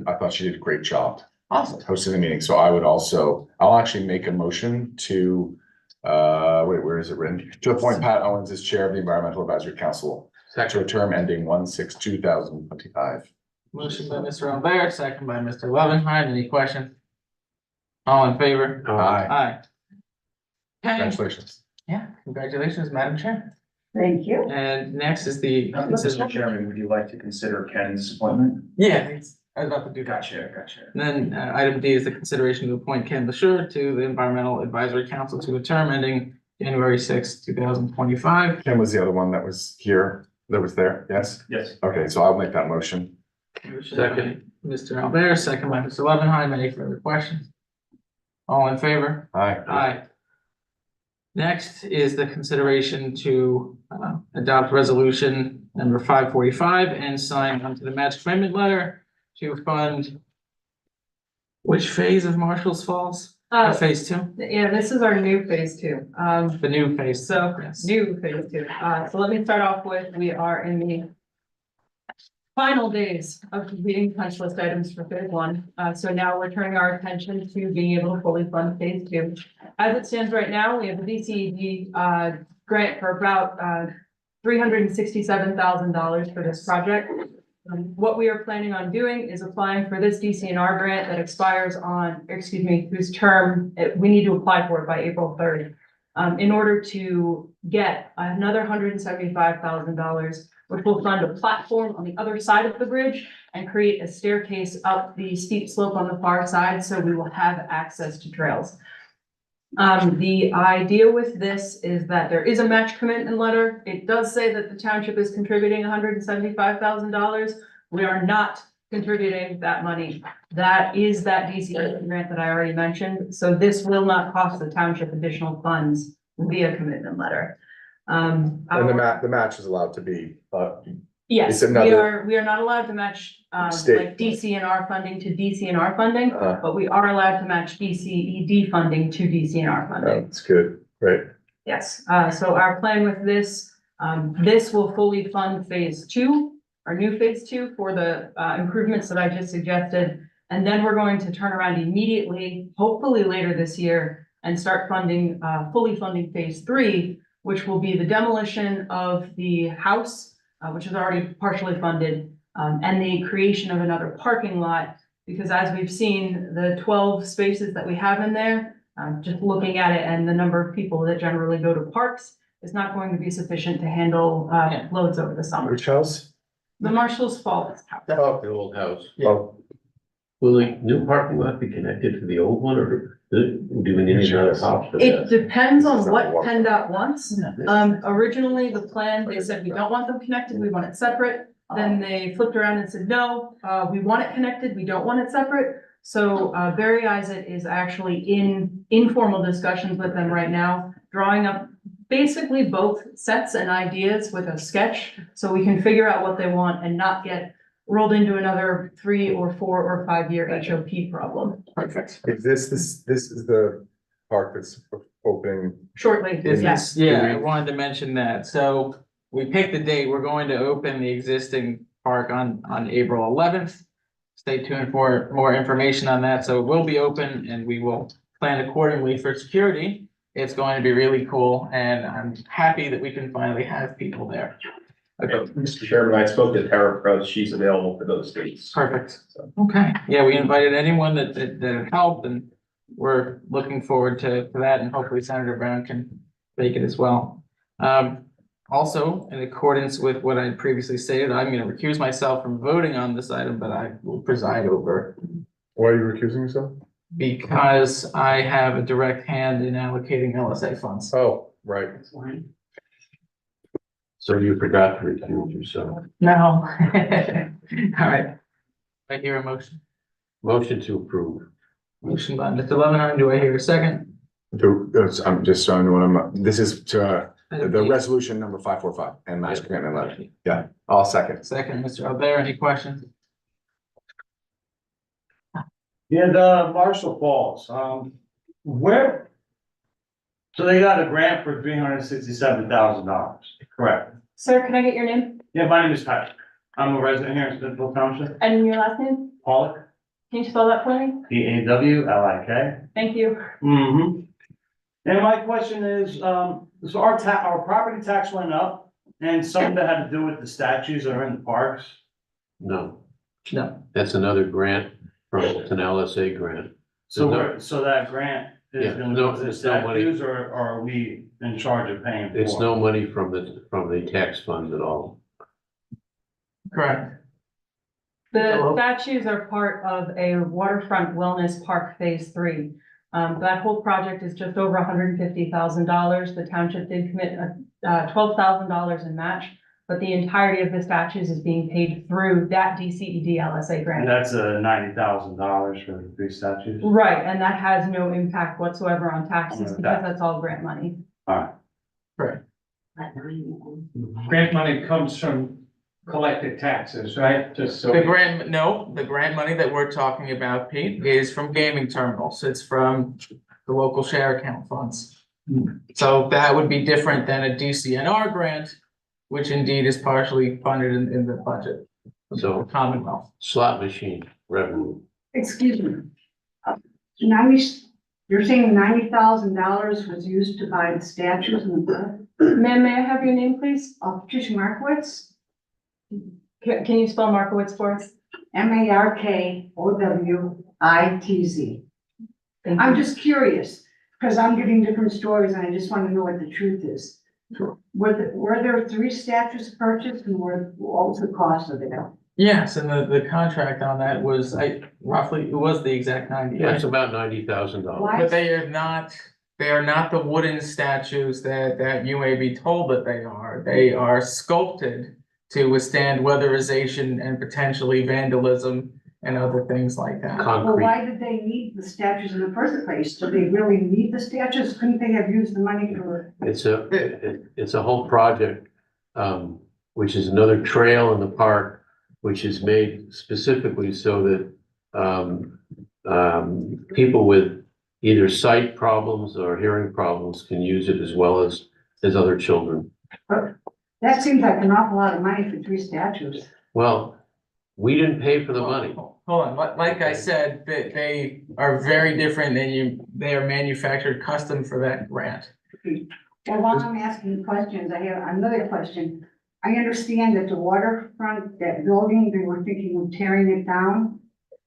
I thought she did a great job Awesome. hosting the meeting. So I'll actually make a motion to, where is it written? To appoint Pat Owens as chair of the Environmental Advisory Council to a term ending 1/6/2025. Motion by Mr. Albert, second by Mr. Levenheim. Any questions? All in favor? Aye. Aye. Okay, Congratulations. yeah, congratulations, Madam Chair. Thank you. And next is the. Mr. Chairman, would you like to consider Ken's appointment? Yeah, I was about to do that. Gotcha. And then item D is the consideration to appoint Ken LaSure to the Environmental Advisory Council to a term ending January 6th, 2025. Ken was the other one that was here, that was there, yes? Yes. Okay, so I'll make that motion. Motion by Mr. Albert, second by Mr. Levenheim. Any further questions? All in favor? Aye. Aye. Next is the consideration to adopt resolution number 545 and sign onto the match commitment letter to fund which phase of Marshall's Falls? Phase 2? Yeah, this is our new phase 2. The new phase. So, Yes. new phase 2. So let me start off with, we are in the final days of completing punch list items for phase 1. So now we're turning our attention to being able to fully fund phase 2. As it stands right now, we have a DCED grant for about $367,000 for this project. What we are planning on doing is applying for this DCNR grant that expires on, whose term we need to apply for it by April 3rd. In order to get another $175,000, which will fund a platform on the other side of the bridge and create a staircase up the steep slope on the far side, so we will have access to trails. The idea with this is that there is a match commitment letter. It does say that the township is contributing $175,000. We are not contributing that money. That is that DCE grant that I already mentioned. So this will not cost the township additional funds via commitment letter. And the match is allowed to be, Yes, it's another- we are not allowed to match, State. like DCNR funding to DCNR funding, Uh-huh. but we are allowed to match DCED funding to DCNR funding. that's good, right? Yes, so our plan with this, this will fully fund phase 2, our new phase 2 for the improvements that I just suggested. And then we're going to turn around immediately, hopefully later this year, and start funding, fully funding phase 3, which will be the demolition of the house, which is already partially funded, and the creation of another parking lot. Because as we've seen, the 12 spaces that we have in there, just looking at it and the number of people that generally go to parks is not going to be sufficient to handle loads over the summer. Which house? The Marshall's Falls house. Oh, The old house. oh, Will the new parking lot be connected to the old one, or do we need another house for It that? depends This on is not what water. PennDOT wants. Originally, the plan, they said, we don't want them connected, we want it separate. Then they flipped around and said, no, we want it connected, we don't want it separate. So, Barry Isaac is actually in informal discussions with them right now, drawing up basically both sets and ideas with a sketch. So we can figure out what they want and not get rolled into another 3 or 4 or 5 year HOP problem. Perfect. is this is the park that's opening? Shortly, yes. Yeah, I wanted to mention that. So we picked the date. We're going to open the existing park on April 11th. Stay tuned for more information on that. So it will be open and we will plan accordingly for security. It's going to be really cool and I'm happy that we can finally have people there. Okay, Mr. Chairman, I spoke to Tara Crowe. She's available for those dates. perfect. Okay, yeah, we invited anyone that helped and we're looking forward to that and hopefully Senator Brown can make it as well. Also, in accordance with what I previously stated, I'm going to recuse myself from voting on this item, but I will preside over Why are you recusing yourself? because I have a direct hand in allocating LSA funds. Oh, right. So you forgot to recuse yourself. No. All right. I hear a motion. Motion to approve. Motion by Mr. Levenheim. Do I hear a second? I'm just showing what this is to, the resolution number 545 and match commitment letter. Yeah, I'll second. Second, Mr. Albert, any questions? Yeah, the Marshall Falls, where? So they got a grant for $367,000, correct? Sir, can I get your name Yeah, my name is Patrick. I'm a resident here in Smithfield Township, and your last name? Pollock, Can you spell that for me? Pawlik. Thank you. Mm-hmm. And my question is, so our property tax went up and some of that had to do with the statues that are in the parks? No, No. that's another grant it's an LSA grant. So There's so that grant is Yeah, gonna no, go to the it's no money. statues or are we in charge of paying for it? It's no money from the tax funds at all. Correct. The statues are part of a waterfront wellness park phase 3. That whole project is just over $150,000. The township did commit $12,000 in match, but the entirety of the statues is being paid through that DCED LSA And grant. that's $90,000 for the 3 statues? Right, and that has no impact whatsoever on taxes because that's all grant money. Alright. Right. Grant money comes from collected taxes, right? Just so. The grant money that we're talking about, Pete, is from gaming terminals. It's from the local share account funds. So that would be different than a DCNR grant, which indeed is partially funded in the budget. So Commonwealth. slot machine revenue. Excuse me. 90, you're saying $90,000 was used to buy the statues in the park? Ma'am, may I have your name, please? Patricia Markowitz, Can you spell Markowitz for us? Markowitz. Thank I'm you. just curious, because I'm getting different stories and I just want to know what the truth is. Sure. Were there 3 statues purchased and what was the cost of it? Yes, and the contract on that was roughly, it was the exact 90. Yeah, it's about $90,000. But they are not the wooden statues that you may be told that they are. They are sculpted to withstand weatherization and potentially vandalism and other things like that. Well, why did they need the statues in the first place? Do they really need the statues? Couldn't they have used the money for? It's a whole project, which is another trail in the park, which is made specifically so that people with either sight problems or hearing problems can use it as well as other children. That seems like an awful lot of money for 3 statues. Well, we didn't pay for the money. Hold on, like I said, they are very different than they are manufactured custom for that grant. Well, while I'm asking questions, I have another question. I understand that the waterfront, that building, they were thinking of tearing it down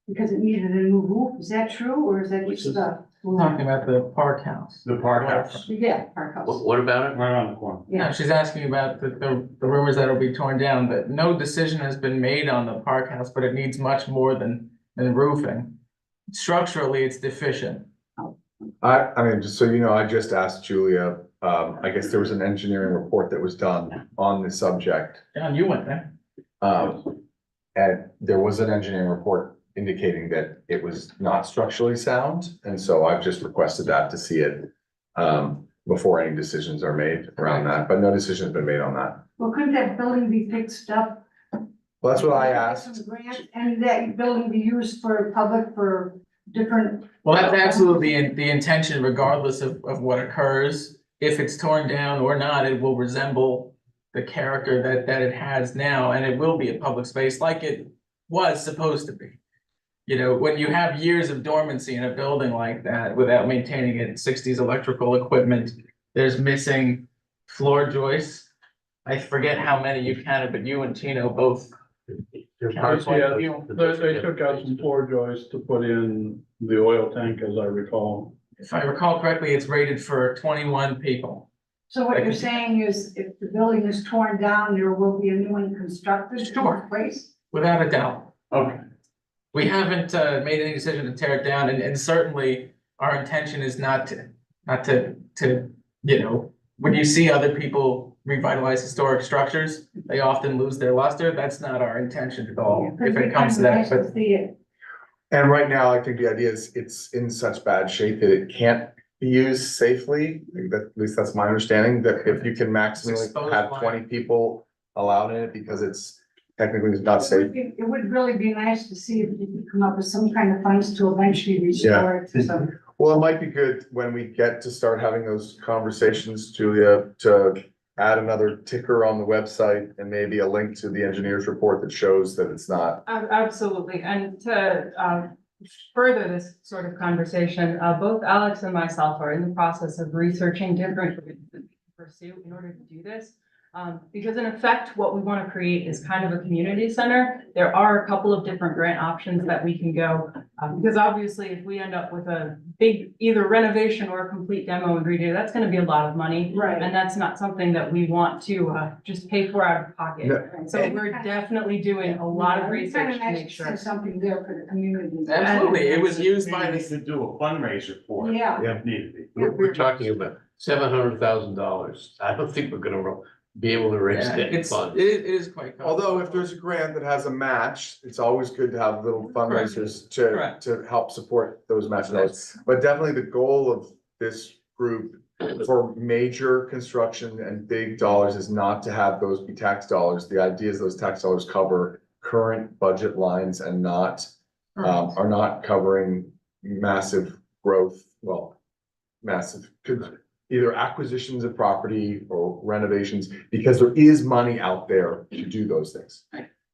because it needed a new roof. Is that true, or is that just the? We're talking about the park house. The park house. Yeah, park house. What about it? Right around the corner. No, she's asking about the rumors that will be torn down, but no decision has been made on the park house, but it needs much more than roofing. Structurally, it's deficient. I mean, just so you know, I just asked Julia, I guess there was an engineering report that was done on the subject. John, you went there. And there was an engineering report indicating that it was not structurally sound, and so I've just requested that to see it before any decisions are made around that, but no decision has been made on that. Well, couldn't that building be fixed up? Well, that's what I asked. Some grant, and that building be used for public for different? Well, that's absolutely the intention, regardless of what occurs. If it's torn down or not, it will resemble the character that it has now, and it will be a public space like it was supposed to be. You know, when you have years of dormancy in a building like that without maintaining it, 60s electrical equipment, there's missing floor joists. I forget how many you counted, but you and Tino both. They took out some floor joists to put in the oil tank, as I recall. If I recall correctly, it's rated for 21 people. So what you're saying is if the building is torn down, there will be a new one constructed in Sure. place? Without a doubt. Okay. We haven't made any decision to tear it down, and certainly our intention is not to, you know, when you see other people revitalize historic structures, they often lose their luster. That's not our intention at all, if it comes to that, but. And right now, I think the idea is it's in such bad shape that it can't be used safely. At least that's my understanding, that if you can maximally have 20 people allowed in it because it's technically not safe. It would really be nice to see if you could come up with some kind of funds to eventually restore it to some. Well, it might be good when we get to start having those conversations, Julia, to add another ticker on the website and maybe a link to the engineer's report that shows that it's not. Absolutely, and to further this sort of conversation, both Alex and myself are in the process of researching different routes that we can pursue in order to do this. Because in effect, what we want to create is kind of a community center. There are a couple of different grant options that we can go. Because obviously, if we end up with a big either renovation or a complete demo and redo, that's going to be a lot of money. Right. And that's not something that we want to just pay for out of pocket. No. So we're definitely doing a lot of research to make sure. Something there for the community. Absolutely, it was used by We the. could do a fundraiser for it. Yeah. If needed be. We're talking about $700,000. I don't think we're gonna be able to raise Yeah, debt it's, funds. it is quite. Although if there's a grant that has a match, it's always good to have little fundraisers Correct. to help support those matches. But definitely the goal of this group for major construction and big dollars is not to have those be tax dollars. The idea is those tax dollars cover current budget lines and not, are not covering massive growth, well, massive, either acquisitions of property or renovations, because there is money out there to do those things.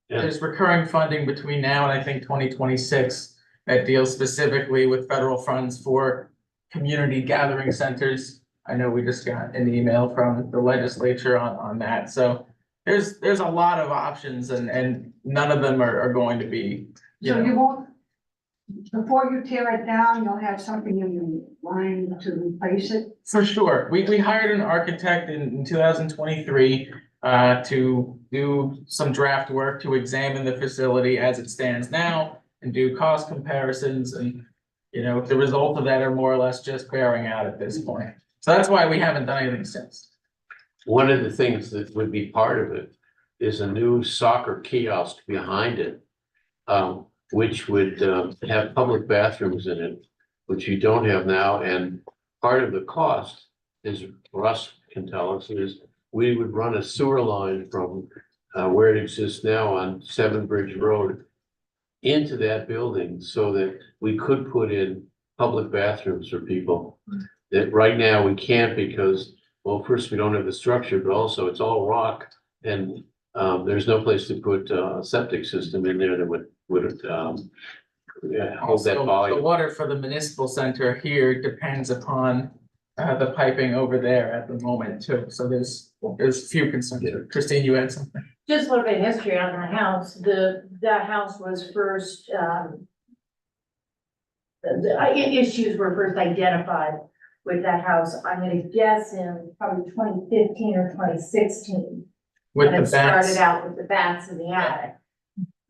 There's recurring funding between now and I think 2026 that deals specifically with federal funds for community gathering centers. I know we just got an email from the legislature on that, so there's a lot of options and none of them are going to be, you So know. you won't, before you tear it down, you'll have something in your mind to replace it? For sure. We hired an architect in 2023 to do some draft work to examine the facility as it stands now and do cost comparisons, and, you know, the results of that are more or less just bearing out at this point. So that's why we haven't done anything since. One of the things that would be part of it is a new soccer kiosk behind it, which would have public bathrooms in it, which you don't have now. And part of the cost is, Russ can tell us, is we would run a sewer line from where it exists now on Seven Bridge Road into that building so that we could put in public bathrooms for people. That right now we can't because, well, first, we don't have the structure, but also it's all rock, and there's no place to put a septic system in there that would hold that Also, volume. the water for the municipal center here depends upon the piping over there at the moment too. So there's a few concerns. Christine, you had something? Just a little bit of history on the house. That house was first, the issues were first identified with that house, I'm gonna guess in probably 2015 or 2016. With And the it started bats. out with the bats in the attic.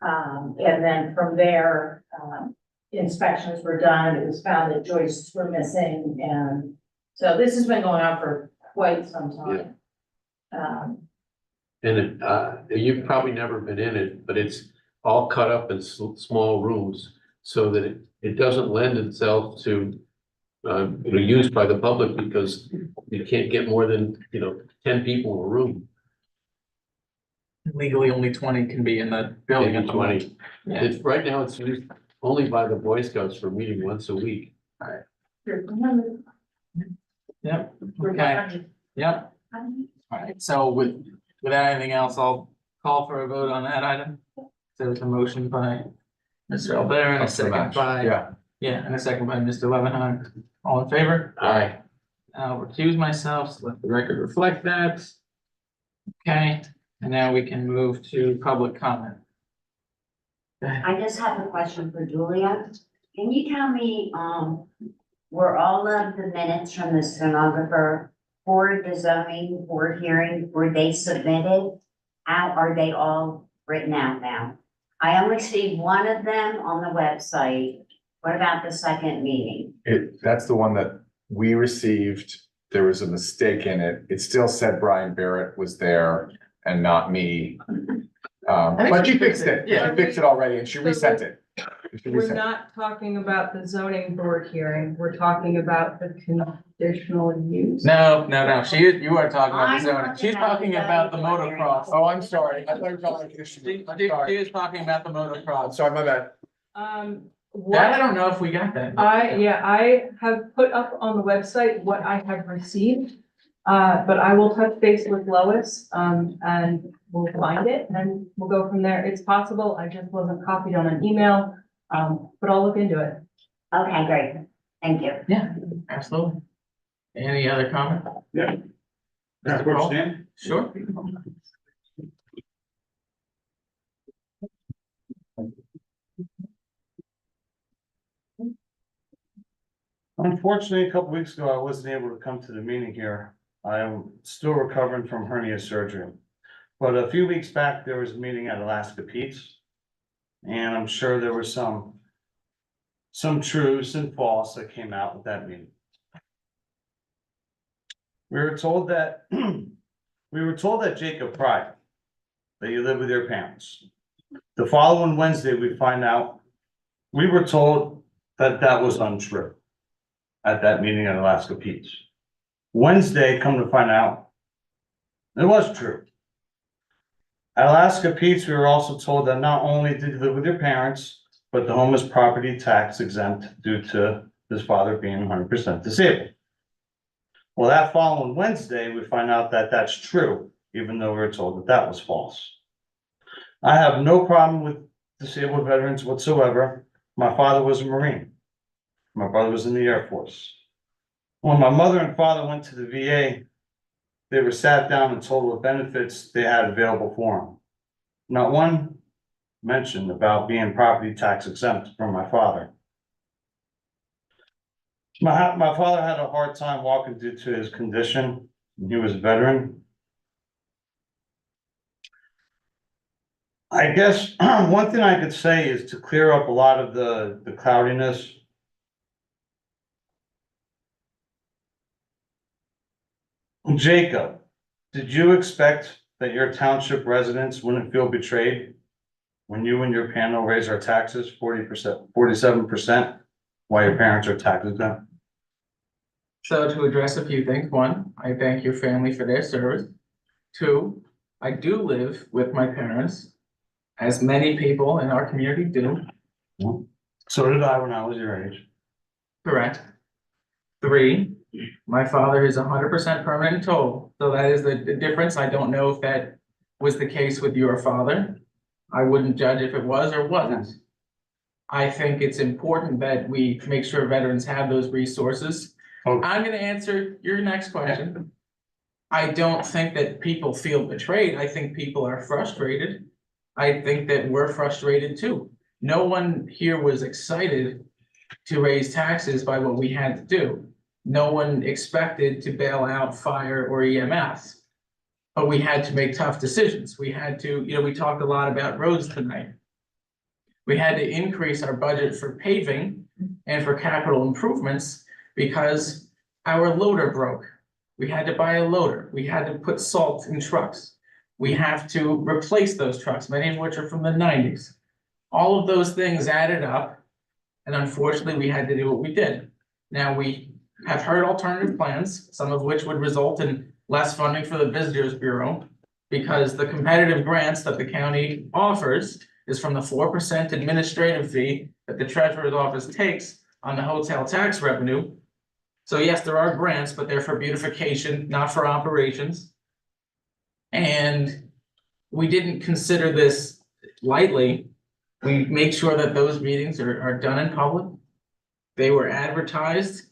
And then from there, inspections were done, it was found that joists were missing, and so this has been going on for quite some time. And you've probably never been in it, but it's all cut up in small rooms so that it doesn't lend itself to used by the public because you can't get more than, 10 people in a room. Legally, only 20 can be in the building. Maybe at the moment. 20. Yeah. It's right now it's used only by the Boy Scouts for meeting once a week. Yep, okay, yep. All right, so without anything else, I'll call for a vote on that item. There was a motion by Mr. Albert and a Up to the second match. by, Yeah, and a second by Mr. Levenheim. All in favor? Aye. I'll recuse myself, so let the record reflect that. Okay, and now we can move to public comment. I just have a question for Julia. Can you tell me, were all of the minutes from the stenographer for the zoning board hearing, were they submitted? How are they all written out now? I only see one of them on the website. What about the second meeting? that's the one that we received. There was a mistake in it. It still said Brian Barrett was there and not me. But she fixed it. Yeah. She fixed it already and she resent it. We're not talking about the zoning board hearing, we're talking about the conditional use. No, you are talking about the I'm zoning, talking she's about talking the about the zoning board motocross. Oh, I'm sorry. I thought you were talking about conditional. She is talking about the I'm motocross. sorry, my bad. That I don't know if we got that. I have put up on the website what I have received. But I will touch base with Lois, and we'll find it and we'll go from there. It's possible, I just wasn't copied on an email, but I'll look into it. Okay, great. Thank you. Yeah, absolutely. Any other comment? Yeah. Mr. Kroll? Sure. Unfortunately, a couple weeks ago, I wasn't able to come to the meeting here. I am still recovering from hernia surgery. But a few weeks back, there was a meeting at Alaska Pete's. And I'm sure there were some truths and false that came out with that meeting. We were told that We were told that Jacob Pride, that you live with your parents. The following Wednesday, we find out, we were told that that was untrue at that meeting at Alaska Pete's. Wednesday, come to find out, it was true. At Alaska Pete's, we were also told that not only did you live with your parents, but the home is property tax exempt due to his father being 100% disabled. Well, that following Wednesday, we find out that that's true, even though we were told that that was false. I have no problem with disabled veterans whatsoever. My father was a Marine. My brother was in the Air Force. When my mother and father went to the VA, they were sat down and told what benefits they had available for them. Not one mention about being property tax exempt from my father. My father had a hard time walking due to his condition. He was a veteran. I guess one thing I could say is to clear up a lot of the cloudiness. Jacob, did you expect that your township residents wouldn't feel betrayed when you and your panel raise our taxes 40%, 47%, while your parents are tax exempt? So to address a few things, one, I thank your family for their service. Two, I do live with my parents, as many people in our community do. So did I when I was your age. Correct. Three, my father is 100% permanent and total, so that is the difference. I don't know if that was the case with your father. I wouldn't judge if it was or wasn't. I think it's important that we make sure veterans have those resources. Okay. I'm gonna answer your next question. I don't think that people feel betrayed. I think people are frustrated. I think that we're frustrated too. No one here was excited to raise taxes by what we had to do. No one expected to bail out fire or EMS. But we had to make tough decisions. We had to, we talked a lot about roads tonight. We had to increase our budget for paving and for capital improvements because our loader broke. We had to buy a loader. We had to put salt in trucks. We have to replace those trucks, many of which are from the 90s. All of those things added up, and unfortunately, we had to do what we did. Now, we have heard alternative plans, some of which would result in less funding for the Visitors Bureau, because the competitive grants that the county offers is from the 4% administrative fee that the treasurer's office takes on the hotel tax revenue. So yes, there are grants, but they're for beautification, not for operations. And we didn't consider this lightly. We make sure that those meetings are done in public. They were advertised.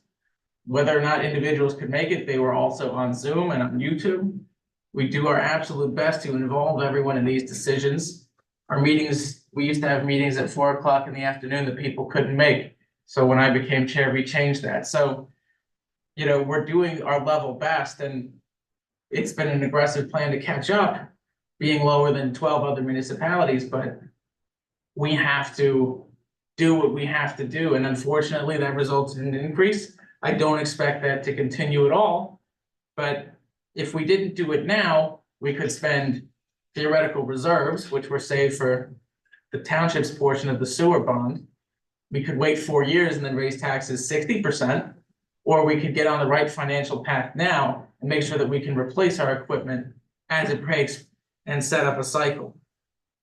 Whether or not individuals could make it, they were also on Zoom and on YouTube. We do our absolute best to involve everyone in these decisions. Our meetings, we used to have meetings at 4 o'clock in the afternoon that people couldn't make. So when I became chair, we changed that. So, we're doing our level best, and it's been an aggressive plan to catch up, being lower than 12 other municipalities, but we have to do what we have to do. And unfortunately, that results in an increase. I don't expect that to continue at all. But if we didn't do it now, we could spend theoretical reserves, which were saved for the township's portion of the sewer bond. We could wait 4 years and then raise taxes 60%, or we could get on the right financial path now and make sure that we can replace our equipment as it breaks and set up a cycle.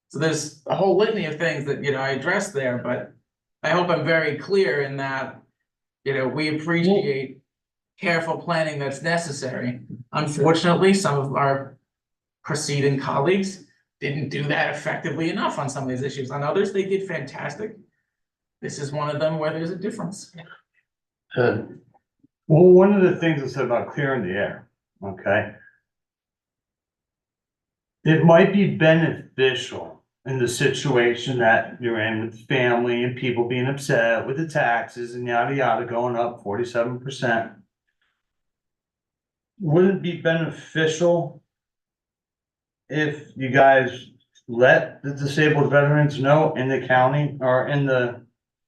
So there's a whole litany of things that, I addressed there, but I hope I'm very clear in that, we appreciate careful planning that's necessary. Unfortunately, some of our preceding colleagues didn't do that effectively enough on some of these issues. On others, they did fantastic. This is one of them where there's a difference. Well, one of the things I said about clearing the air, okay? It might be beneficial in the situation that you're in with family and people being upset with the taxes and yada yada going up 47%. Would it be beneficial if you guys let the disabled veterans know in the county or in the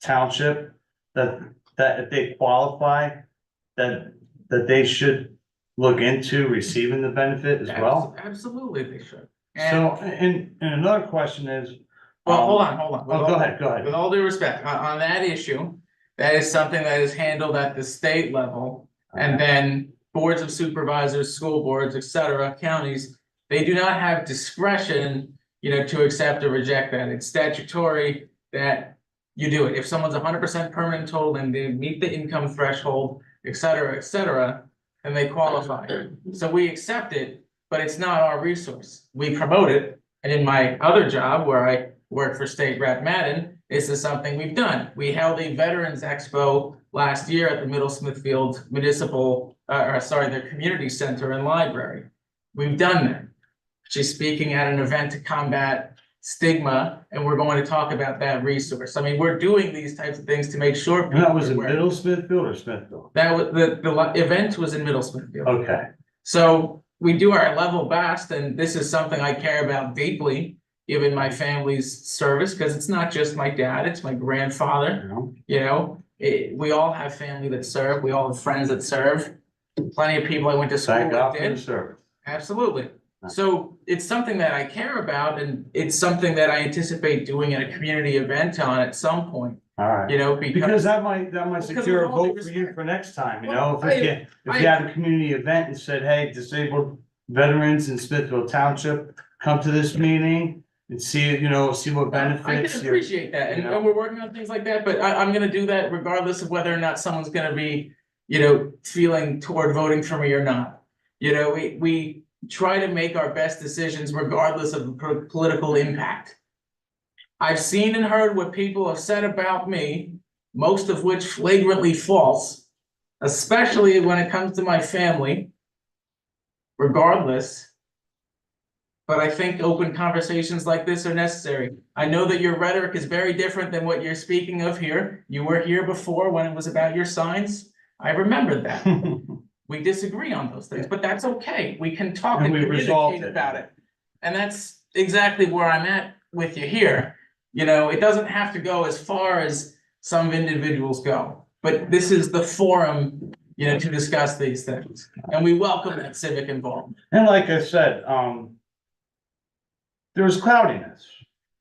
township that if they qualify, that they should look into receiving the benefit as well? Absolutely, they should. So, and another question is. Well, hold um, on. Oh, go ahead. With all due respect, on that issue, that is something that is handled at the state level. And then boards of supervisors, school boards, et cetera, counties, they do not have discretion, to accept or reject that. It's statutory that you do it. If someone's 100% permanent total and they meet the income threshold, et cetera, then they qualify. So we accept it, but it's not our resource. We promote it. And in my other job where I work for State Rep Madden, this is something we've done. We held a Veterans Expo last year at the Middle Smithfield Municipal, their community center and library. We've done that. She's speaking at an event to combat stigma, and we're going to talk about that resource. I mean, we're doing these types of things to make sure. And that was in Middle Smithfield or Smithfield? That was, the event was in Middle Smithfield. Okay. So we do our level best, and this is something I care about deeply, given my family's service, because it's not just my dad, it's my grandfather. We all have family that serve, we all have friends that serve. Plenty of people I went to school Thank God with for the did. service. Absolutely. So it's something that I care about, and it's something that I anticipate doing at a community event on at some point. All right. Because that might secure a vote for you for next time, if you had a community event and said, hey, disabled veterans in Smithfield Township, come to this meeting and see what benefits. I can appreciate that, and we're working on things like that, but I'm gonna do that regardless of whether or not someone's gonna be, feeling toward voting for me or not. We try to make our best decisions regardless of the political impact. I've seen and heard what people have said about me, most of which flagrantly false, especially when it comes to my family, regardless. But I think open conversations like this are necessary. I know that your rhetoric is very different than what you're speaking of here. You were here before when it was about your signs. I remember that. We disagree on those things, but that's okay. We can talk and communicate about it. And that's exactly where I'm at with you here. It doesn't have to go as far as some individuals go, but this is the forum, to discuss these things. And we welcome that civic involvement. And like I said, there was cloudiness,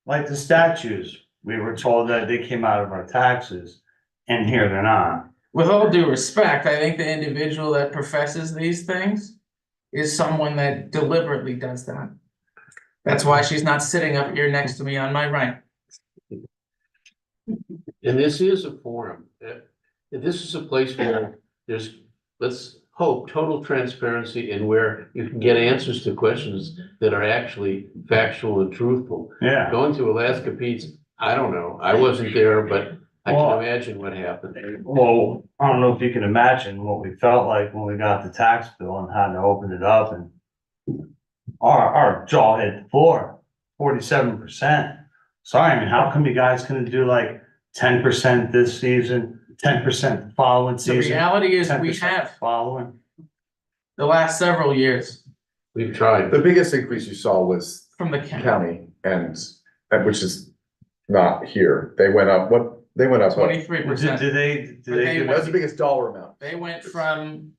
like the statues. We were told that they came out of our taxes, and here they're not. With all due respect, I think the individual that professes these things is someone that deliberately does that. That's why she's not sitting up here next to me on my right. And this is a forum. This is a place where there's, let's hope, total transparency and where you can get answers to questions that are actually factual and truthful. Yeah. Going to Alaska Pete's, I don't know. I wasn't there, but I can imagine what happened. Well, I don't know if you can imagine what we felt like when we got the tax bill and had to open it up, and our jaw hit the floor, 47%. Sorry, I mean, how come you guys couldn't do like 10% this season, 10% the following season? The reality is we 10% have following. the last several years. We've tried. The biggest increase you saw was from the county, and which is not here. They went up, they went up 23%. Did they that's the biggest dollar amount. They went from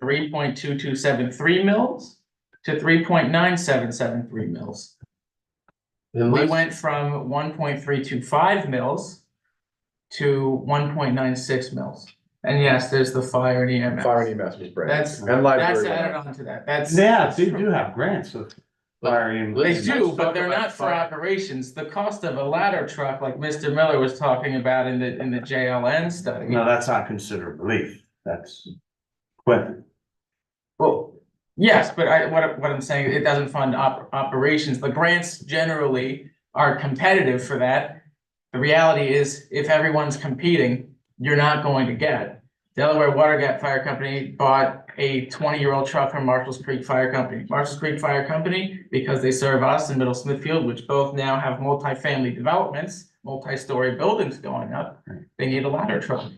3.2273 mils to 3.9773 mils. We went from 1.325 mils to 1.96 mils. And yes, there's the fire and EMS. Fire and EMS was brand. That's And library. added on to that. They do have grants of fire and. They do, but they're not for operations. The cost of a ladder truck, like Mr. Miller was talking about in the JLN study. No, that's not considered relief. That's equipment. Well, yes, but what I'm saying, it doesn't fund operations. The grants generally are competitive for that. The reality is, if everyone's competing, you're not going to get it. Delaware Water Gap Fire Company bought a 20-year-old truck from Marshall's Creek Fire Company. Marshall's Creek Fire Company, because they serve us in Middle Smithfield, which both now have multifamily developments, multi-story buildings going up, they need a ladder truck.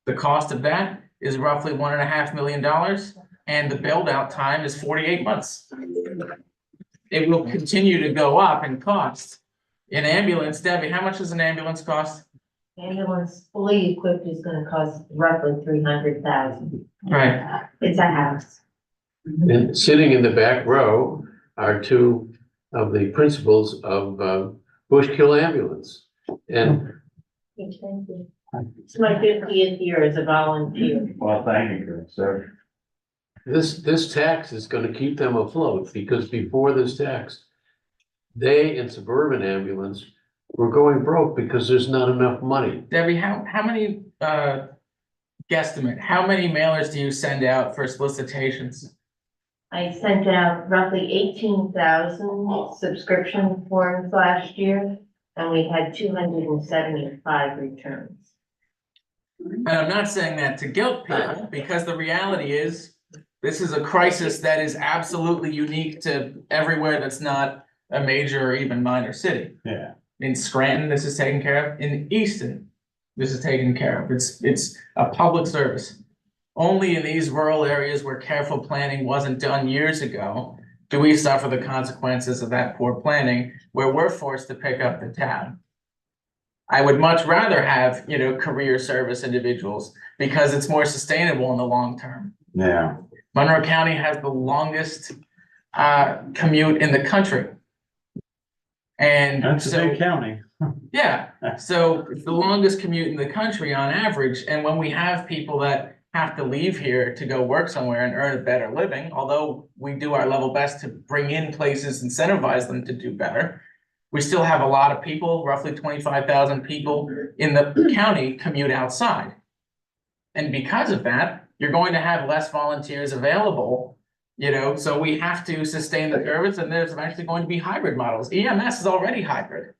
The cost of that is roughly $1.5 million, and the build-out time is 48 months. It will continue to go up in cost. An ambulance, Debbie, how much does an ambulance cost? Ambulance fully equipped is gonna cost roughly $300,000. Right. It's a house. And sitting in the back row are two of the principals of Bushkill Ambulance. And It's my 50th year as a volunteer. Well, thank you, sir. this tax is gonna keep them afloat, because before this tax, they and Suburban Ambulance were going broke because there's not enough money. Debbie, how many, guesstimate, how many mailers do you send out for solicitations? I sent out roughly 18,000 subscription forms last year, and we had 275 returns. And I'm not saying that to guilt people, because the reality is, this is a crisis that is absolutely unique to everywhere that's not a major or even minor city. Yeah. In Scranton, this is taken care of. In Easton, this is taken care of. It's a public service. Only in these rural areas where careful planning wasn't done years ago do we suffer the consequences of that poor planning, where we're forced to pick up the tab. I would much rather have, career service individuals, because it's more sustainable in the long term. Yeah. Monroe County has the longest commute in the country. And That's a so, big county. yeah, so it's the longest commute in the country on average. And when we have people that have to leave here to go work somewhere and earn a better living, although we do our level best to bring in places, incentivize them to do better, we still have a lot of people, roughly 25,000 people in the county commute outside. And because of that, you're going to have less volunteers available, so we have to sustain the service, and there's eventually going to be hybrid models. EMS is already hybrid.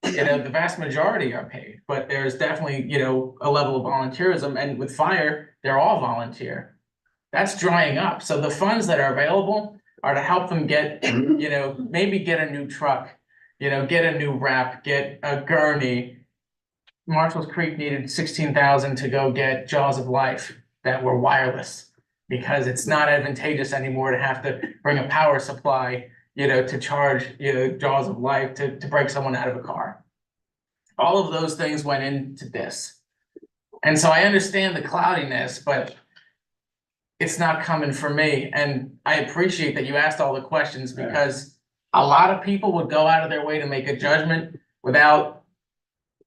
The vast majority are paid, but there's definitely, a level of volunteerism, and with fire, they're all volunteer. That's drying up. So the funds that are available are to help them get, maybe get a new truck, get a new wrap, get a gurney. Marshall's Creek needed 16,000 to go get Jaws of Life that were wireless, because it's not advantageous anymore to have to bring a power supply, to charge, Jaws of Life to break someone out of a car. All of those things went into this. And so I understand the cloudiness, but it's not coming from me. And I appreciate that you asked all the questions, because a lot of people would go out of their way to make a judgment without,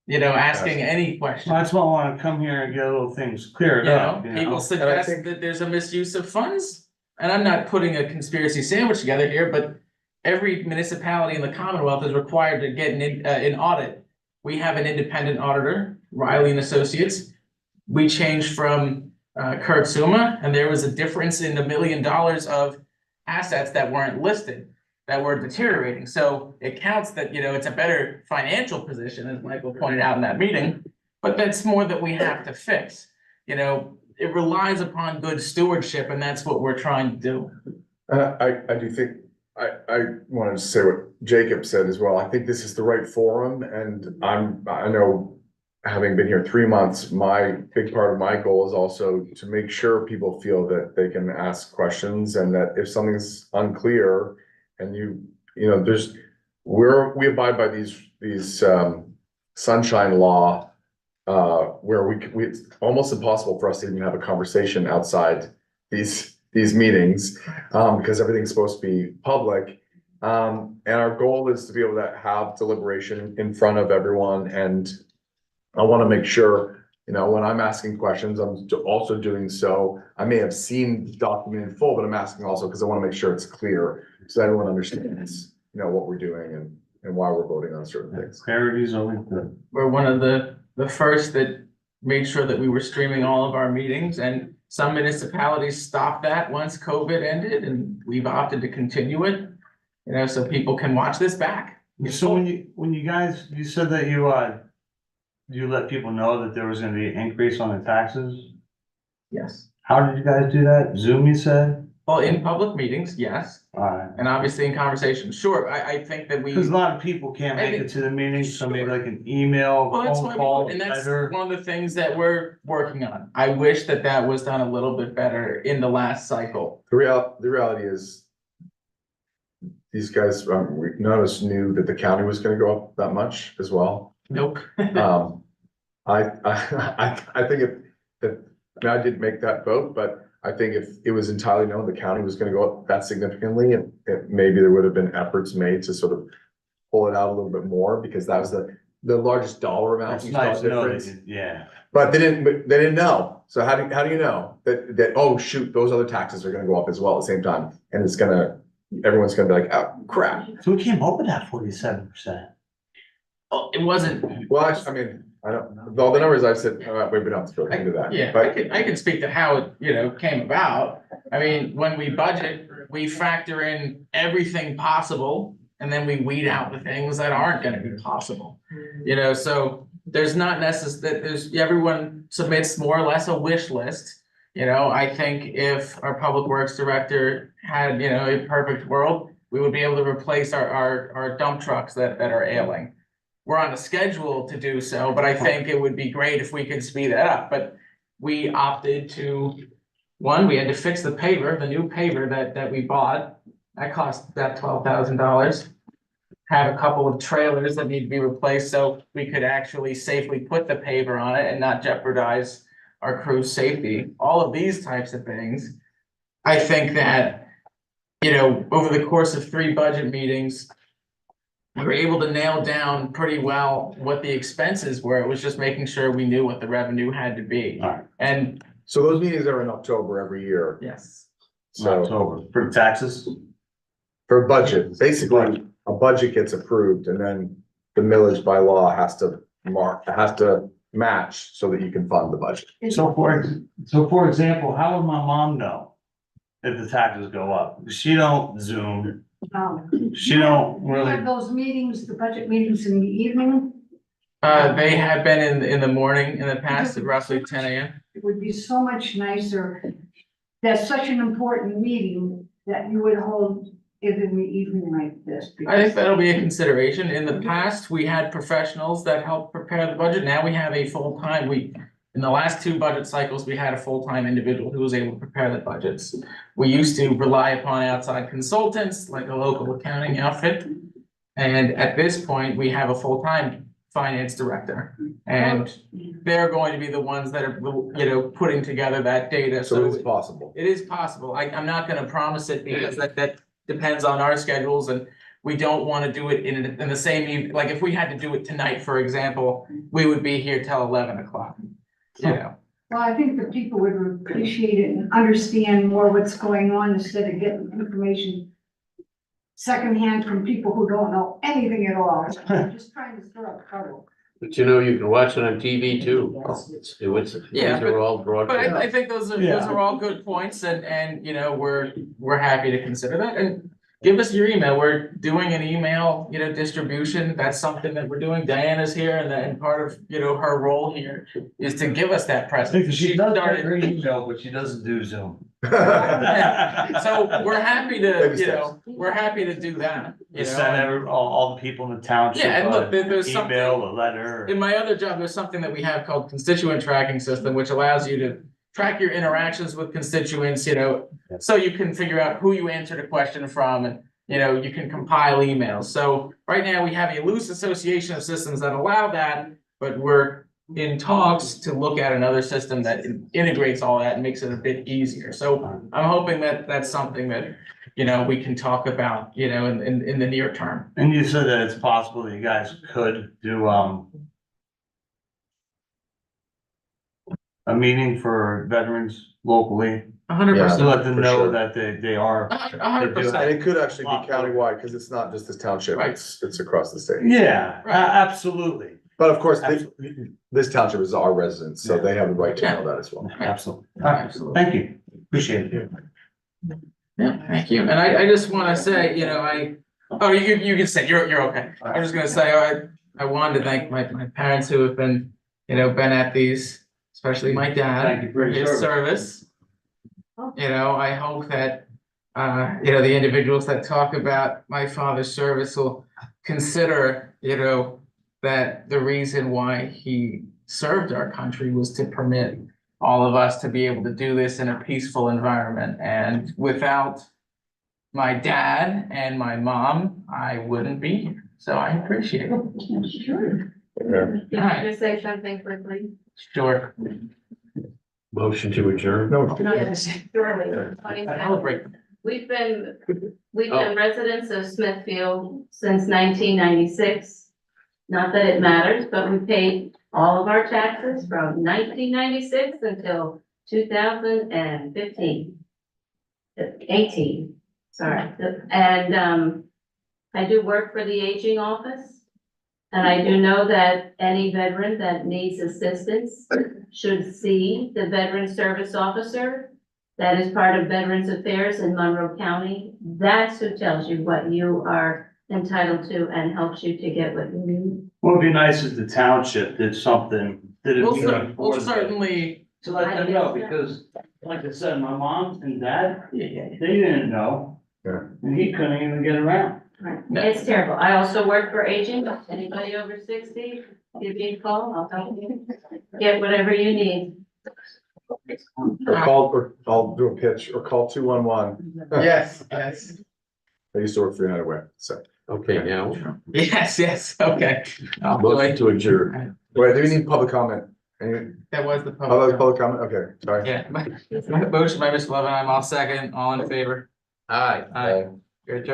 asking any questions. That's why I want to come here and get little things cleared up. People suggest that there's a misuse of funds, and I'm not putting a conspiracy sandwich together here, but every municipality in the Commonwealth is required to get an audit. We have an independent auditor, Riley and Associates. We changed from Kurt Suma, and there was a difference in $1 million of assets that weren't listed, that were deteriorating. So it counts that, it's a better financial position, as Michael pointed out in that meeting, but that's more that we have to fix. It relies upon good stewardship, and that's what we're trying to do. I do think, I wanted to say what Jacob said as well. I think this is the right forum, and I know, having been here 3 months, my big part of my goal is also to make sure people feel that they can ask questions, and that if something's unclear, and we abide by these sunshine law, where it's almost impossible for us to even have a conversation outside these meetings, because everything's supposed to be public. And our goal is to be able to have deliberation in front of everyone. And I want to make sure, when I'm asking questions, I'm also doing so. I may have seen the document in full, but I'm asking also because I want to make sure it's clear, so everyone understands, what we're doing and why we're voting on certain things. Clarity is always good. We're one of the first that made sure that we were streaming all of our meetings, and some municipalities stopped that once COVID ended, and we've opted to continue it, so people can watch this back. So when you guys, you said that you let people know that there was gonna be an increase on the taxes? Yes. How did you guys do that? Zoom, you said? Well, in public meetings, yes, Alright. and obviously in conversations, sure. I think that we. Because a lot of people can't make it to the meeting, so maybe like an email, Well, that's why phone call, and that's letter. one of the things that we're working on. I wish that was done a little bit better in the last cycle. The reality is, these guys, none of us knew that the county was gonna go up that much as well. Nope. I think I didn't make that vote, but I think if it was entirely known the county was gonna go up that significantly, and maybe there would have been efforts made to sort of pull it out a little bit more, because that was the largest dollar amount. It's you saw nice to know difference. that, yeah. But they didn't know. So how do you know that, oh, shoot, those other taxes are gonna go up as well at the same time? And everyone's gonna be like, oh, crap. So we came up with that 47%. Oh, it wasn't, Well, I mean, I don't, with all the numbers I've said, we don't have to go into that. yeah, But I can speak to how it, came about. I mean, when we budget, we factor in everything possible, and then we weed out the things that aren't gonna be possible. So there's not everyone submits more or less a wish list. I think if our public works director had, a perfect world, we would be able to replace our dump trucks that are ailing. We're on a schedule to do so, but I think it would be great if we could speed that up, but we opted to, we had to fix the paver, the new paver that we bought. That cost about $12,000. Have a couple of trailers that need to be replaced so we could actually safely put the paver on it and not jeopardize our crew's safety. All of these types of things. I think that, over the course of 3 budget meetings, we were able to nail down pretty well what the expenses were. It was just making sure we knew what the revenue had to be. All right. And so those meetings are in October every year. yes, So October, for taxes? for budget, basically, a budget gets approved and then the millage by law has to match so that you can fund the budget. So for example, how would my mom know if the taxes go up? She don't Zoom, she don't We really. have those meetings, the budget meetings in the evening. they have been in the morning in the past at roughly 10 a.m. It would be so much nicer. That's such an important meeting that you would hold it in the evening like this. I think that'll be a consideration. In the past, we had professionals that helped prepare the budget. Now we have a full-time, in the last 2 budget cycles, we had a full-time individual who was able to prepare the budgets. We used to rely upon outside consultants, like a local accounting outfit. And at this point, we have a full-time finance director. And they're going to be the ones that are, putting together that data. So it is possible. It is possible. I'm not gonna promise it because that depends on our schedules, and we don't want to do it in the same evening. Like if we had to do it tonight, for example, we would be here till 11 o'clock. Well, I think the people would appreciate it and understand more what's going on instead of getting information secondhand from people who don't know anything at all. Just trying to stir up trouble. But you can watch it on TV too. These are all But broadcast. I think those are all good points, and we're happy to consider that. And give us your email. We're doing an email, distribution. That's something that we're doing. Diana's here, and part of, her role here is to give us that presence. She does get great email, but she doesn't do Zoom. So we're happy to, we're happy to do that. Just send all the people in the township. Yeah, and look, there's something. Email, a letter. In my other job, there's something that we have called constituent tracking system, which allows you to track your interactions with constituents, so you can figure out who you answered a question from, and, you can compile emails. So right now we have a loose association of systems that allow that, but we're in talks to look at another system that integrates all that and makes it a bit easier. So I'm hoping that that's something that, we can talk about, in the near term. And you said that it's possible that you guys could do, a meeting for veterans locally. 100%. To let them for know sure. that they are. 100%. And it could actually be countywide, because it's not just this township, Right. it's across the state. Yeah, Right. Absolutely. But of course, Absolutely. this township is our residents, so they have the right to know that as well. Absolutely. All right, thank you. Appreciate it. Yeah, thank you. And I just want to say, you can say, you're okay. I'm just gonna say, I wanted to thank my parents who have been at these, especially my dad, Thank you for your his service. I hope that, the individuals that talk about my father's service will consider, that the reason why he served our country was to permit all of us to be able to do this in a peaceful environment. And without my dad and my mom, I wouldn't be here. So I appreciate it. Sure. Yeah. Can I just say something quickly? Sure. Motion to adjourn. No, Yes. We've been Oh. residents of Smithfield since 1996. Not that it matters, but we paid all of our taxes from 1996 until 2015. 18, sorry. And I do work for the aging office. And I do know that any veteran that needs assistance should see the Veteran Service Officer. That is part of Veterans Affairs in Monroe County. That's who tells you what you are entitled to and helps you to get what you need. What would be nice if the township did something, did a We'll meeting for we'll them certainly, to let them know, because like I said, my mom and dad, they didn't know. Yeah. And he couldn't even get around. Right. It's terrible. I also work for aging. Anybody over 60, give me a call. I'll help you get whatever you need. or I'll do a pitch, or call 211. yes. I used to work 300 way, so. Okay, now, Yes, okay. motion to adjourn. Wait, do we need public comment? That was the Public comment, okay, sorry. Yeah, motion by Mr. Levin, I'm all second, all in favor. Aye. Aye. You're adjourned.